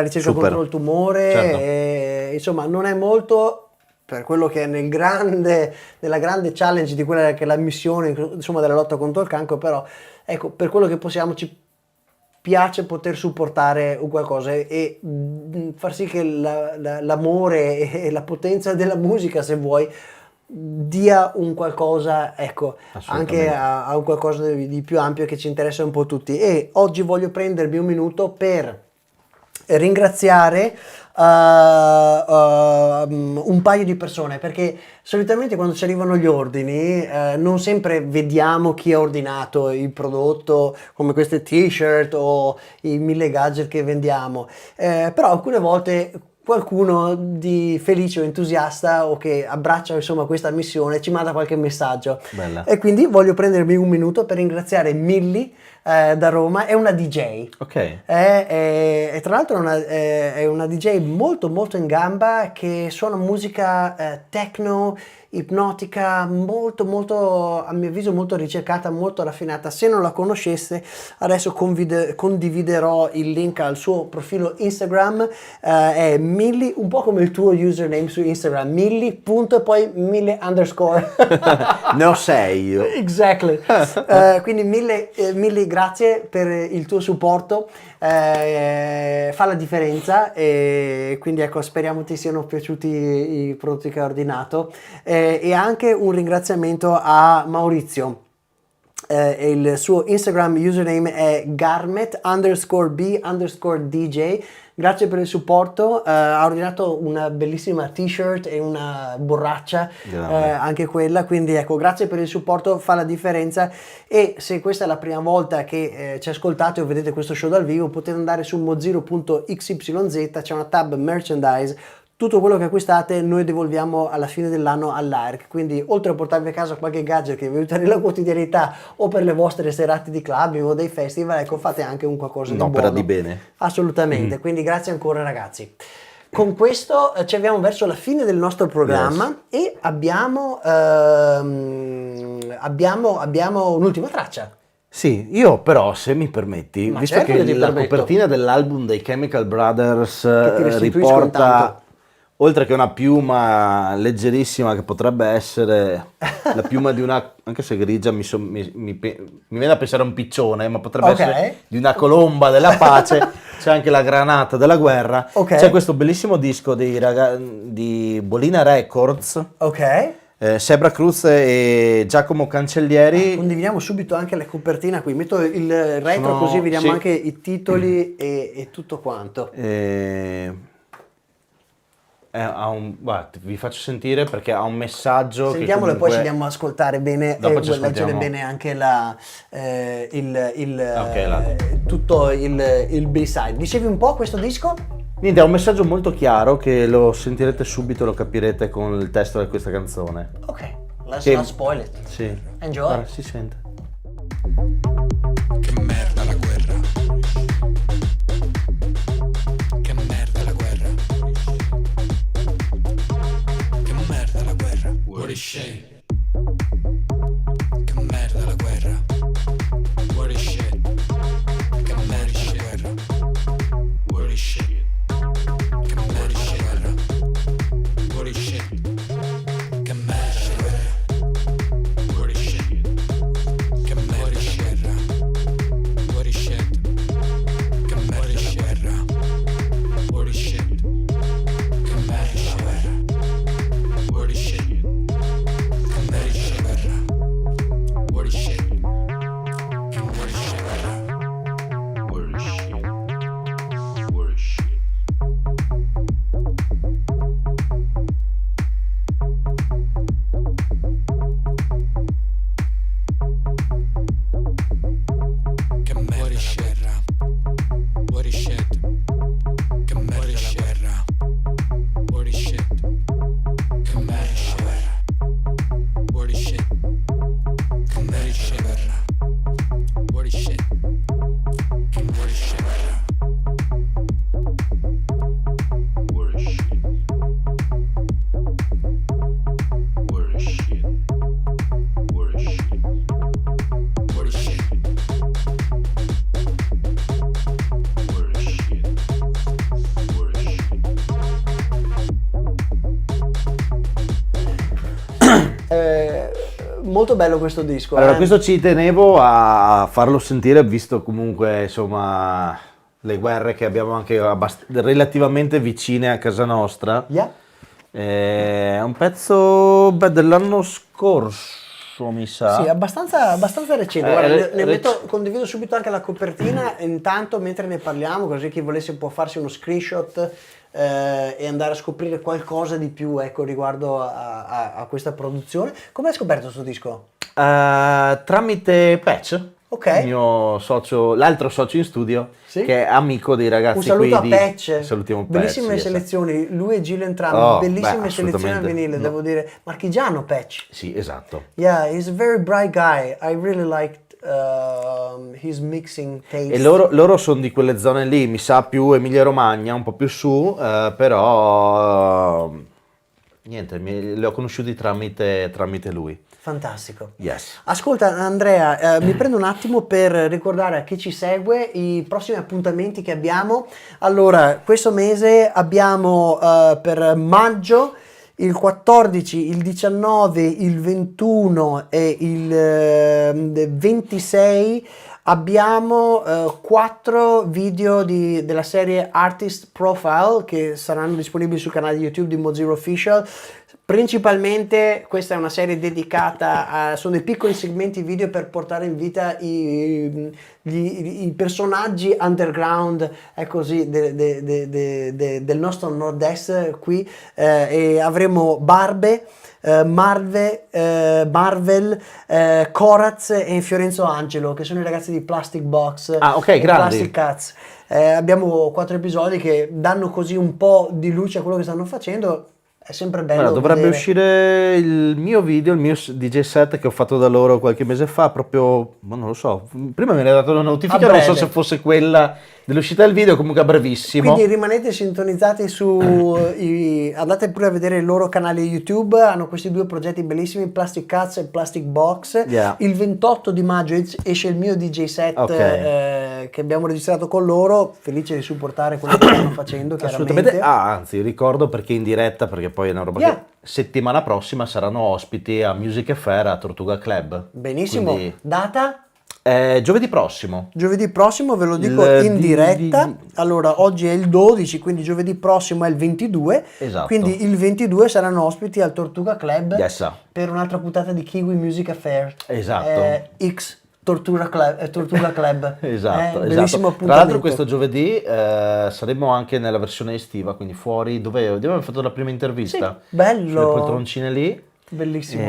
ricerca Super. contro il tumore. Certo. Insomma, non è molto per quello che è nella grande challenge di quella che è la missione, insomma, della lotta contro il cancro, però ecco, per quello che possiamo ci piace poter supportare un qualcosa e far sì che l'amore e la potenza della musica, se vuoi, dia un qualcosa, ecco, anche a un qualcosa di più ampio che ci interessa un po' tutti. E oggi voglio prendermi un minuto per ringraziare un paio di persone, perché solitamente quando ci arrivano gli ordini non sempre vediamo chi ha ordinato il prodotto, come queste t-shirt o i 1000 gadget che vendiamo, però alcune volte qualcuno di felice o entusiasta o che abbraccia, insomma, questa missione ci manda qualche messaggio. Bella. E quindi voglio prendermi un minuto per ringraziare Milly da Roma. È una DJ. Ok. E tra l'altro è una DJ molto molto in gamba che suona musica techno, ipnotica, molto molto, a mio avviso, molto ricercata, molto raffinata. Se non la conosceste, adesso condividerò il link al suo profilo Instagram. È Milly, un po' come il tuo username su Instagram, Milly punto e poi 1000 underscore. Ne ho 6 io. Exactly. Quindi mille grazie per il tuo supporto, fa la differenza, e quindi ecco, speriamo ti siano piaciuti i prodotti che hai ordinato, e anche un ringraziamento a Maurizio. Il suo Instagram username è garmet_b_dj. Grazie per il supporto, ha ordinato una bellissima t-shirt e una borraccia, anche quella, quindi ecco, grazie per il supporto, fa la differenza. E se questa è la prima volta che ci ascoltate o vedete questo show dal vivo, potete andare su mozero.xyz, c'è una tab merchandise. Tutto quello che acquistate noi devolviamo alla fine dell'anno all'AIRC, quindi oltre a portarvi a casa qualche gadget che vi aiuta nella quotidianità o per le vostre serate di clubbing o dei festival, ecco, fate anche un qualcosa di Un'opera buono. di bene. Assolutamente, quindi grazie ancora ragazzi. Con questo ci avviamo verso la fine del nostro programma, e abbiamo un'ultima traccia. Sì, io però, se mi permetti, Ma visto certo che che ti la permetto. copertina dell'album dei Chemical Brothers ti restituisco riporta, intanto. oltre che una piuma leggerissima che potrebbe essere la piuma di una, anche se grigia mi viene a pensare a un piccione, ma potrebbe Ok. essere di una colomba della pace, c'è anche la granata della guerra, Ok. c'è questo bellissimo disco di Bolina Records, Ok? Sebra Cruz e Giacomo Cancellieri. Condividiamo subito anche la copertina qui, metto il retro Sono- così vediamo sì. anche i titoli e tutto quanto. Guarda, vi faccio sentire perché ha un messaggio. Sentiamolo che e poi ci comunque- andiamo ad ascoltare bene Dopo e ci leggere ascoltiamo. bene anche tutto il B-side. Dicevi un po' questo disco? Niente, ha un messaggio molto chiaro che lo sentirete subito, lo capirete con il testo di questa canzone. Ok, let's Sì. not spoil it. Sì. Enjoy. Guarda, si sente. Che merda la guerra. Che merda la guerra. Che merda la guerra. What a shame. Che merda la guerra. What a shame. Che merda la guerra. What a shame. Che merda la guerra. What a shame. Che merda la guerra. What a shame. Che molto bello questo disco. Allora, questo ci tenevo a farlo sentire, visto comunque, insomma, le guerre che abbiamo anche relativamente vicine a casa nostra. Yeah. È un pezzo dell'anno scorso, mi sa. Sì, abbastanza recente. Guarda, condivido subito anche la copertina, intanto mentre ne parliamo, così chi volesse può farsi uno screenshot e andare a scoprire qualcosa di più, ecco, riguardo a questa produzione. Come hai scoperto questo disco? Tramite Patch, Ok. il mio socio, l'altro socio in studio, Sì. che è amico dei ragazzi Un saluto qui a Patch, Salutiamo Patch, bellissime yes. selezioni, lui e Gillo entrambi, Oh, bellissime beh, selezioni al assolutamente. vinile, No. devo dire. Marchigiano Patch. Sì, esatto. Yeah, he's a very bright guy. I really liked his mixing taste. E loro sono di quelle zone lì, mi sa più Emilia Romagna, un po' più su, però niente, li ho conosciuti tramite lui. Fantastico. Yes. Ascolta Andrea, mi prendo un attimo per ricordare a chi ci segue i prossimi appuntamenti che abbiamo. Allora, questo mese abbiamo per maggio il 14, il 19, il 21 e il 26 abbiamo 4 video della serie Artist Profile che saranno disponibili sul canale YouTube di Mozilla Official. Principalmente questa è una serie dedicata sono dei piccoli segmenti video per portare in vita i personaggi underground, è così, del nostro nord-est qui, e avremo Barbe, Marvel, Coraz e Fiorenzo Angelo, che sono i ragazzi di Plastic Box Ok, e grandi. Plastic Cats. Abbiamo 4 episodi che danno così un po' di luce a quello che stanno facendo. È sempre bello. Allora, dovrebbe vedere. uscire il mio video, il mio DJ set che ho fatto da loro qualche mese fa, proprio, ma non lo so, prima mi era dato una notifica, A non so breve. se fosse quella dell'uscita del video, comunque a brevissimo. Quindi rimanete sintonizzati andate pure a vedere il loro canale YouTube, hanno questi 2 progetti bellissimi, Plastic Cats e Plastic Box. Yeah. Il 28 di maggio esce il mio DJ set Ok. che abbiamo registrato con loro, felice di supportare quello che stanno facendo, Assolutamente, chiaramente. anzi ricordo perché in diretta, perché poi è una roba Yeah. che settimana prossima saranno ospiti a Music Fair a Tortuga Club. Benissimo, Quindi, data? giovedì prossimo. Giovedì prossimo ve lo dico Il in diretta. Allora, oggi è il 12, quindi giovedì prossimo è il 22. Esatto. Quindi il 22 saranno ospiti al Tortuga Club Yes. per un'altra puntata di Kiwi Music Affair. Esatto. X Tortuga Club. Esatto, Bellissimo esatto. Tra appuntamento. l'altro questo giovedì saremo anche nella versione estiva, quindi fuori dove abbiamo fatto la prima intervista. Sì, bello. Sulle poltroncine lì. Bellissimo.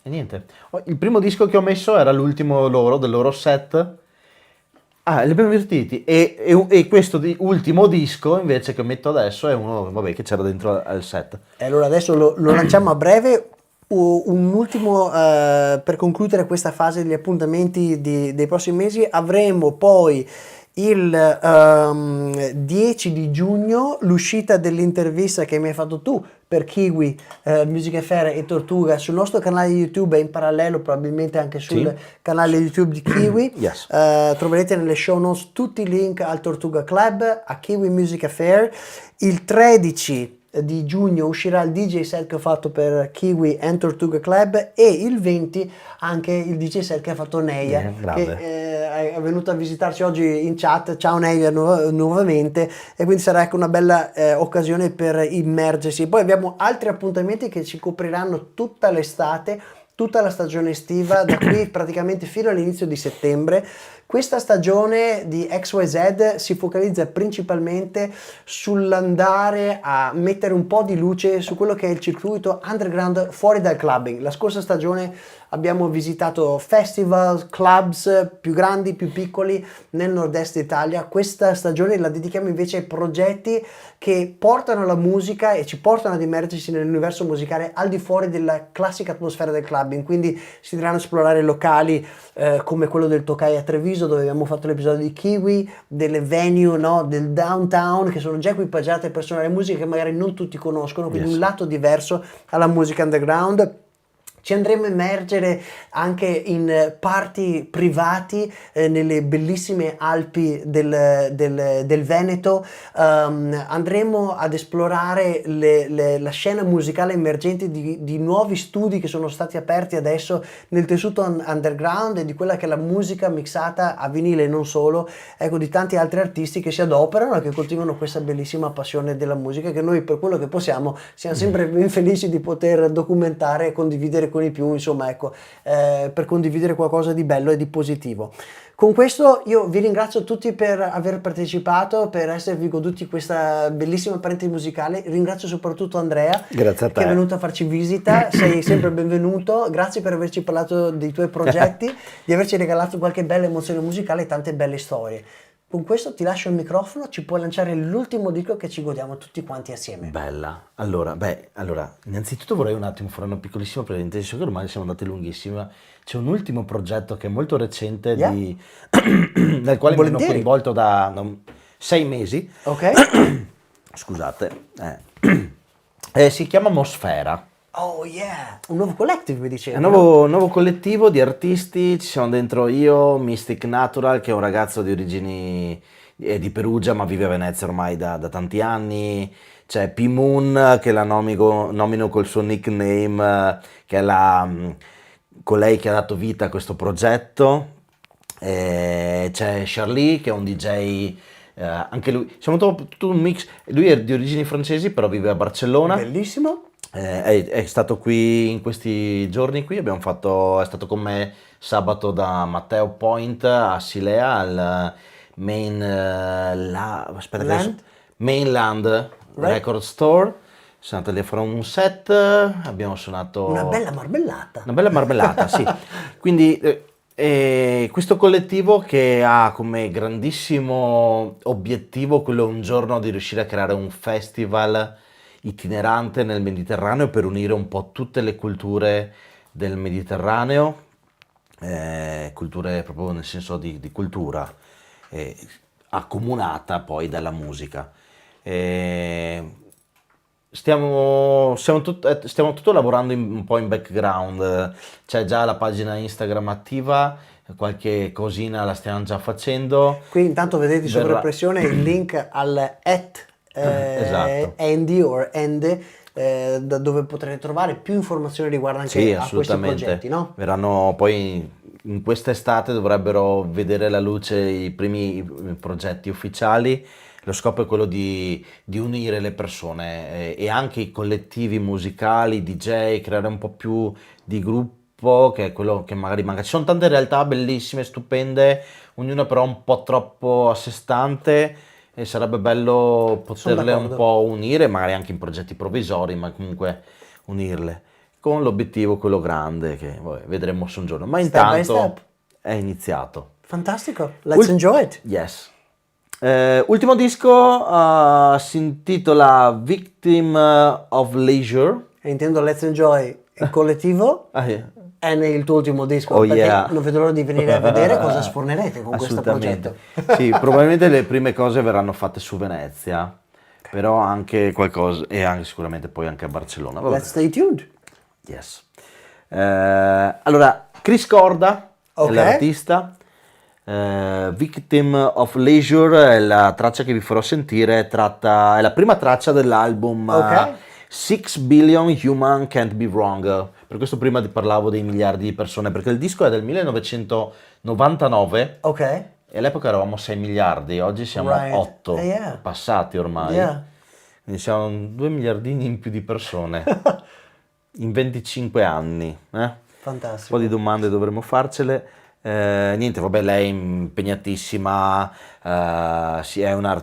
E niente. Il primo disco che ho messo era l'ultimo del loro set. Li abbiamo divertiti. E questo ultimo disco invece che metto adesso è uno, vabbè, che c'era dentro al set. E allora adesso lo lanciamo a breve. Un ultimo per concludere questa fase degli appuntamenti dei prossimi mesi. Avremo poi il 10 di giugno l'uscita dell'intervista che mi hai fatto tu per Kiwi, Music Affair e Tortuga sul nostro canale YouTube e in parallelo probabilmente anche sul Sì. canale YouTube di Kiwi. Yes. Troverete nelle show notes tutti i link al Tortuga Club, a Kiwi Music Affair. Il 13 di giugno uscirà il DJ set che ho fatto per Kiwi and Tortuga Club e il 20 anche il DJ set che ha fatto Neia, grande. che è venuta a visitarci oggi in chat. Ciao Neia nuovamente, e quindi sarà anche una bella occasione per immergersi. Poi abbiamo altri appuntamenti che ci copriranno tutta l'estate, tutta la stagione estiva, da qui praticamente fino all'inizio di settembre. Questa stagione di XYZ si focalizza principalmente sull'andare a mettere un po' di luce su quello che è il circuito underground fuori dal clubbing. La scorsa stagione abbiamo visitato festival, clubs più grandi, più piccoli nel nord-est Italia. Questa stagione la dedichiamo invece ai progetti che portano la musica e ci portano ad immergersi nell'universo musicale al di fuori della classica atmosfera del clubbing. Quindi si andranno a esplorare locali come quello del Tokai a Treviso, dove abbiamo fatto l'episodio di Kiwi, delle venue, no, del downtown, che sono già equipaggiate per suonare musica che magari non tutti conoscono, quindi Yes. un lato diverso alla musica underground. ci andremo a immergere anche in parti privati nelle bellissime Alpi del Veneto. Andremo ad esplorare la scena musicale emergente di nuovi studi che sono stati aperti adesso nel tessuto underground e di quella che è la musica mixata a vinile e non solo, ecco, di tanti altri artisti che si adoperano e che coltivano questa bellissima passione della musica che noi, per quello che possiamo, siamo sempre ben felici di poter documentare e condividere con i più, insomma, ecco, per condividere qualcosa di bello e di positivo. Con questo io vi ringrazio tutti per aver partecipato, per esservi goduti questa bellissima parentesi musicale. Ringrazio soprattutto Andrea, Grazie a te. che è venuto a farci visita. Sei sempre benvenuto. Grazie per averci parlato dei tuoi progetti, di averci regalato qualche bella emozione musicale e tante belle storie. Con questo ti lascio il microfono, ci puoi lanciare l'ultimo disco che ci godiamo tutti quanti assieme. Bella. Allora, innanzitutto vorrei un attimo fare una piccolissima presentazione, che ormai siamo andati lunghissimi, ma c'è un ultimo progetto che è molto recente, Yeah. nel quale mi sono Volentieri. coinvolto da 6 mesi. Ok? Scusate. Si chiama Mosfera. Oh yeah! Un nuovo collective, mi dicevi. È un nuovo collettivo di artisti, ci siamo dentro io, Mystic Natural, che è un ragazzo di origini di Perugia, ma vive a Venezia ormai da tanti anni. C'è P-Moon, che la nomino col suo nickname, che è colei che ha dato vita a questo progetto. C'è Charlie, che è un DJ, anche lui, siamo tutto un mix. Lui è di origini francesi, però vive a Barcellona. Bellissimo. È stato qui in questi giorni qui, è stato con me sabato da Matteo Point a Silea al Mainland Record Store. Siamo andati lì a fare un set, abbiamo suonato Una bella marbellata. una bella marmellata, sì. Quindi questo collettivo che ha come grandissimo obiettivo quello un giorno di riuscire a creare un festival itinerante nel Mediterraneo per unire un po' tutte le culture del Mediterraneo, culture proprio nel senso di cultura, accomunata poi dalla musica. Stiamo tutto lavorando un po' in background, c'è già la pagina Instagram attiva, qualche cosina la stiamo già facendo. Qui intanto vedete sopra Verrà- pressione il link al Esatto. Andy o Ende, da dove potrete trovare più informazioni riguardo anche Sì, a questi assolutamente. progetti, no? Verranno poi in quest'estate dovrebbero vedere la luce i primi progetti ufficiali. Lo scopo è quello di unire le persone e anche i collettivi musicali, DJ, creare un po' più di gruppo, che è quello che magari manca. Ci sono tante realtà bellissime, stupende, ognuna però un po' troppo a sé stante. E sarebbe bello poterle un d'accordo. po' unire, magari anche in progetti provvisori, ma comunque unirle con l'obiettivo quello grande che vedremo su un giorno. Ma Step by intanto step. è iniziato. Fantastico, let's enjoy it. Yes. Ultimo disco si intitola Victim of Leisure. E intendo let's enjoy il collettivo. Yeah. È il tuo ultimo disco, Oh, perché yeah. non vedo l'ora di venire a vedere cosa sfornerete con questo Assolutamente. progetto. Sì, probabilmente le prime cose verranno fatte su Venezia, però anche qualcosa, e anche sicuramente poi anche a Barcellona. Vabbè. Let's stay tuned. Yes. Allora, Chris Corda Ok. è l'artista, Victim of Leisure è la traccia che vi farò sentire, è la prima traccia dell'album Ok. 6 Billion Human Can't Be Wrong. Per questo prima parlavo dei miliardi di persone, perché il disco è del 1999 Ok. e all'epoca eravamo 6 miliardi, oggi siamo Right. 8, Yeah. passati ormai. Yeah. Quindi siamo 2 miliardini in più di persone in 25 anni. Un Fantastico. po' di domande dovremmo farcele. Niente, vabbè, lei è impegnatissima,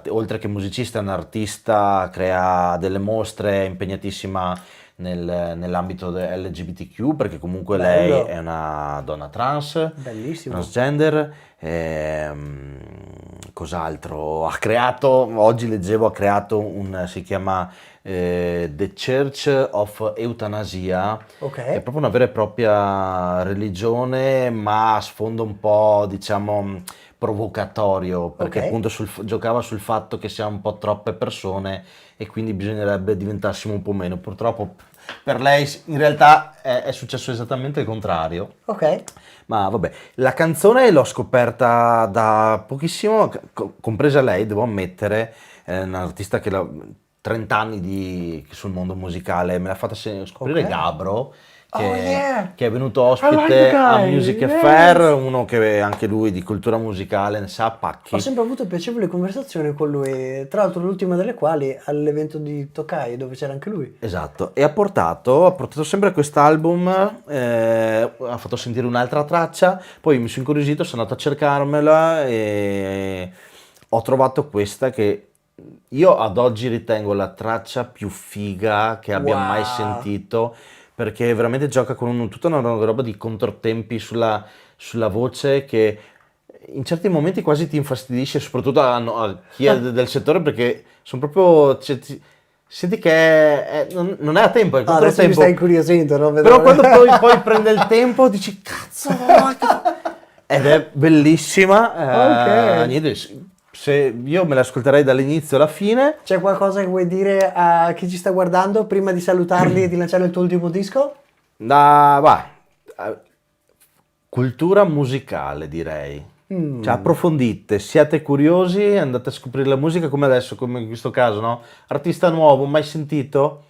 oltre che musicista è un artista, crea delle mostre, è impegnatissima nell'ambito LGBTQ, perché comunque Bello. lei è una donna trans, Bellissimo. transgender. Cos'altro? Oggi leggevo, ha creato si chiama The Church of Eutanasia, Ok. che è proprio una vera e propria religione, ma a sfondo un po', diciamo, provocatorio, perché Ok. appunto giocava sul fatto che siamo un po' troppe persone e quindi bisognerebbe diventassimo un po' meno. Purtroppo Per lei in realtà è successo esattamente il contrario. Ok. Ma vabbè, la canzone l'ho scoperta da pochissimo, compresa lei, devo ammettere, è un artista che ha 30 anni sul mondo musicale, me l'ha fatta scoprire Ok. Gabro, che, Oh, yeah. che è venuto I ospite like the a guy, Music yes. Fair, uno che anche lui di cultura musicale ne sa a pacchi. Ho sempre avuto piacevoli conversazioni con lui, tra l'altro l'ultima delle quali all'evento di Tokai dove c'era anche lui. Esatto, e ha portato sempre quest'album, ha fatto sentire un'altra traccia, poi mi sono incuriosito, sono andato a cercarmela e ho trovato questa che io ad oggi ritengo la traccia più figa che abbia Wow. mai sentito, perché veramente gioca con tutta una roba di controtempi sulla voce che in certi momenti quasi ti infastidisce, soprattutto a chi è del settore, perché sono proprio... cioè, senti che non è a tempo, è Ah, adesso mi controtempo. stai incuriosito, no? Però quando poi prende il tempo dici cazzo, ed è bellissima. Ok. Niente, se io me l'ascolterei dall'inizio alla fine. C'è qualcosa che vuoi dire a chi ci sta guardando prima di salutarli e di lanciare il tuo ultimo disco? Cultura musicale, direi. Cioè, approfondite, siate curiosi, andate a scoprire la musica come adesso, come in questo caso, no? Artista nuovo, mai sentito?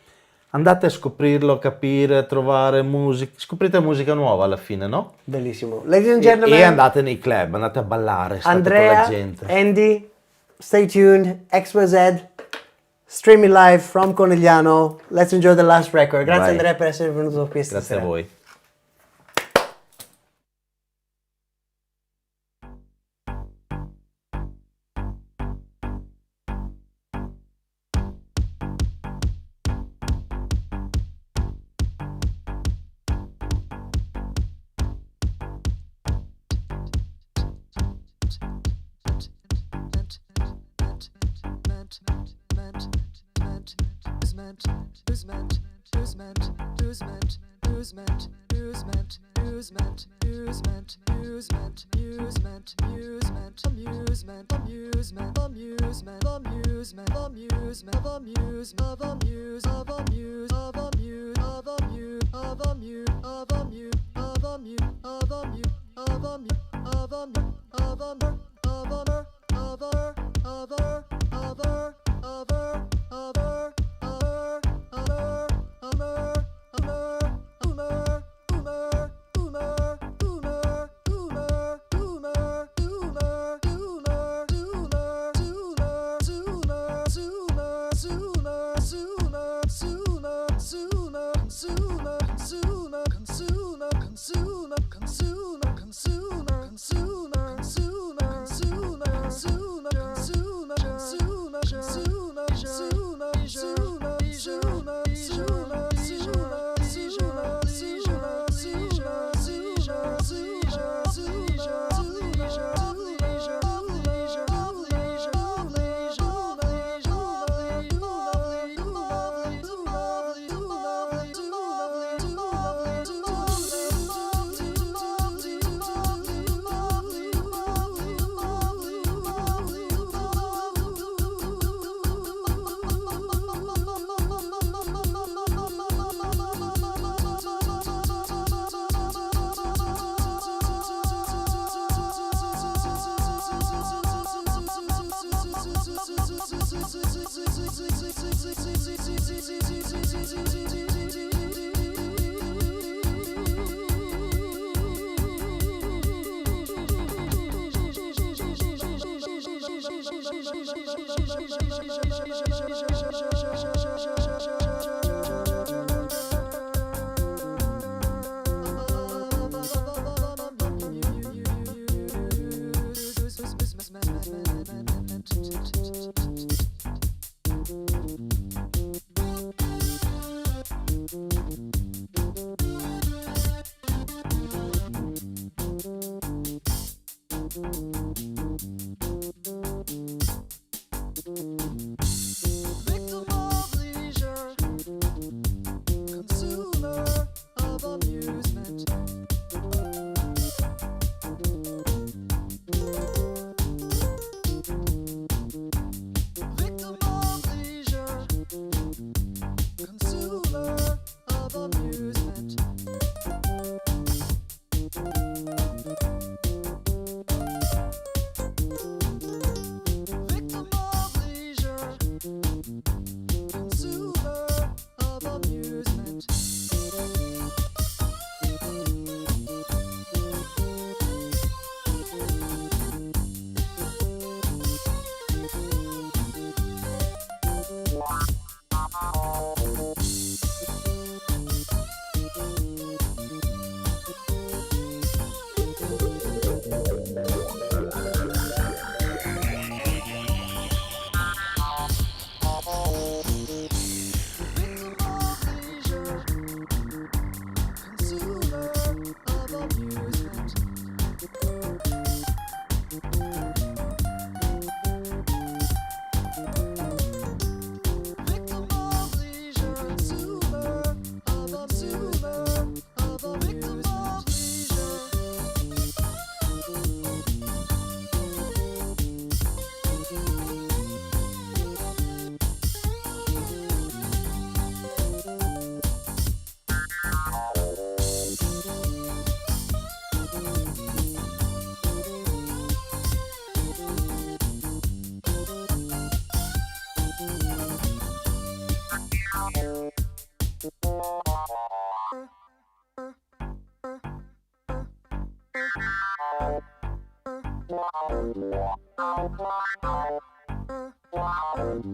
Andate a scoprirlo, capire, trovare musica, scoprite musica nuova alla fine, no? Bellissimo. Ladies and E gentlemen, andate nei club, andate a ballare, state Andrea, con la gente. Andy, stay tuned, XYZ, streaming live from Conegliano. Let's enjoy the last record. Grazie Vai. Andrea per essere venuto qui Grazie stasera. a voi. Victim of leisure, consumer of amusement. Victim of leisure, consumer Thank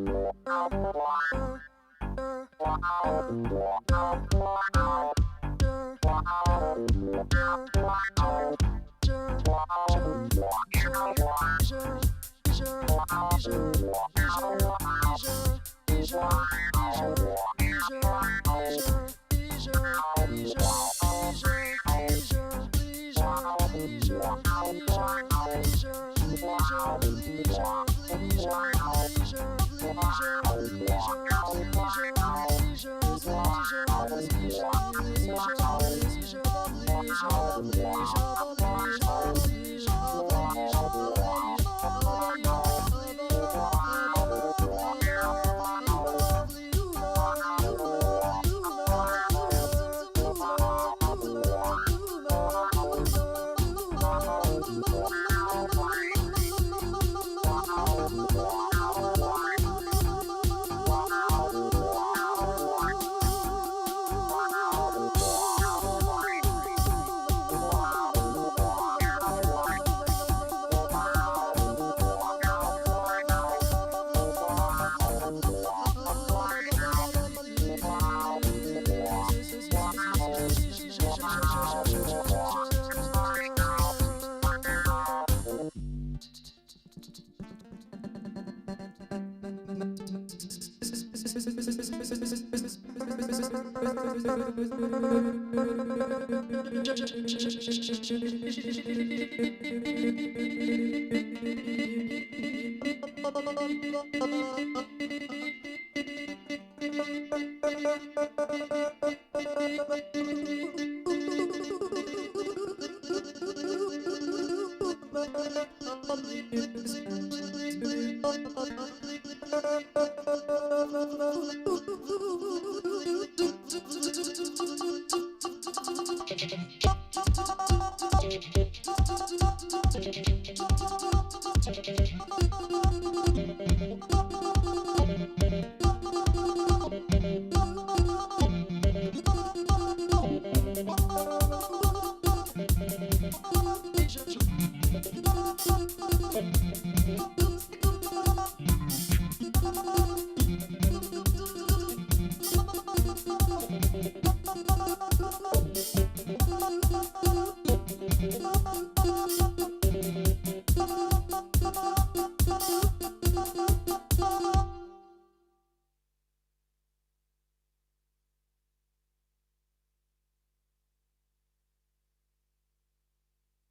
you.